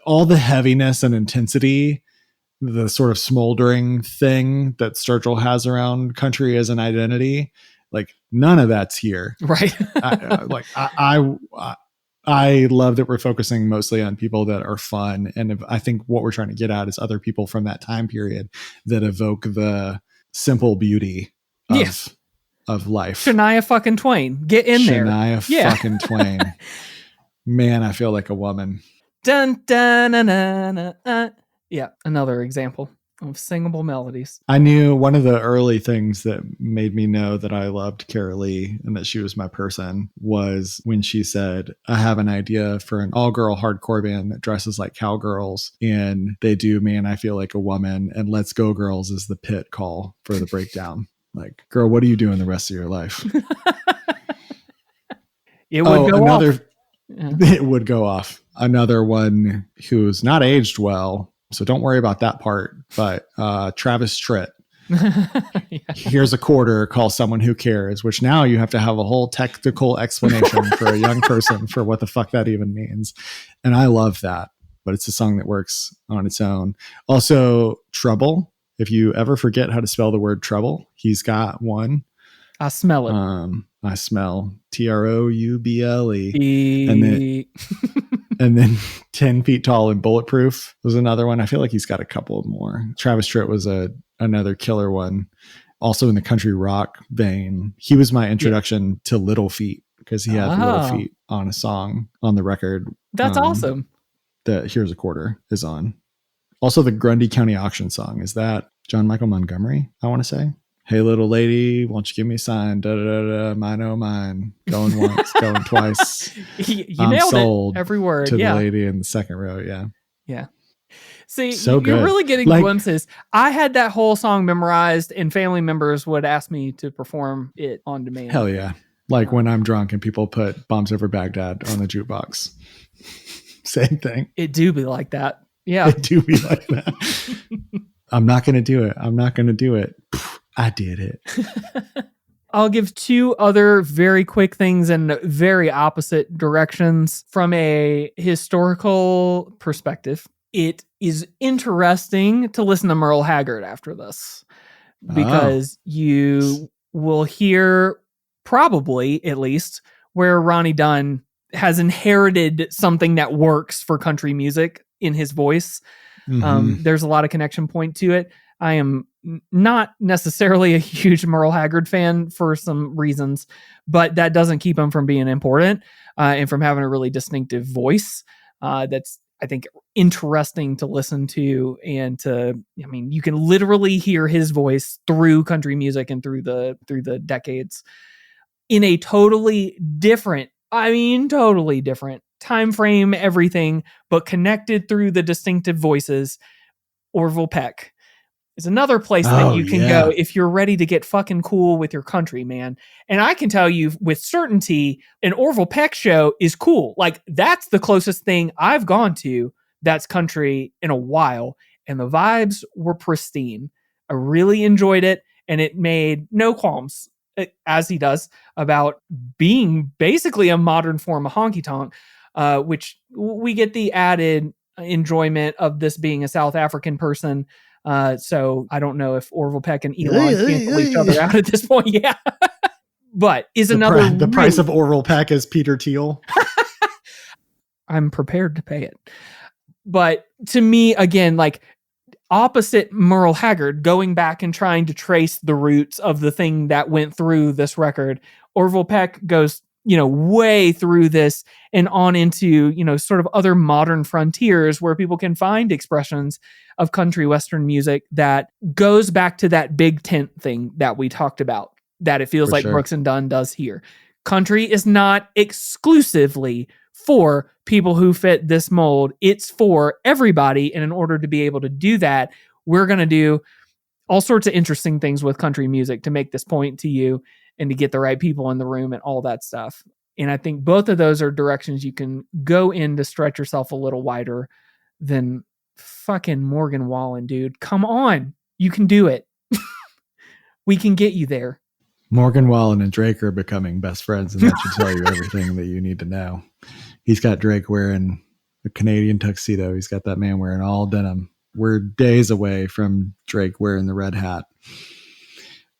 All the heaviness and intensity, the sort of smoldering thing that Sturgill has around country as an identity, none of that's here. Right. I love that we're focusing mostly on people that are fun. And I think what we're trying to get at is other people from that time period that evoke the simple beauty of life. Shania fucking Twain. Get in there. Shania fucking Twain. Man, I feel like a woman. Dun, dun, dun, dun, dun. Yeah, another example of singable melodies. I knew one of the early things that made me know that I loved Carolee and that she was my person was when she said, I have an idea for an all-girl hardcore band that dresses like cowgirls, and they do Man, I Feel Like a Woman, and Let's Go Girls is the pit call for the breakdown. Girl, what are you doing the rest of your life? It would go off. It would go off. Another one who's not aged well, so don't worry about that part. But Travis Tritt. Here's a quarter, call someone who cares, which now you have to have a whole technical explanation for a young person for what the fuck that even means. And I love that, but it's a song that works on its own. Also, Trouble. If you ever forget how to spell the word trouble, he's got one. I smell it. I smell Trouble. And And then 10 Feet Tall and Bulletproof was another one. I feel like he's got a couple more. Travis Tritt was another killer one. Also in the country rock vein. He was my introduction to Little Feat because he had Little Feat on a song on the record. That's awesome. That Here's a Quarter is on. Also the Grundy County Auction song. Is that John Michael Montgomery, I want to say? Hey, little lady, won't you give me a sign? Da, da, da, da, mine, oh, mine. Going once, going twice. You I'm nailed sold it. Every word. to Yeah. the lady in the second row. Yeah. Yeah. See, So you're good. really getting glimpses. I had that whole song memorized, and family members would ask me to perform it on demand. Hell yeah. When I'm drunk and people put Bombs Over Baghdad on the jukebox. Same thing. It do be like that. Yeah. It do be like that. I'm not going to do it. I'm not going to do it. I did it. I'll give two other very quick things in very opposite directions from a historical perspective. It is interesting to listen to Merle Haggard after this because you will hear, probably at least, where Ronnie Dunn has inherited something that works for country music in his voice. Mhm. There's a lot of connection point to it. I am not necessarily a huge Merle Haggard fan for some reasons, but that doesn't keep him from being important and from having a really distinctive voice. that's, I think, interesting to listen to. And you can literally hear his voice through country music and through the decades in a totally different time frame, everything, but connected through the distinctive voices. Orville Peck is another place that you can go if you're ready to get fucking cool with your country, man. And I can tell you with certainty, an Orville Peck show is cool. Like, that's the closest thing I've gone to that's country in a while. And the vibes were pristine. I really enjoyed it. And it made no qualms, as he does, about being basically a modern form of honky tonk, which we get the added enjoyment of this being a South African person. So I don't know if Orville Peck and Elon cancel each other out at this point. Yeah. But the price of Orville Peck is Peter Thiel. I'm prepared to pay it. But to me, again, like, opposite Merle Haggard, going back and trying to trace the roots of the thing that went through this record, Orville Peck goes, way through this and on into, sort of other modern frontiers where people can find expressions of country Western music that goes back to that big tent thing that we talked about, that it feels like Brooks and Dunn does here. Country is not exclusively for people who fit this mold. It's for everybody. And in order to be able to do that, we're going to do all sorts of interesting things with country music to make this point to you and to get the right people in the room and all that stuff. And I think both of those are directions you can go in to stretch yourself a little wider than fucking Morgan Wallen, dude. Come on. You can do it. We can get you there. Morgan Wallen and Drake are becoming best friends, and that should tell you everything that you need to know. He's got Drake wearing a Canadian tuxedo. He's got that man wearing all denim. We're days away from Drake wearing the red hat.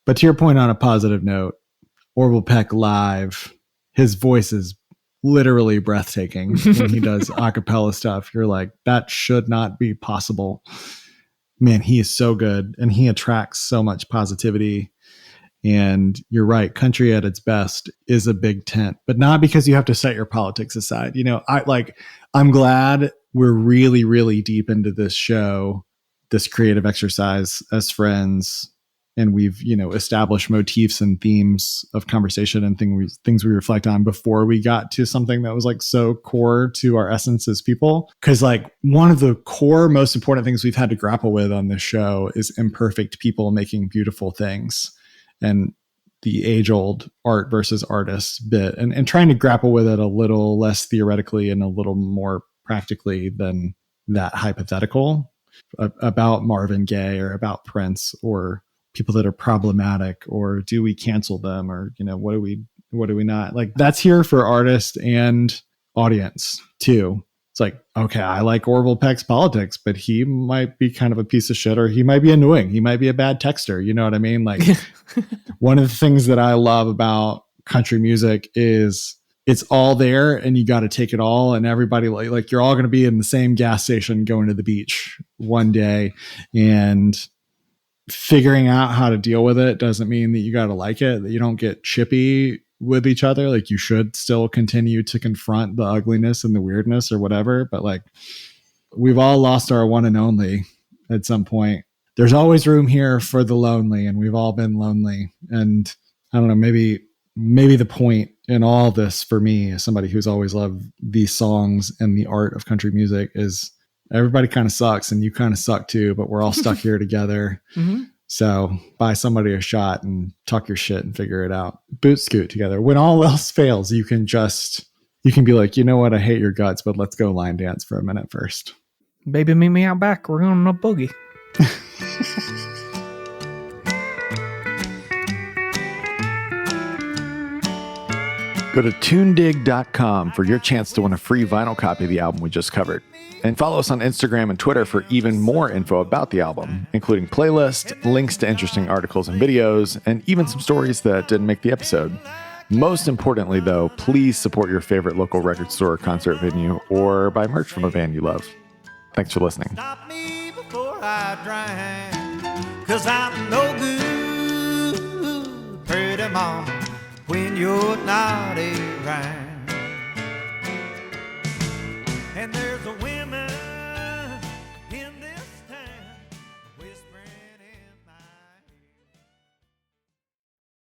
But to your point, on a positive note, Orville Peck live, his voice is literally breathtaking when he does a cappella stuff. You're like, that should not be possible. Man, he is so good, and he attracts so much positivity. And you're right, country at its best is a big tent, but not because you have to set your politics aside. I'm glad we're really, really deep into this show, this creative exercise as friends. And we've, established motifs and themes of conversation and things we reflect on before we got to something that was like so core to our essence as people. Cause like one of the core, most important things we've had to grapple with on this show is imperfect people making beautiful things. And the age-old art versus artist bit, and trying to grapple with it a little less theoretically and a little more practically than that hypothetical about Marvin Gaye or about Prince or people that are problematic, or do we cancel them, or what do we not like? That's here for artist and audience too. It's like, okay, I like Orville Peck's politics, but he might be kind of a piece of shit, or he might be annoying. He might be a bad texter. You know what I mean? Like one of the things that I love about country music is it's all there and you got to take it all. And everybody like you're all going to be in the same gas station going to the beach one day, and figuring out how to deal with it doesn't mean that you got to like it, that you don't get chippy with each other. Like you should still continue to confront the ugliness and the weirdness or whatever. But like we've all lost our one and only at some point. There's always room here for the lonely, and we've all been lonely. And I don't know, maybe the point in all this for me, as somebody who's always loved these songs and the art of country music, is everybody kind of sucks and you kind of suck too, but we're all stuck here together. Mm-hmm. So buy somebody a shot and talk your shit and figure it out. Boot scoot together. When all else fails, you can be like, you know what? I hate your guts, but let's go line dance for a minute first. Baby, meet me out back. We're going on a boogie. Go to tunedig.com for your chance to win a free vinyl copy of the album we just covered. And follow us on Instagram and Twitter for even more info about the album, including playlists, links to interesting articles and videos, and even some stories that didn't make the episode. Most importantly, though, please support your favorite local record store or concert venue, or buy merch from a band you love. Thanks for listening. Stop me before I drown, 'cause I'm no good, pretty mama, when you're not around. and there's a wind